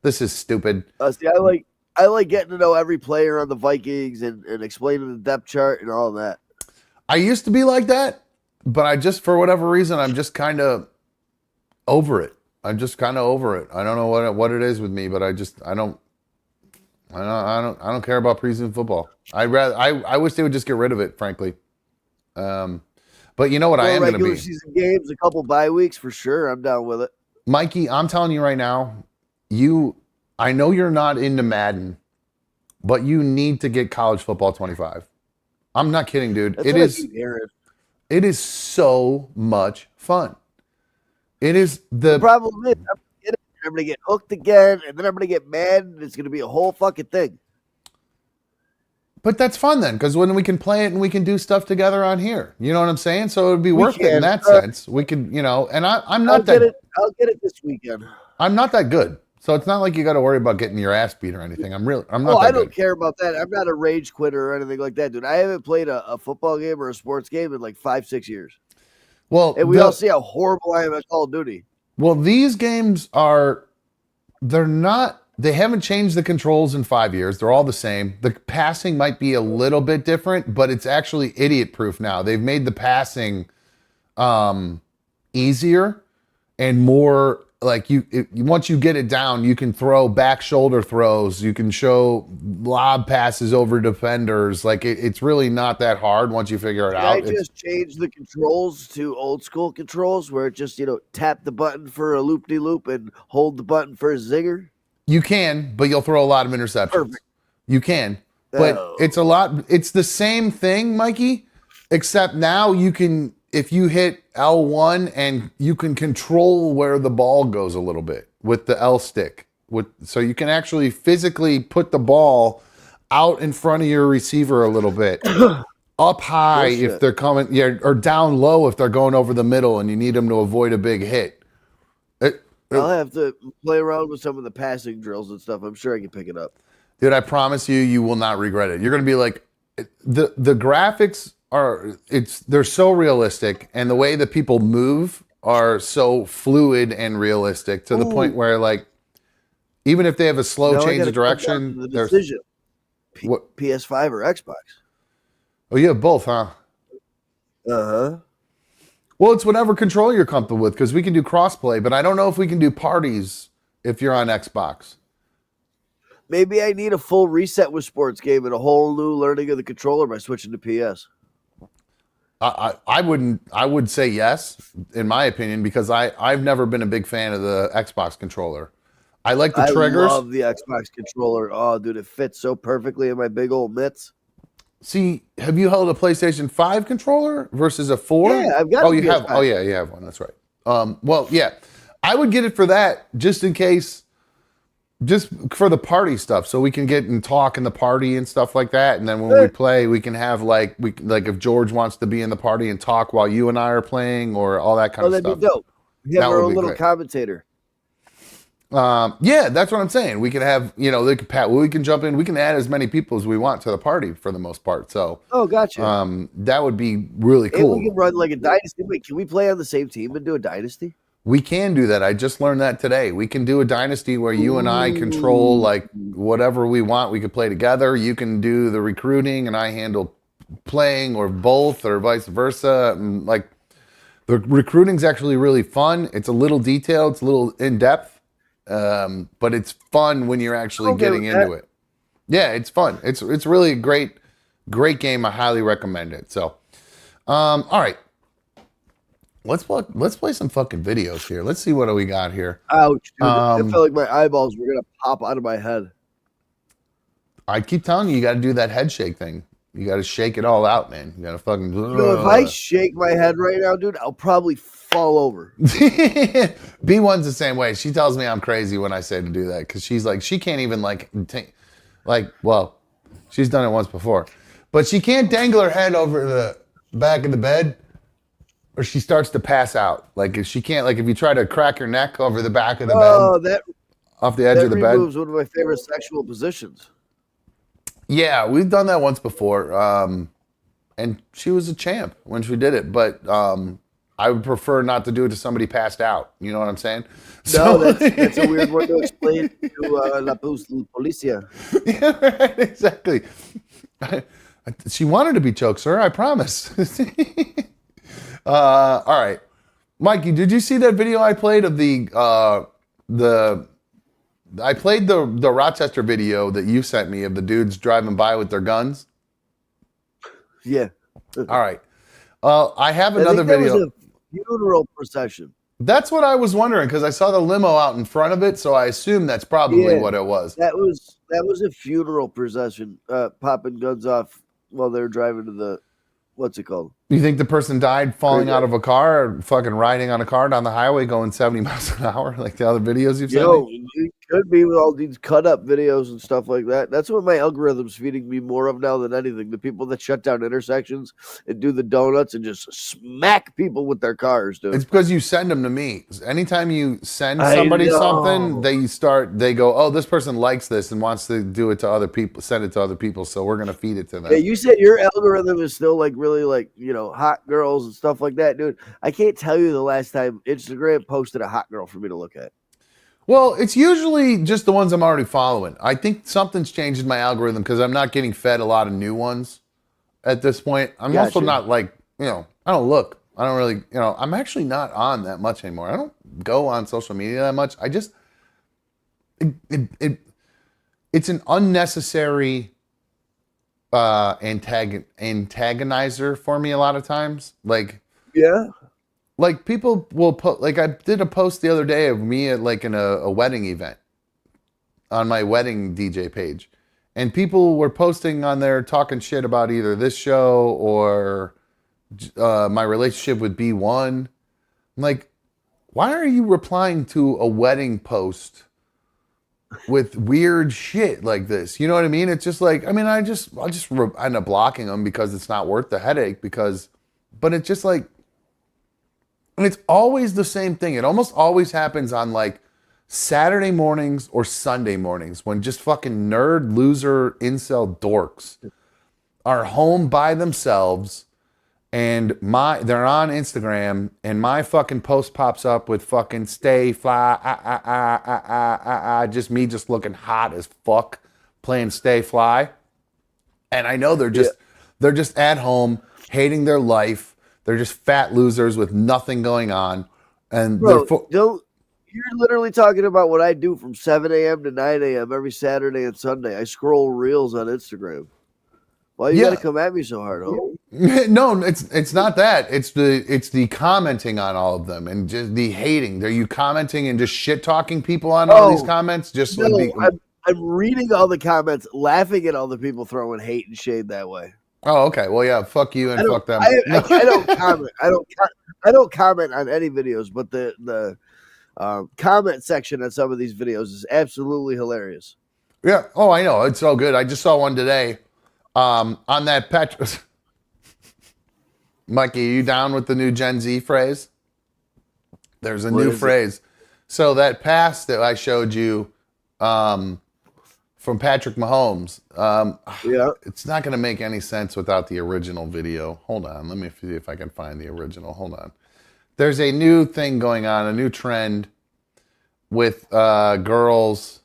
[SPEAKER 2] This is stupid.
[SPEAKER 6] See, I like getting to know every player on the Vikings and explaining the depth chart and all that.
[SPEAKER 2] I used to be like that, but I just, for whatever reason, I'm just kind of over it. I'm just kind of over it. I don't know what it is with me, but I don't care about preseason football. I wish they would just get rid of it, frankly. But you know what I am going to
[SPEAKER 6] regular
[SPEAKER 2] be?
[SPEAKER 6] season games, a couple bye weeks for sure. I'm down with it.
[SPEAKER 2] Mikey, I'm telling you right now, I know you're not into Madden, but you need to get College Football 25. I'm not kidding, dude.
[SPEAKER 6] That's what I keep hearing.
[SPEAKER 2] It is so much fun. It is
[SPEAKER 6] the problem is I'm gonna get hooked again, and then I'm gonna get mad, and it's gonna be a whole fucking thing.
[SPEAKER 2] But that's fun then, because when we can play it and we can do stuff together on here, you know what I'm saying? So it would be worth it in that sense. We can, you know, and I'm not that.
[SPEAKER 6] I'll get it this weekend.
[SPEAKER 2] I'm not that good, so it's not like you got to worry about getting your ass beat or anything. I'm not.
[SPEAKER 6] I don't care about that. I'm not a rage quitter or anything like that, dude. I haven't played a football game or a sports game in like 5-6 years.
[SPEAKER 2] Well,
[SPEAKER 6] and we all see how horrible I am at Call of Duty.
[SPEAKER 2] Well, these games they haven't changed the controls in 5 years. They're all the same. The passing might be a little bit different, but it's actually idiot proof now. They've made the passing easier and more like once you get it down, you can throw back shoulder throws. You can show lob passes over defenders. Like it's really not that hard once you figure it out.
[SPEAKER 6] I just changed the controls to old school controls where it just, tap the button for a loop-de-loop and hold the button for a zinger.
[SPEAKER 2] You can, but you'll throw a lot of interceptions. Perfect. You can, but it's the same thing, Mikey, except now you can, if you hit L1 and you can control where the ball goes a little bit with the L stick. So you can actually physically put the ball out in front of your receiver a little bit, up high if they're coming, or down low if they're going over the middle and you need them to avoid a big hit.
[SPEAKER 6] I'll have to play around with some of the passing drills and stuff. I'm sure I can pick it up.
[SPEAKER 2] Dude, I promise you will not regret it. You're going to be like, the graphics they're so realistic, and the way that people move are so fluid and realistic to the point where, like, even if they have a slow change of direction,
[SPEAKER 6] the decision. PS5 or Xbox?
[SPEAKER 2] Oh, you have both, huh?
[SPEAKER 6] Uh-huh.
[SPEAKER 2] Well, it's whatever control you're comfortable with, because we can do crossplay, but I don't know if we can do parties if you're on Xbox.
[SPEAKER 6] Maybe I need a full reset with sports game and a whole new learning of the controller by switching to PS.
[SPEAKER 2] I would say yes, in my opinion, because I've never been a big fan of the Xbox controller. I like the triggers.
[SPEAKER 6] I love the Xbox controller. Oh, dude, it fits so perfectly in my big old mitts.
[SPEAKER 2] See, have you held a PlayStation 5 controller versus a 4?
[SPEAKER 6] Yeah, I've got
[SPEAKER 2] you have. Oh, yeah, you have one. That's right. Well, yeah. I would get it for that just in case, just for the party stuff, so we can get and talk in the party and stuff like that. And then when we play, we can have like if George wants to be in the party and talk while you and I are playing or all that kind of stuff.
[SPEAKER 6] That'd be dope. We have our own little commentator.
[SPEAKER 2] Yeah, that's what I'm saying. We can have, we can jump in. We can add as many people as we want to the party for the most part. So,
[SPEAKER 6] gotcha.
[SPEAKER 2] That would be really cool.
[SPEAKER 6] We can run like a dynasty. Wait, can we play on the same team and do a dynasty?
[SPEAKER 2] We can do that. I just learned that today. We can do a dynasty where you and I control like whatever we want. We could play together. You can do the recruiting and I handle playing, or both, or vice versa. And, like, the recruiting's actually really fun. It's a little detailed. It's a little in depth. But it's fun when you're actually getting into it. Yeah, it's fun. It's really a great game. I highly recommend it. So, all right, let's play some fucking videos here. Let's see what we got here.
[SPEAKER 6] Ouch, dude. I feel like my eyeballs were gonna pop out of my head.
[SPEAKER 2] I keep telling you, you got to do that head shake thing. You got to shake it all out, man. You got to fucking.
[SPEAKER 6] If I shake my head right now, dude, I'll probably fall over.
[SPEAKER 2] B1's the same way. She tells me I'm crazy when I say to do that, because she's like, she can't even well, she's done it once before, but she can't dangle her head over the back of the bed, or she starts to pass out. Like, if she can't, like, if you try to crack her neck over the back of the bed, off the edge of the bed,
[SPEAKER 6] removes one of my favorite sexual positions.
[SPEAKER 2] Yeah, we've done that once before, and she was a champ when she did it. But I would prefer not to do it to somebody passed out. You know what I'm saying?
[SPEAKER 6] No, that's a weird one to explain to la policia.
[SPEAKER 2] Yeah, right, exactly. She wanted to be choked, sir. I promise. All right, Mikey, did you see that video I played of I played the Rochester video that you sent me of the dudes driving by with their guns?
[SPEAKER 6] Yeah.
[SPEAKER 2] All right. I have
[SPEAKER 6] I
[SPEAKER 2] another
[SPEAKER 6] think that
[SPEAKER 2] video.
[SPEAKER 6] was a funeral procession.
[SPEAKER 2] That's what I was wondering because I saw the limo out in front of it, so I assume that's probably what it was.
[SPEAKER 6] That was a funeral procession, popping guns off while they were driving to the what's it called?
[SPEAKER 2] You think the person died falling out of a car or fucking riding on a car down the highway going 70 miles an hour like the other videos you've sent me?
[SPEAKER 6] It could be with all these cut up videos and stuff like that. That's what my algorithm's feeding me more of now than anything. The people that shut down intersections and do the donuts and just smack people with their cars, dude.
[SPEAKER 2] It's because you send them to me. Anytime you send somebody something, they go, oh, this person likes this and wants to do it to other people, send it to other people, so we're going to feed it to them.
[SPEAKER 6] Yeah, you said your algorithm is still like really like, hot girls and stuff like that, dude. I can't tell you the last time Instagram posted a hot girl for me to look at.
[SPEAKER 2] Well, it's usually just the ones I'm already following. I think something's changed in my algorithm because I'm not getting fed a lot of new ones at this point. I'm also not like, I don't look. I don't really, I'm actually not on that much anymore. I don't go on social media that much. I just, it's an unnecessary antagonizer for me a lot of times. Like people will put, like I did a post the other day of me at like in a wedding event on my wedding DJ page. And people were posting on there talking shit about either this show or my relationship with B1. I'm like, why are you replying to a wedding post with weird shit like this? You know what I mean? It's just like, I mean, I'll just end up blocking them because it's not worth the headache but it's just like, and it's always the same thing. It almost always happens on like Saturday mornings or Sunday mornings when just fucking nerd, loser, incel dorks are home by themselves and they're on Instagram and my fucking post pops up with fucking stay fly, just me just looking hot as fuck playing stay fly. And I know they're just at home hating their life. They're just fat losers with nothing going on. And
[SPEAKER 6] Bro, you're literally talking about what I do from 7 a.m. to 9 a.m. every Saturday and Sunday. I scroll reels on Instagram. Why you gotta come at me so hard, homie?
[SPEAKER 2] No, it's not that. It's the commenting on all of them and just the hating. Are you commenting and just shit talking people on all these comments?
[SPEAKER 6] I'm reading all the comments, laughing at all the people throwing hate and shade that way.
[SPEAKER 2] Oh, okay. Well, yeah. Fuck you and fuck them.
[SPEAKER 6] I don't comment. I don't comment on any videos, but the comment section on some of these videos is absolutely hilarious.
[SPEAKER 2] Yeah. Oh, I know. It's so good. I just saw one today. On that Mikey, are you down with the new Gen Z phrase? There's a new phrase. So that pass that I showed you, from Patrick Mahomes. It's not going to make any sense without the original video. Hold on. Let me see if I can find the original. Hold on. There's a new thing going on, a new trend with girls.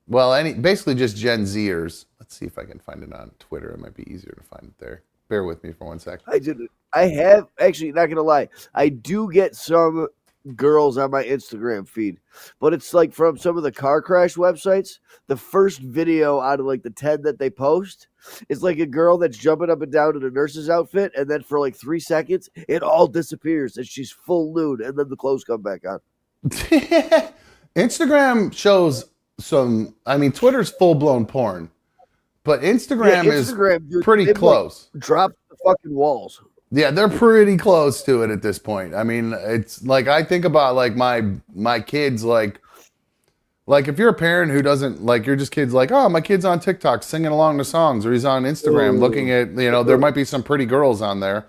[SPEAKER 2] Well, basically just Gen Zers. Let's see if I can find it on Twitter. It might be easier to find it there. Bear with me for 1 second.
[SPEAKER 6] I have, actually, not going to lie, I do get some girls on my Instagram feed, but it's like from some of the car crash websites. The first video out of like the 10 that they post is like a girl that's jumping up and down in a nurse's outfit, and then for like 3 seconds it all disappears and she's full nude, and then the clothes come back on.
[SPEAKER 2] Instagram shows some, I mean, Twitter's full-blown porn, but Instagram is pretty close.
[SPEAKER 6] Like, drop the fucking walls.
[SPEAKER 2] Yeah, they're pretty close to it at this point. I mean, it's like I think about like my kids, like if you're a parent who doesn't like your just kids like, oh, my kid's on TikTok singing along to songs, or he's on Instagram looking at, there might be some pretty girls on there.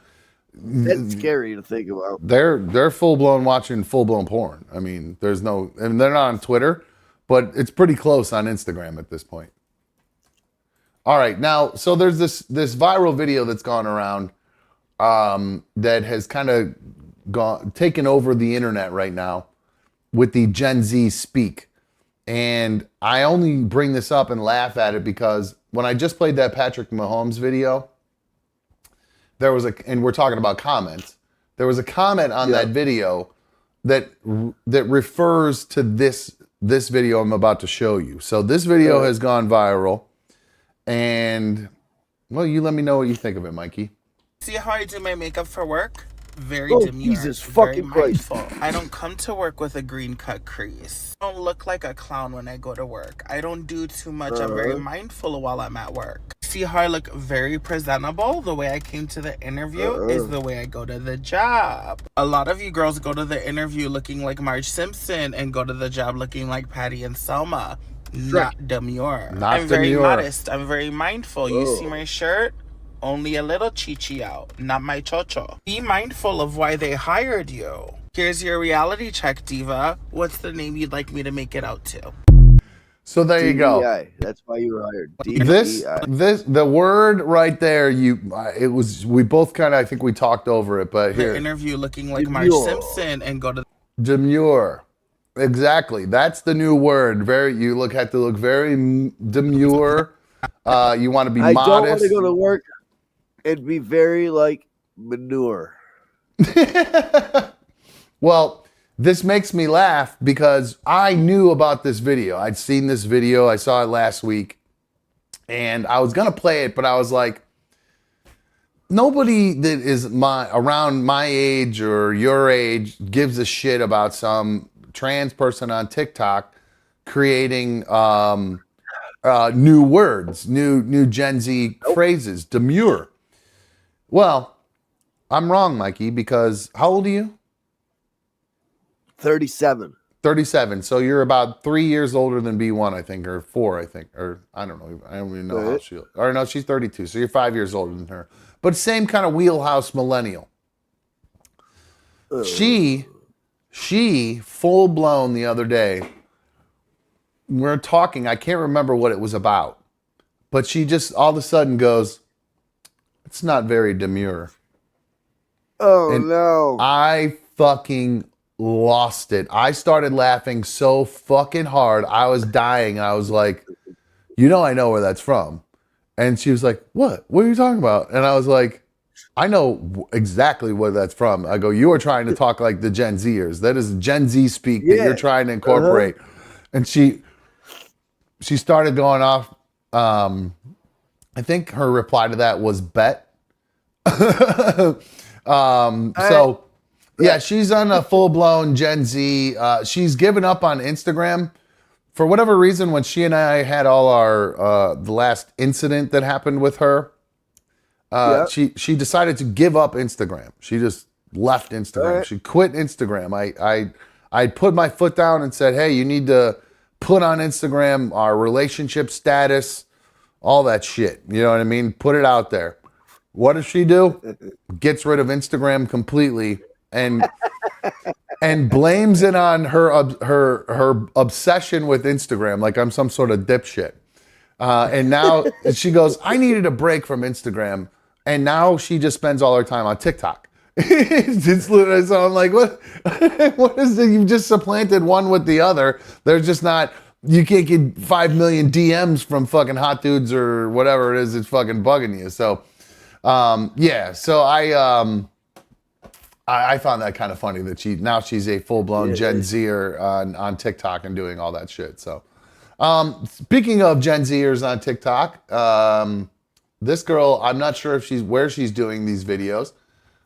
[SPEAKER 6] That's scary to think about.
[SPEAKER 2] They're full blown watching full blown porn. I mean, they're not on Twitter, but it's pretty close on Instagram at this point. All right, now so there's this viral video that's gone around. That has kind of taken over the internet right now with the Gen Z speak. And I only bring this up and laugh at it because when I just played that Patrick Mahomes video, there was and we're talking about comments. There was a comment on that video that refers to this video I'm about to show you. So this video has gone viral, and well, you let me know what you think of it, Mikey.
[SPEAKER 8] See how I do my makeup for work? Very
[SPEAKER 6] Oh,
[SPEAKER 8] demure,
[SPEAKER 6] Jesus
[SPEAKER 8] very
[SPEAKER 6] fucking Christ.
[SPEAKER 8] mindful. I don't come to work with a green cut crease. I don't look like a clown when I go to work. I don't do too much. I'm very mindful while I'm at work. See how I look very presentable? The way I came to the interview is the way I go to the job. A lot of you girls go to the interview looking like Marge Simpson and go to the job looking like Patty and Selma. Not demure. I'm very modest. I'm very mindful. You see my shirt? Only a little chichi out, not my chocho. Be mindful of why they hired you. Here's your reality check, diva. What's the name you'd like me to make it out to?
[SPEAKER 2] So there you go.
[SPEAKER 6] DEI. That's why you were hired.
[SPEAKER 2] The word right there, we both kind of, I think we talked over it, but here.
[SPEAKER 8] The interview looking like Marge Simpson and go to
[SPEAKER 2] demure. Exactly. That's the new word. You have to look very demure. You want to be modest. I don't want
[SPEAKER 6] to go to work and be very like manure.
[SPEAKER 2] Well, this makes me laugh because I knew about this video. I'd seen this video. I saw it last week. And I was going to play it, but I was like, nobody that is around my age or your age gives a shit about some trans person on TikTok creating new words, new Gen Z phrases, demure. Well, I'm wrong, Mikey, because how old are you?
[SPEAKER 6] 37.
[SPEAKER 2] 37. So you're about 3 years older than B1, I think, or 4, I think, or I don't know. I don't even know how she. Or no, she's 32. So you're 5 years older than her. But same kind of wheelhouse millennial. She full blown the other day. We're talking. I can't remember what it was about, but she just all of a sudden goes, "It's not very demure."
[SPEAKER 6] Oh,
[SPEAKER 2] and
[SPEAKER 6] no.
[SPEAKER 2] I fucking lost it. I started laughing so fucking hard. I was dying. I was like, I know where that's from. And she was like, what? What are you talking about? And I was like, I know exactly where that's from. I go, you are trying to talk like the Gen Zers. That is Gen Z speak that you're trying to incorporate. And she started going off. I think her reply to that was bet. Yeah, she's on a full-blown Gen Z. She's given up on Instagram. For whatever reason, when she and I had all our the last incident that happened with her, she decided to give up Instagram. She just left Instagram. Right. She quit Instagram. I put my foot down and said, hey, you need to put on Instagram our relationship status, all that shit. You know what I mean? Put it out there. What does she do? Gets rid of Instagram completely and blames it on her obsession with Instagram, like I'm some sort of dipshit. And now she goes, I needed a break from Instagram, and now she just spends all her time on TikTok. It's literally, so I'm like, what? What is it? You've just supplanted one with the other. There's just not. You can't get 5 million DMs from fucking hot dudes or whatever it is that's fucking bugging you. So, yeah. So I found that kind of funny that she's a full-blown Gen Zer on TikTok and doing all that shit. So, speaking of Gen Zers on TikTok, this girl, I'm not sure where she's doing these videos,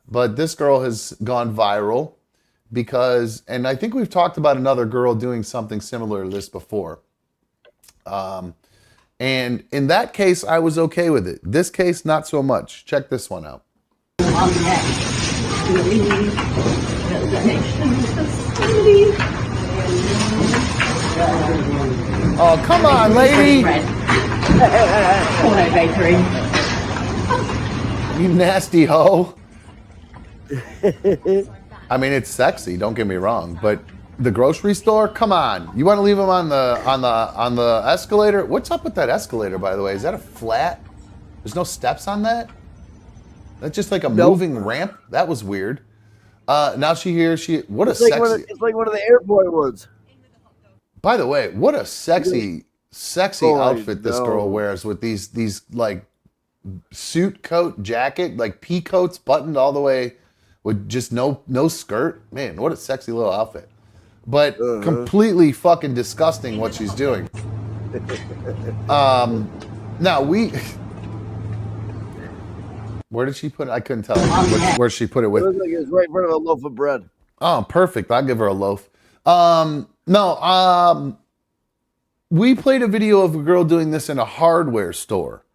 [SPEAKER 2] but this girl has gone viral because, and I think we've talked about another girl doing something similar to this before. And in that case, I was okay with it. This case, not so much. Check this one out. Oh, come on, lady. You nasty hoe. I mean, it's sexy, don't get me wrong, but the grocery store, come on. You want to leave them on the escalator? What's up with that escalator, by the way? Is that a flat? There's no steps on that? That's just like a moving ramp? That was weird. Now she here. What a
[SPEAKER 6] It's like
[SPEAKER 2] sexy.
[SPEAKER 6] it's like one of the airport ones.
[SPEAKER 2] By the way, what a sexy
[SPEAKER 6] Oh, I
[SPEAKER 2] outfit this girl
[SPEAKER 6] know.
[SPEAKER 2] wears with these like suit coat jacket, like pea coats buttoned all the way with just no skirt. Man, what a sexy little outfit. But completely fucking disgusting what she's doing. Now where did she put it? I couldn't tell where she put it
[SPEAKER 6] It
[SPEAKER 2] with.
[SPEAKER 6] looks like it was right in front of a loaf of bread.
[SPEAKER 2] Oh, perfect. I'll give her a loaf. No, we played a video of a girl doing this in a hardware store.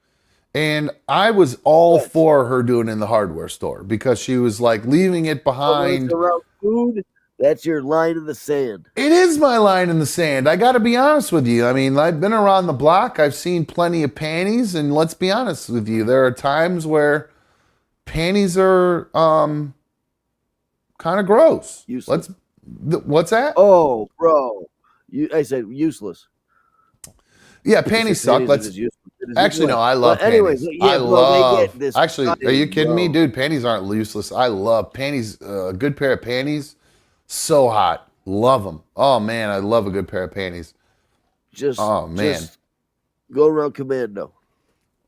[SPEAKER 2] And I was all for her doing it in the hardware store because she was like leaving it
[SPEAKER 6] But when
[SPEAKER 2] behind.
[SPEAKER 6] it's around food, that's your line in the sand.
[SPEAKER 2] It is my line in the sand. I got to be honest with you. I mean, I've been around the block. I've seen plenty of panties. And let's be honest with you. There are times where panties are kind of gross.
[SPEAKER 6] Useless.
[SPEAKER 2] What's that?
[SPEAKER 6] Oh, bro. I said useless.
[SPEAKER 2] Yeah, panties suck. Actually, no, I love
[SPEAKER 6] anyways,
[SPEAKER 2] panties.
[SPEAKER 6] yeah,
[SPEAKER 2] I
[SPEAKER 6] bro,
[SPEAKER 2] love.
[SPEAKER 6] they get this
[SPEAKER 2] Actually, are you kidding
[SPEAKER 6] bro.
[SPEAKER 2] me, dude? Panties aren't useless. I love panties. A good pair of panties, so hot. Love them. Oh man, I love a good pair of panties.
[SPEAKER 6] Just go around commando.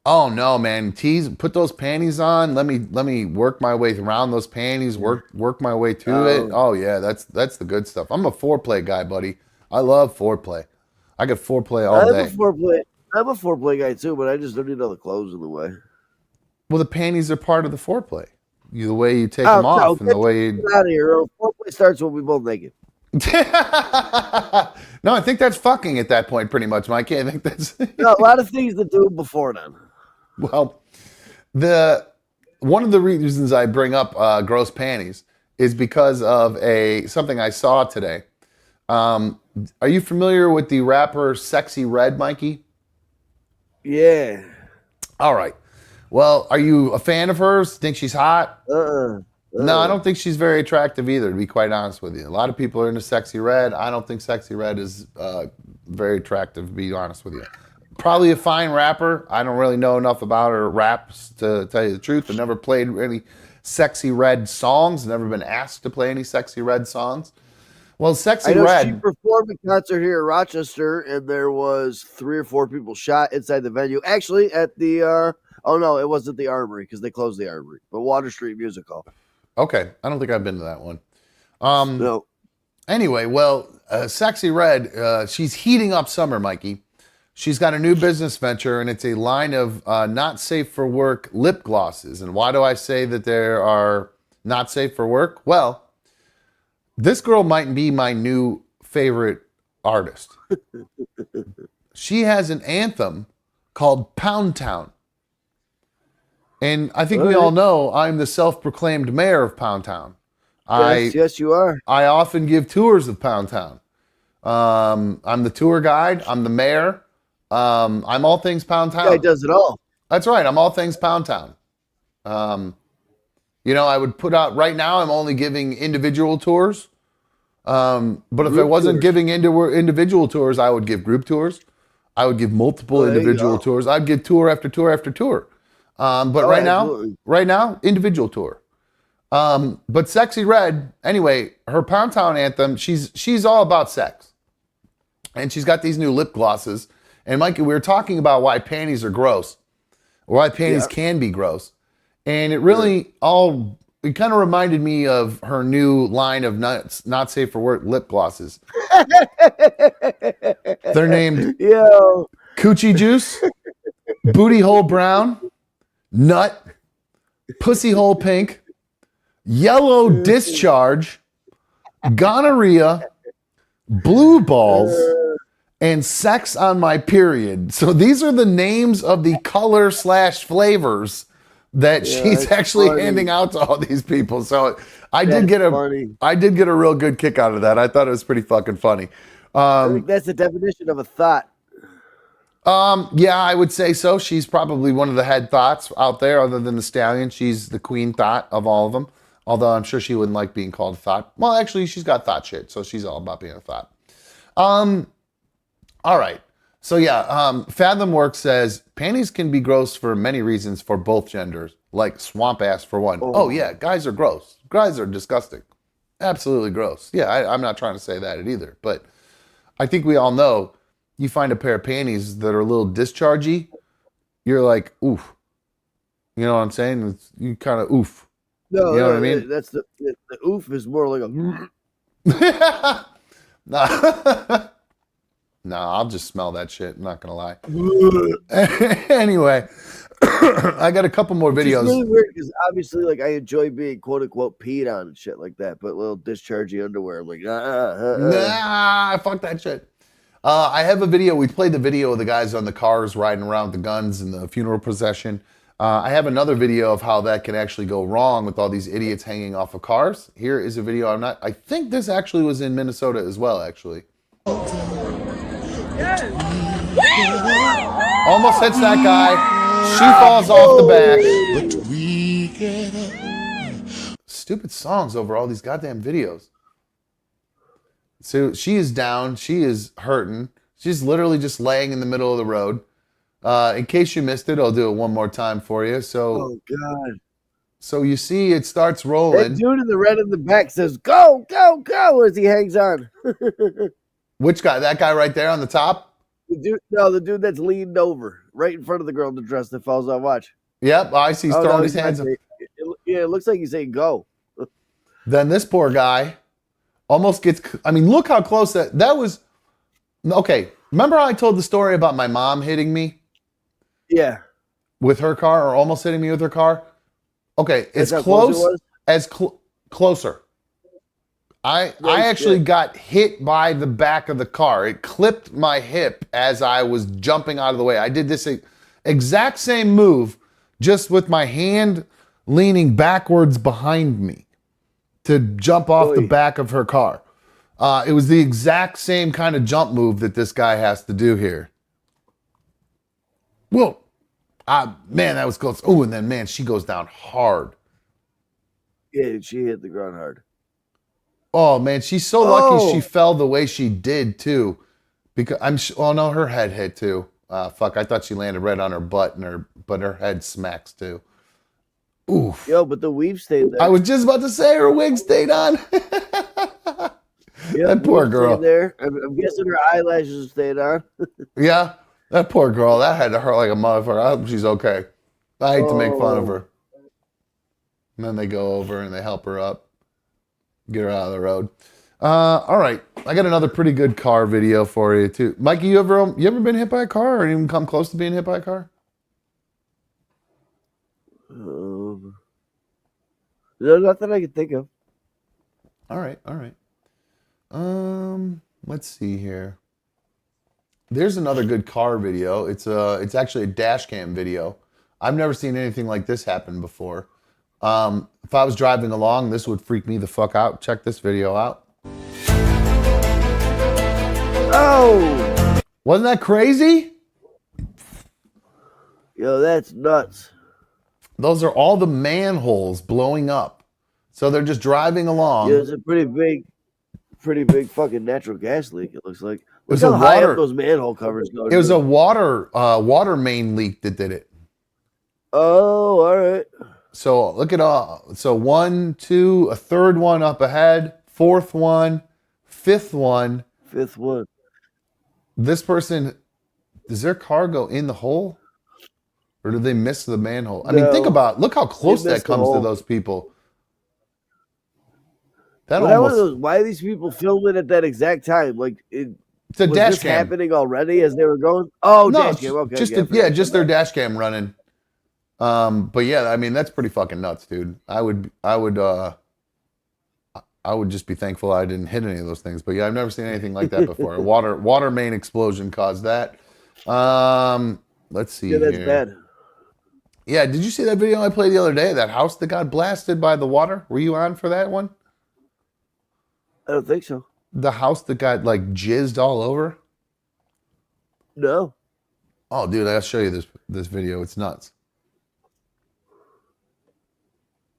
[SPEAKER 2] Oh no, man. Put those panties on. Let me work my way around those panties. Work my way to it. Oh yeah, that's the good stuff. I'm a foreplay guy, buddy. I love foreplay. I get foreplay all day.
[SPEAKER 6] I'm a foreplay guy too, but I just don't need all the clothes in the way.
[SPEAKER 2] Well, the panties are part of the foreplay. The way you take them off and the way you...
[SPEAKER 6] Get out of here. Foreplay starts when we both naked.
[SPEAKER 2] No, I think that's fucking at that point, pretty much, Mike. I think that's...
[SPEAKER 6] No, a lot of things to do before then.
[SPEAKER 2] Well, one of the reasons I bring up gross panties is because of something I saw today. Are you familiar with the rapper Sexy Red, Mikey?
[SPEAKER 6] Yeah.
[SPEAKER 2] All right. Well, are you a fan of hers? Think she's hot? No, I don't think she's very attractive either, to be quite honest with you. A lot of people are into Sexy Red. I don't think Sexy Red is very attractive, to be honest with you. Probably a fine rapper. I don't really know enough about her raps to tell you the truth. I've never played any Sexy Red songs. Never been asked to play any Sexy Red songs. Well, Sexy Red.
[SPEAKER 6] She performed a concert here in Rochester, and there was 3 or 4 people shot inside the venue. Actually, at the oh no, it wasn't the Armory because they closed the Armory, but Water Street Music Hall.
[SPEAKER 2] Okay, I don't think I've been to that one.
[SPEAKER 6] No.
[SPEAKER 2] Anyway, well, Sexy Red, she's heating up summer, Mikey. She's got a new business venture, and it's a line of not safe for work lip glosses. And why do I say that they are not safe for work? Well, this girl might be my new favorite artist. She has an anthem called Pound Town. And I think we all know I'm the self-proclaimed mayor of Pound Town.
[SPEAKER 6] Yes, you are.
[SPEAKER 2] I often give tours of Pound Town. I'm the tour guide. I'm the mayor. I'm all things Pound Town.
[SPEAKER 6] Guy does it all.
[SPEAKER 2] That's right. I'm all things Pound Town. I would put out right now. I'm only giving individual tours. But if I wasn't giving individual tours, I would give group tours. I would give multiple individual tours. I'd give tour after tour after tour. But right now, individual tour. But Sexy Red, anyway, her Pound Town anthem, she's all about sex. And she's got these new lip glosses. And Mikey, we were talking about why panties are gross, or why panties can be gross. And it really it kind of reminded me of her new line of not safe for work lip glosses. They're named Coochie Juice, Booty Hole Brown, Nut, Pussy Hole Pink, Yellow Discharge, Gonorrhea, Blue Balls, and Sex on My Period. So these are the names of the color/flavors that she's actually handing out to all these people. So I did get a real good kick out of that. I thought it was pretty fucking funny.
[SPEAKER 6] I think that's the definition of a thought.
[SPEAKER 2] Yeah, I would say so. She's probably one of the head thoughts out there, other than the Stallion. She's the queen thought of all of them. Although I'm sure she wouldn't like being called thought. Well, actually, she's got thought shit, so she's all about being a thought. All right. So yeah, Fathom Work says panties can be gross for many reasons for both genders, like swamp ass for one. Oh yeah, guys are gross. Guys are disgusting. Absolutely gross. Yeah, I'm not trying to say that either, but I think we all know you find a pair of panties that are a little dischargy, you're like, oof. You know what I'm saying? You kind of oof.
[SPEAKER 6] No,
[SPEAKER 2] You know what I
[SPEAKER 6] no,
[SPEAKER 2] mean?
[SPEAKER 6] that's the oof is more like a.
[SPEAKER 2] Nah. No, I'll just smell that shit. I'm not gonna lie. Anyway, I got a couple more
[SPEAKER 6] Which is
[SPEAKER 2] videos.
[SPEAKER 6] really weird because obviously, like, I enjoy being quote unquote peed on and shit like that, but little dischargy underwear, I'm like,
[SPEAKER 2] Nah, fuck that shit. I have a video. We played the video of the guys on the cars riding around with the guns in the funeral procession. I have another video of how that can actually go wrong with all these idiots hanging off of cars. Here is a video. I think this actually was in Minnesota as well, actually. Almost hits that guy. She falls off the back. But we get up. Stupid songs over all these goddamn videos. So she is down. She is hurting. She's literally just laying in the middle of the road. In case you missed it, I'll do it one more time for you.
[SPEAKER 6] oh god.
[SPEAKER 2] So you see it starts
[SPEAKER 6] That
[SPEAKER 2] rolling.
[SPEAKER 6] dude in the red in the back says, "Go, go, go!" as he hangs on.
[SPEAKER 2] Which guy? That guy right there on the top?
[SPEAKER 6] The dude that's leaned over right in front of the girl in the dress that falls off. Watch.
[SPEAKER 2] Yep, I see. He's
[SPEAKER 6] Oh,
[SPEAKER 2] throwing
[SPEAKER 6] no,
[SPEAKER 2] his hands up.
[SPEAKER 6] Yeah, it looks like he's saying go.
[SPEAKER 2] Then this poor guy almost gets. I mean, look how close that was. Okay, remember how I told the story about my mom hitting me?
[SPEAKER 6] Yeah.
[SPEAKER 2] With her car, or almost hitting me with her car? Okay,
[SPEAKER 6] That's
[SPEAKER 2] it's
[SPEAKER 6] how close it
[SPEAKER 2] close
[SPEAKER 6] was?
[SPEAKER 2] as closer. I actually got hit by the back of the car. It clipped my hip as I was jumping out of the way. I did this exact same move, just with my hand leaning backwards behind me to jump off the back of her car. It was the exact same kind of jump move that this guy has to do here. Whoa. Man, that was close. Oh, and then, man, she goes down hard.
[SPEAKER 6] Yeah, she hit the ground hard.
[SPEAKER 2] Oh, man, she's so lucky she fell the way she did, too. Because oh, no, her head hit, too. Fuck, I thought she landed right on her butt, but her head smacks, too. Oof.
[SPEAKER 6] Yo, but the weave stayed there.
[SPEAKER 2] I was just about to say her wig stayed on.
[SPEAKER 6] Yeah,
[SPEAKER 2] that poor girl.
[SPEAKER 6] There. I'm guessing her eyelashes stayed on.
[SPEAKER 2] Yeah, that poor girl. That had to hurt like a motherfucker. I hope she's okay. I hate to make fun of her. And then they go over and they help her up. Get her out of the road. All right. I got another pretty good car video for you, too. Mikey, you ever been hit by a car or even come close to being hit by a car?
[SPEAKER 6] No, nothing I can think of.
[SPEAKER 2] All right. Let's see here. There's another good car video. It's actually a dash cam video. I've never seen anything like this happen before. If I was driving along, this would freak me the fuck out. Check this video out.
[SPEAKER 6] Oh!
[SPEAKER 2] Wasn't that crazy?
[SPEAKER 6] Yo, that's nuts.
[SPEAKER 2] Those are all the manholes blowing up. So they're just driving along.
[SPEAKER 6] Yeah, it's a pretty big fucking natural gas leak, it looks like. Look
[SPEAKER 2] was
[SPEAKER 6] how
[SPEAKER 2] a
[SPEAKER 6] high
[SPEAKER 2] water-
[SPEAKER 6] up those manhole covers go.
[SPEAKER 2] It was a water main leak that did it.
[SPEAKER 6] Oh, all right.
[SPEAKER 2] So look at all. So 1, 2, a third one up ahead, fourth one, fifth one.
[SPEAKER 6] Fifth one.
[SPEAKER 2] This person, does their car go in the hole? Or do they miss the manhole? I mean, think about, look how close that comes to those people.
[SPEAKER 6] Why are these people filming at that exact time? Like,
[SPEAKER 2] it's a dash cam
[SPEAKER 6] happening already as they were going? Oh,
[SPEAKER 2] no,
[SPEAKER 6] dash cam. Okay.
[SPEAKER 2] Just their dash cam running. But yeah, I mean, that's pretty fucking nuts, dude. I would just be thankful I didn't hit any of those things. But yeah, I've never seen anything like that before. A water main explosion caused that. Let's see.
[SPEAKER 6] Yeah, that's
[SPEAKER 2] here.
[SPEAKER 6] bad.
[SPEAKER 2] Yeah, did you see that video I played the other day? That house that got blasted by the water? Were you on for that one?
[SPEAKER 6] I don't think so.
[SPEAKER 2] The house that got like jizzed all over?
[SPEAKER 6] No.
[SPEAKER 2] Oh, dude, I'll show you this video. It's nuts.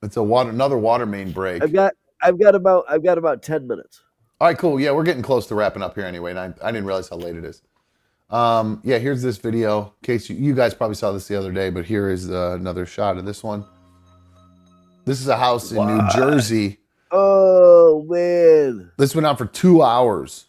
[SPEAKER 2] It's another water main break.
[SPEAKER 6] I've got about 10 minutes.
[SPEAKER 2] All right, cool. Yeah, we're getting close to wrapping up here anyway, and I didn't realize how late it is. Yeah, here's this video. In case you guys probably saw this the other day, but here is another shot of this one. This is a house in New Jersey.
[SPEAKER 6] Oh man.
[SPEAKER 2] This went on for 2 hours.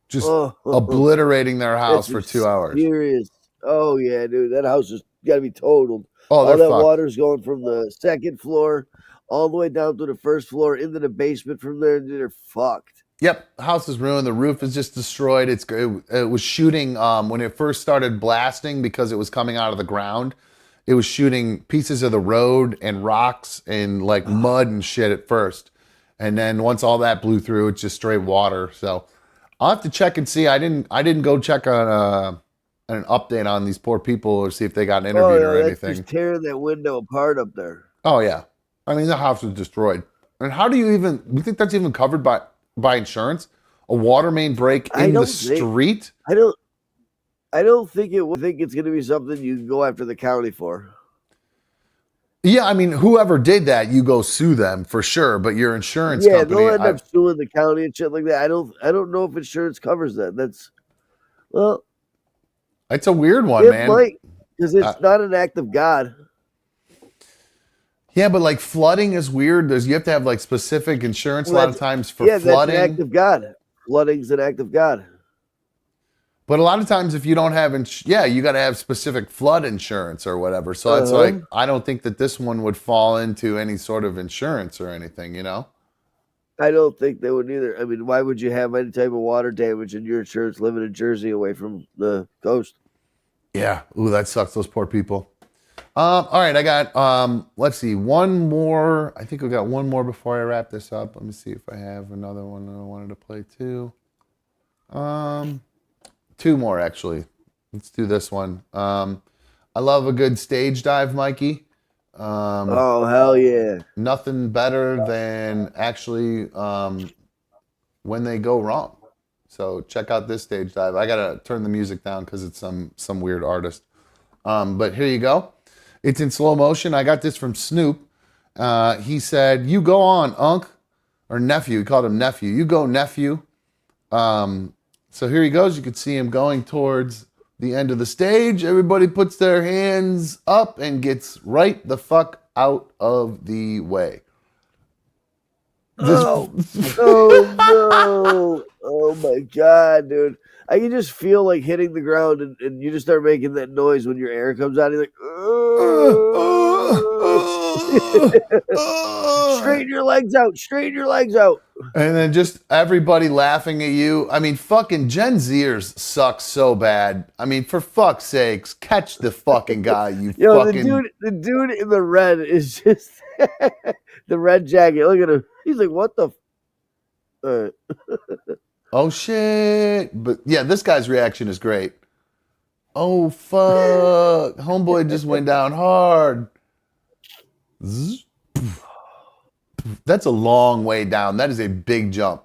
[SPEAKER 2] Just
[SPEAKER 6] Oh,
[SPEAKER 2] obliterating their house
[SPEAKER 6] that's
[SPEAKER 2] for
[SPEAKER 6] some
[SPEAKER 2] 2 hours.
[SPEAKER 6] serious. Oh yeah, dude, that house has got to be totaled.
[SPEAKER 2] Oh, they're
[SPEAKER 6] All that
[SPEAKER 2] fucked.
[SPEAKER 6] water's going from the second floor all the way down to the first floor into the basement from there. Dude, they're fucked.
[SPEAKER 2] Yep, the house is ruined. The roof is just destroyed. It was shooting when it first started blasting because it was coming out of the ground. It was shooting pieces of the road and rocks and like mud and shit at first, and then once all that blew through, it's just straight water. So I'll have to check and see. I didn't go check on an update on these poor people or see if they got
[SPEAKER 6] Oh
[SPEAKER 2] interviewed or
[SPEAKER 6] yeah, that's
[SPEAKER 2] anything.
[SPEAKER 6] just tearing that window apart up there.
[SPEAKER 2] Oh yeah, I mean the house was destroyed. And how do you think that's even covered by insurance? A water main break
[SPEAKER 6] I
[SPEAKER 2] in the
[SPEAKER 6] don't think.
[SPEAKER 2] street?
[SPEAKER 6] I don't. I don't think it would think it's going to be something you can go after the county for.
[SPEAKER 2] Yeah, I mean whoever did that, you go sue them for sure. But your insurance
[SPEAKER 6] Yeah,
[SPEAKER 2] company,
[SPEAKER 6] they'll end up suing the county and shit like that. I don't know if insurance covers that. That's well,
[SPEAKER 2] it's a weird one,
[SPEAKER 6] it
[SPEAKER 2] man.
[SPEAKER 6] might because it's not an act of God.
[SPEAKER 2] Yeah, but like flooding is weird. You have to have like specific insurance a lot of times for
[SPEAKER 6] That's an act
[SPEAKER 2] flooding.
[SPEAKER 6] of God. Flooding's an act of God.
[SPEAKER 2] But a lot of times, if you don't have, you got to have specific flood insurance or whatever. So it's like I don't think that this one would fall into any sort of insurance or anything, you know.
[SPEAKER 6] I don't think they would either. I mean, why would you have any type of water damage in your insurance living in Jersey away from the coast?
[SPEAKER 2] Yeah. Ooh, that sucks. Those poor people. All right, I got let's see, one more. I think we got one more before I wrap this up. Let me see if I have another one that I wanted to play too. Two more actually. Let's do this one. I love a good stage dive, Mikey.
[SPEAKER 6] Oh hell yeah!
[SPEAKER 2] Nothing better than actually when they go wrong. So check out this stage dive. I gotta turn the music down because it's some weird artist. But here you go. It's in slow motion. I got this from Snoop. He said, "You go on, Unc," or nephew. He called him nephew. You go, nephew. So here he goes. You can see him going towards the end of the stage. Everybody puts their hands up and gets right the fuck out of the way.
[SPEAKER 6] Oh, oh no! Oh my god, dude! I can just feel like hitting the ground, and you just start making that noise when your air comes out. You're like, straighten your legs out, straighten your legs out.
[SPEAKER 2] And then just everybody laughing at you. I mean, fucking Gen Zers suck so bad. I mean, for fuck's sakes, catch the fucking guy, you
[SPEAKER 6] Yo,
[SPEAKER 2] fucking...
[SPEAKER 6] the dude in the red is just the red jacket. Look at him. He's like, what the?
[SPEAKER 2] Oh shit! But yeah, this guy's reaction is great. Oh fuck! Homeboy just went down hard. Zzz. That's a long way down. That is a big jump.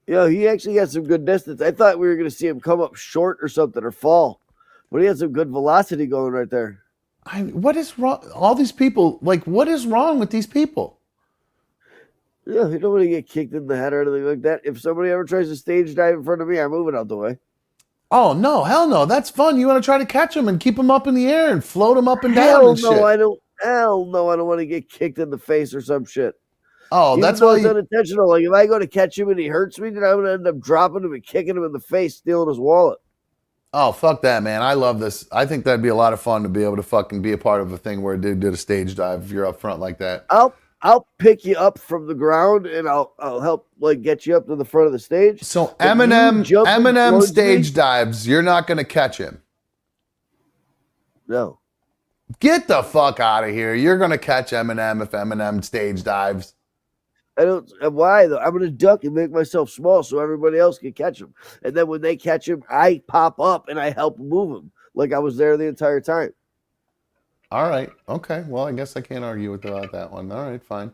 [SPEAKER 6] Yo, he actually got some good distance. I thought we were gonna see him come up short or something or fall, but he had some good velocity going right there.
[SPEAKER 2] What is wrong? All these people, like, what is wrong with these people?
[SPEAKER 6] Yeah, you don't want to get kicked in the head or anything like that. If somebody ever tries to stage dive in front of me, I'm moving out the way.
[SPEAKER 2] Oh no, hell no! That's fun. You want to try to catch them and keep them up in the air and float them up and down
[SPEAKER 6] Hell
[SPEAKER 2] and
[SPEAKER 6] no,
[SPEAKER 2] shit.
[SPEAKER 6] I don't. Hell no, I don't want to get kicked in the face or some shit.
[SPEAKER 2] Oh,
[SPEAKER 6] Even
[SPEAKER 2] that's
[SPEAKER 6] though
[SPEAKER 2] why
[SPEAKER 6] it's unintentional. Like if I go to catch him and he hurts me, then I'm gonna end up dropping him and kicking him in the face, stealing his wallet.
[SPEAKER 2] Oh, fuck that, man. I love this. I think that'd be a lot of fun to be able to fucking be a part of a thing where a dude did a stage dive if you're up front like that.
[SPEAKER 6] I'll pick you up from the ground and I'll help like get you up to the front of the stage.
[SPEAKER 2] So
[SPEAKER 6] But
[SPEAKER 2] Eminem stage dives, you're not gonna catch him.
[SPEAKER 6] No.
[SPEAKER 2] Get the fuck out of here. You're gonna catch Eminem if Eminem stage dives.
[SPEAKER 6] I don't. Why though? I'm gonna duck and make myself small so everybody else can catch him. And then when they catch him, I pop up and I help move him like I was there the entire time.
[SPEAKER 2] All right. Okay. Well, I guess I can't argue with about that one. All right. Fine.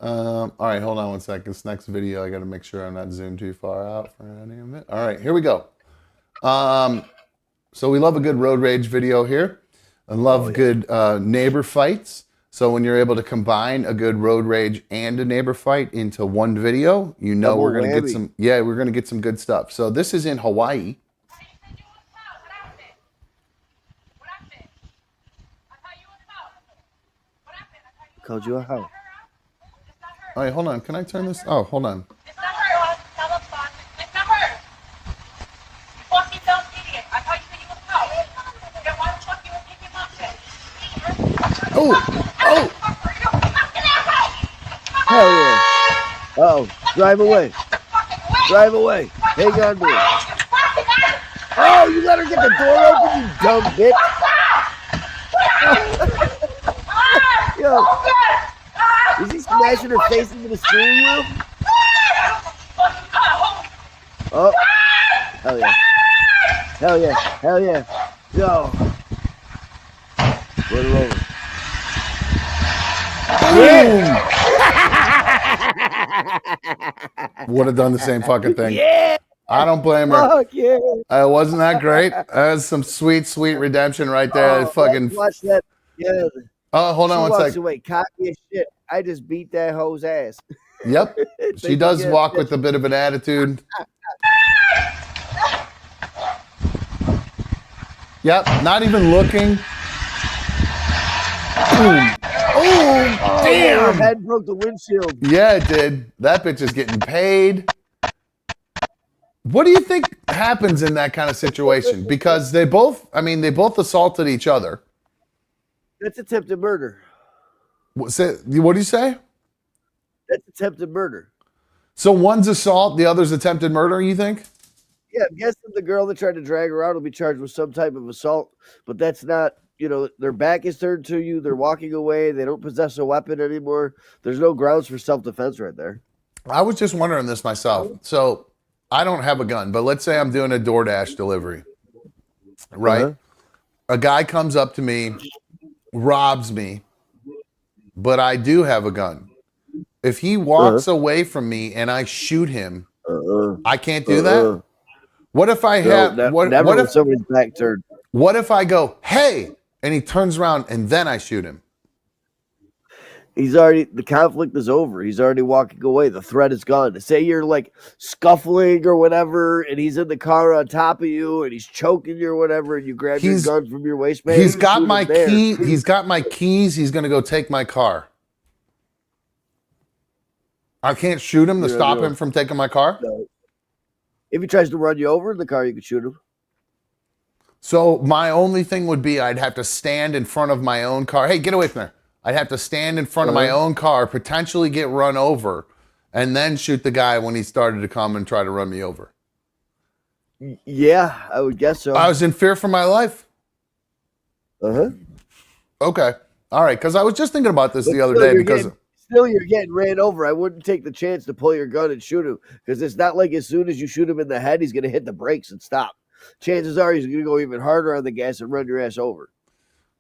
[SPEAKER 2] All right. Hold on one second. This next video, I got to make sure I'm not zoomed too far out for any of it. All right. Here we go. So we love a good road rage video here. I love good neighbor fights. So when you're able to combine a good road rage and a neighbor fight into one video, you know we're gonna get some. Yeah, we're gonna get some good stuff. So this is in Hawaii.
[SPEAKER 6] Called you a hoe.
[SPEAKER 2] All right, hold on. Can I turn this? Oh, hold on.
[SPEAKER 9] This number was telephone. This number. You fucking dumb idiot. I thought you said you would come. Then why the fuck you would pick him up then?
[SPEAKER 2] Oh, oh.
[SPEAKER 6] Hell yeah. Uh-oh. Drive away. Drive away. Hang on to it. Oh, you let her get the door open, you dumb bitch. Yo. Is he smashing her face into the steering wheel? Oh. Hell yeah. Hell yeah. Hell yeah. Yo. Run her over.
[SPEAKER 2] Would have done the same fucking thing.
[SPEAKER 6] Yeah.
[SPEAKER 2] I don't blame her.
[SPEAKER 6] Fuck yeah.
[SPEAKER 2] Wasn't that great? That was some sweet, sweet redemption right there.
[SPEAKER 6] Oh,
[SPEAKER 2] Fucking.
[SPEAKER 6] watch that. Yeah.
[SPEAKER 2] Oh, hold on
[SPEAKER 6] She
[SPEAKER 2] one
[SPEAKER 6] walks
[SPEAKER 2] sec.
[SPEAKER 6] away cocky as shit. I just beat that hoe's ass.
[SPEAKER 2] Yep. She does walk with a bit of an attitude. Yep. Not even looking. Boom. Oh, damn.
[SPEAKER 6] Her head broke the windshield.
[SPEAKER 2] Yeah, it did. That bitch is getting paid. What do you think happens in that kind of situation? Because they both assaulted each other.
[SPEAKER 6] That's attempted murder.
[SPEAKER 2] What do you say?
[SPEAKER 6] That's attempted murder.
[SPEAKER 2] So one's assault, the other's attempted murder, you think?
[SPEAKER 6] Yeah, I'm guessing the girl that tried to drag her out will be charged with some type of assault, but that's not, their back is turned to you, they're walking away, they don't possess a weapon anymore. There's no grounds for self-defense right there.
[SPEAKER 2] I was just wondering this myself. So I don't have a gun, but let's say I'm doing a DoorDash delivery, right?
[SPEAKER 6] Uh-huh.
[SPEAKER 2] A guy comes up to me, robs me, but I do have a gun. If he walks away from me and I shoot him, I can't do that? What if I have
[SPEAKER 6] never
[SPEAKER 2] what
[SPEAKER 6] when
[SPEAKER 2] if
[SPEAKER 6] somebody's back turned?
[SPEAKER 2] What if I go, "Hey," and he turns around and then I shoot him?
[SPEAKER 6] The conflict is over. He's already walking away. The threat is gone. Say you're like scuffling or whatever, and he's in the car on top of you, and he's choking you or whatever, and you grab your gun from your waistband.
[SPEAKER 2] He's got my key. He's got my keys. He's going to go take my car. I can't shoot him to stop him from taking my car?
[SPEAKER 6] No. If he tries to run you over in the car, you could shoot him.
[SPEAKER 2] So my only thing would be I'd have to stand in front of my own car. Hey, get away from there. I'd have to stand in front of my own car, potentially get run over, and then shoot the guy when he started to come and try to run me over.
[SPEAKER 6] Yeah, I would guess so.
[SPEAKER 2] I was in fear for my life.
[SPEAKER 6] Uh-huh.
[SPEAKER 2] Okay. All right, because I was just thinking about this the other day because...
[SPEAKER 6] Still, you're getting ran over. I wouldn't take the chance to pull your gun and shoot him because it's not like as soon as you shoot him in the head, he's going to hit the brakes and stop. Chances are he's going to go even harder on the gas and run your ass over.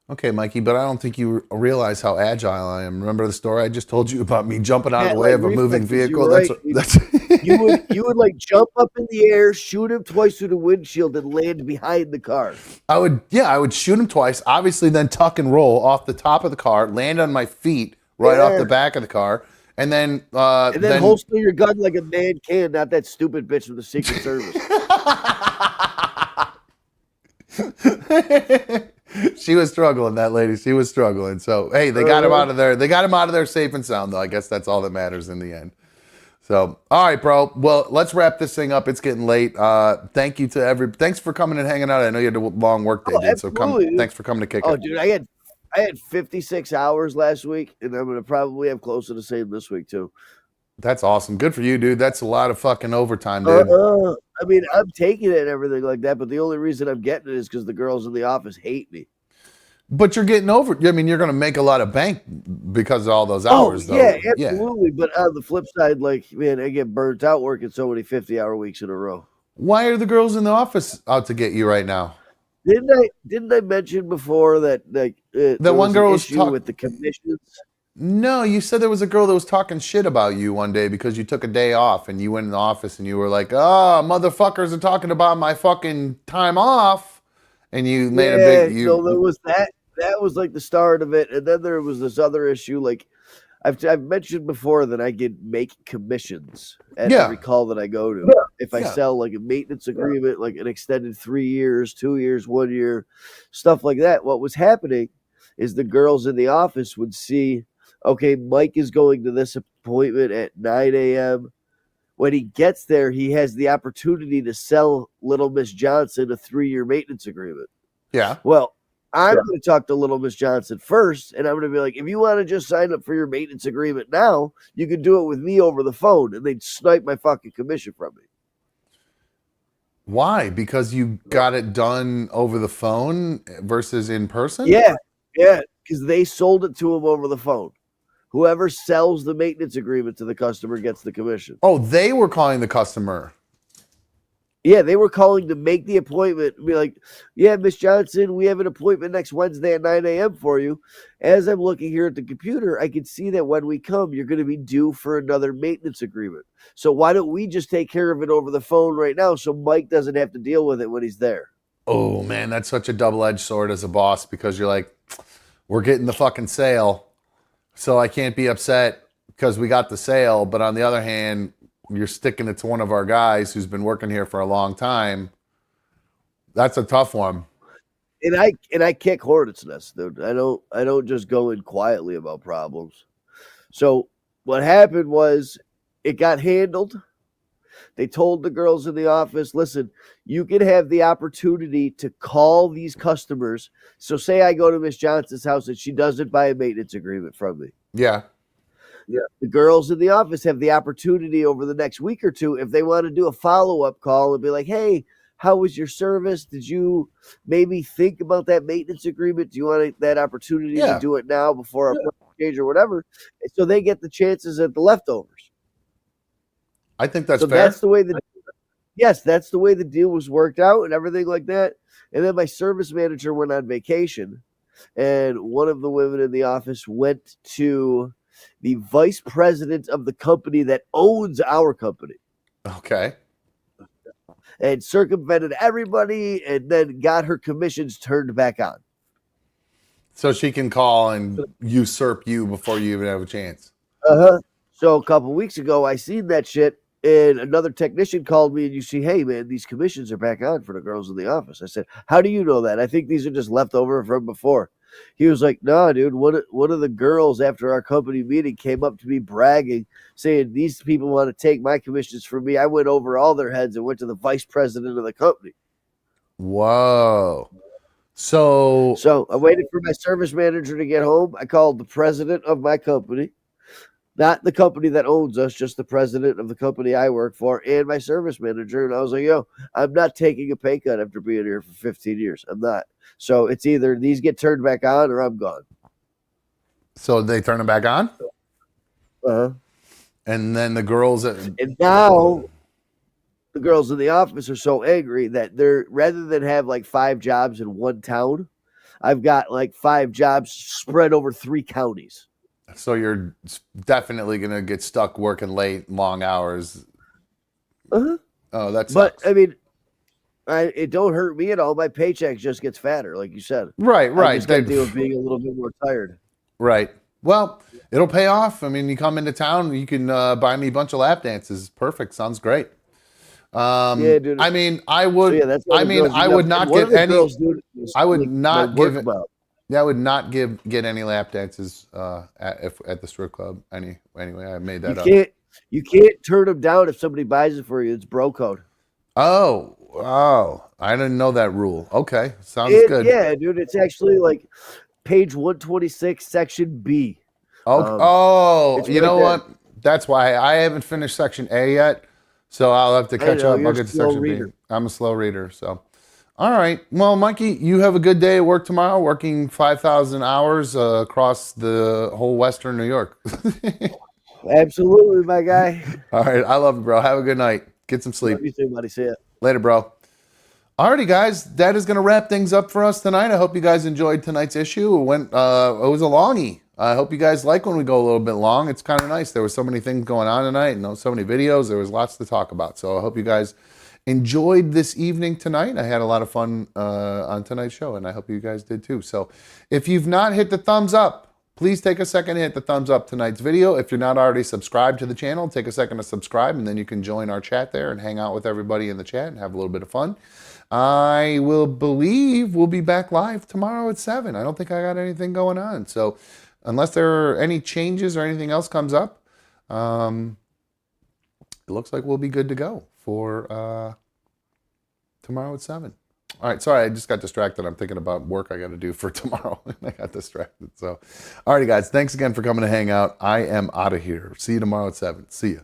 [SPEAKER 2] Okay, Mikey, but I don't think you realize how agile I am. Remember the story I just told you about me jumping out of the way of a moving vehicle?
[SPEAKER 6] Right.
[SPEAKER 2] That's
[SPEAKER 6] you would like jump up in the air, shoot him twice through the windshield, and land behind the car.
[SPEAKER 2] I would shoot him twice, obviously then tuck and roll off the top of the car, land on my feet right off the back of the car, and then
[SPEAKER 6] holster your gun like a man can, not that stupid bitch from the Secret Service.
[SPEAKER 2] She was struggling, that lady. She was struggling. So hey, they got him out of there. They got him out of there safe and sound, though. I guess that's all that matters in the end. So, all right, bro. Well, let's wrap this thing up. It's getting late. Thank you to thanks for coming and hanging out. I know you had a long work day, dude. So thanks for coming to kick it.
[SPEAKER 6] Oh, dude, I had 56 hours last week, and I'm gonna probably have close to the same this week too.
[SPEAKER 2] That's awesome. Good for you, dude. That's a lot of fucking overtime, dude.
[SPEAKER 6] I mean, I'm taking it and everything like that, but the only reason I'm getting it is because the girls in the office hate me.
[SPEAKER 2] But you're getting over. I mean, you're going to make a lot of bank because of all those hours, though.
[SPEAKER 6] Yeah, absolutely. Yeah. But on the flip side, like, man, I get burnt out working so many 50-hour weeks in a row.
[SPEAKER 2] Why are the girls in the office out to get you right now?
[SPEAKER 6] Didn't I mention before that
[SPEAKER 2] that one girl was
[SPEAKER 6] talking with the commissions?
[SPEAKER 2] No, you said there was a girl that was talking shit about you one day because you took a day off and you went in the office and you were like, "Oh, motherfuckers are talking about my fucking time off," and you made a big.
[SPEAKER 6] So there was that. That was like the start of it, and then there was this other issue. Like I've mentioned before that I can make commissions at every call that I go to. If I sell like a maintenance agreement, like an extended 3 years, 2 years, 1 year, stuff like that. What was happening is the girls in the office would see, okay, Mike is going to this appointment at 9 a.m. When he gets there, he has the opportunity to sell Little Miss Johnson a 3-year maintenance agreement.
[SPEAKER 2] Yeah.
[SPEAKER 6] Well, I'm going to talk to Little Miss Johnson first, and I'm going to be like, if you want to just sign up for your maintenance agreement now, you can do it with me over the phone, and they'd snipe my fucking commission from me.
[SPEAKER 2] Why? Because you got it done over the phone versus in person?
[SPEAKER 6] Yeah, because they sold it to him over the phone. Whoever sells the maintenance agreement to the customer gets the commission.
[SPEAKER 2] Oh, they were calling the customer.
[SPEAKER 6] Yeah, they were calling to make the appointment. Be like, yeah, Miss Johnson, we have an appointment next Wednesday at 9 a.m. for you. As I'm looking here at the computer, I can see that when we come, you're going to be due for another maintenance agreement. So why don't we just take care of it over the phone right now so Mike doesn't have to deal with it when he's there?
[SPEAKER 2] Oh, man, that's such a double-edged sword as a boss because you're like, we're getting the fucking sale, so I can't be upset because we got the sale. But on the other hand, you're sticking it to one of our guys who's been working here for a long time. That's a tough one.
[SPEAKER 6] And I kick hornets nest, dude. I don't just go in quietly about problems. So what happened was it got handled. They told the girls in the office, listen, you can have the opportunity to call these customers. So say I go to Miss Johnson's house and she doesn't buy a maintenance agreement from me.
[SPEAKER 2] Yeah.
[SPEAKER 6] The girls in the office have the opportunity over the next week or two, if they want to do a follow-up call and be like, hey, how was your service? Did you maybe think about that maintenance agreement? Do you want that opportunity to do it now before a change or whatever? And so they get the chances at the leftovers.
[SPEAKER 2] I think that's
[SPEAKER 6] so
[SPEAKER 2] fair.
[SPEAKER 6] That's the way that's the way the deal was worked out and everything like that. And then my service manager went on vacation, and one of the women in the office went to the vice president of the company that owns our company.
[SPEAKER 2] Okay.
[SPEAKER 6] And circumvented everybody and then got her commissions turned back on.
[SPEAKER 2] So she can call and usurp you before you even have a chance.
[SPEAKER 6] So a couple weeks ago, I seen that shit, and another technician called me and you see, hey, man, these commissions are back on for the girls in the office. I said, how do you know that? I think these are just left over from before. He was like, nah, dude, one of the girls after our company meeting came up to me bragging, saying these people want to take my commissions from me. I went over all their heads and went to the vice president of the company.
[SPEAKER 2] Whoa. So
[SPEAKER 6] I waited for my service manager to get home. I called the president of my company, not the company that owns us, just the president of the company I work for and my service manager. And I was like, yo, I'm not taking a pay cut after being here for 15 years. I'm not. So it's either these get turned back on or I'm gone.
[SPEAKER 2] So they turn them back on? And then the girls...
[SPEAKER 6] And now the girls in the office are so angry that they're, rather than have like 5 jobs in one town, I've got like 5 jobs spread over 3 counties.
[SPEAKER 2] So you're definitely going to get stuck working late, long hours. Oh, that sucks.
[SPEAKER 6] But, I mean, it don't hurt me at all. My paycheck just gets fatter, like you said.
[SPEAKER 2] Right.
[SPEAKER 6] I just got to deal with being a little bit more tired.
[SPEAKER 2] Right. Well, it'll pay off. I mean, you come into town, you can buy me a bunch of lap dances. Perfect. Sounds great.
[SPEAKER 6] Yeah, dude.
[SPEAKER 2] I mean, I would.
[SPEAKER 6] So that's
[SPEAKER 2] I mean, I would not get any. I would not give. Yeah, I would not get any lap dances at the strip club. Anyway, I made that up.
[SPEAKER 6] You can't turn them down if somebody buys it for you. It's bro code.
[SPEAKER 2] Oh, I didn't know that rule. Okay, sounds good.
[SPEAKER 6] Yeah, dude, it's actually like page 126, section B.
[SPEAKER 2] You know what? That's why I haven't finished section A yet, so I'll have to catch up. I'll get to section B. I'm a slow reader, so. All right. Well, Mikey, you have a good day at work tomorrow, working 5,000 hours across the whole Western New York.
[SPEAKER 6] Absolutely, my guy.
[SPEAKER 2] All right. I love you, bro. Have a good night. Get some sleep.
[SPEAKER 6] Love you too, buddy. See ya.
[SPEAKER 2] Later, bro. Alrighty, guys. That is going to wrap things up for us tonight. I hope you guys enjoyed tonight's issue. It was a longie. I hope you guys like when we go a little bit long. It's kind of nice. There were so many things going on tonight and so many videos. There was lots to talk about. So I hope you guys enjoyed this evening tonight. I had a lot of fun on tonight's show, and I hope you guys did too. So if you've not hit the thumbs up, please take a second to hit the thumbs up tonight's video. If you're not already subscribed to the channel, take a second to subscribe, and then you can join our chat there and hang out with everybody in the chat and have a little bit of fun. I will believe we'll be back live tomorrow at 7. I don't think I got anything going on. So unless there are any changes or anything else comes up, it looks like we'll be good to go for tomorrow at 7. All right, sorry, I just got distracted. I'm thinking about work I got to do for tomorrow, and I got distracted. So, all righty, guys, thanks again for coming to hang out. I am out of here. See you tomorrow at 7. See ya.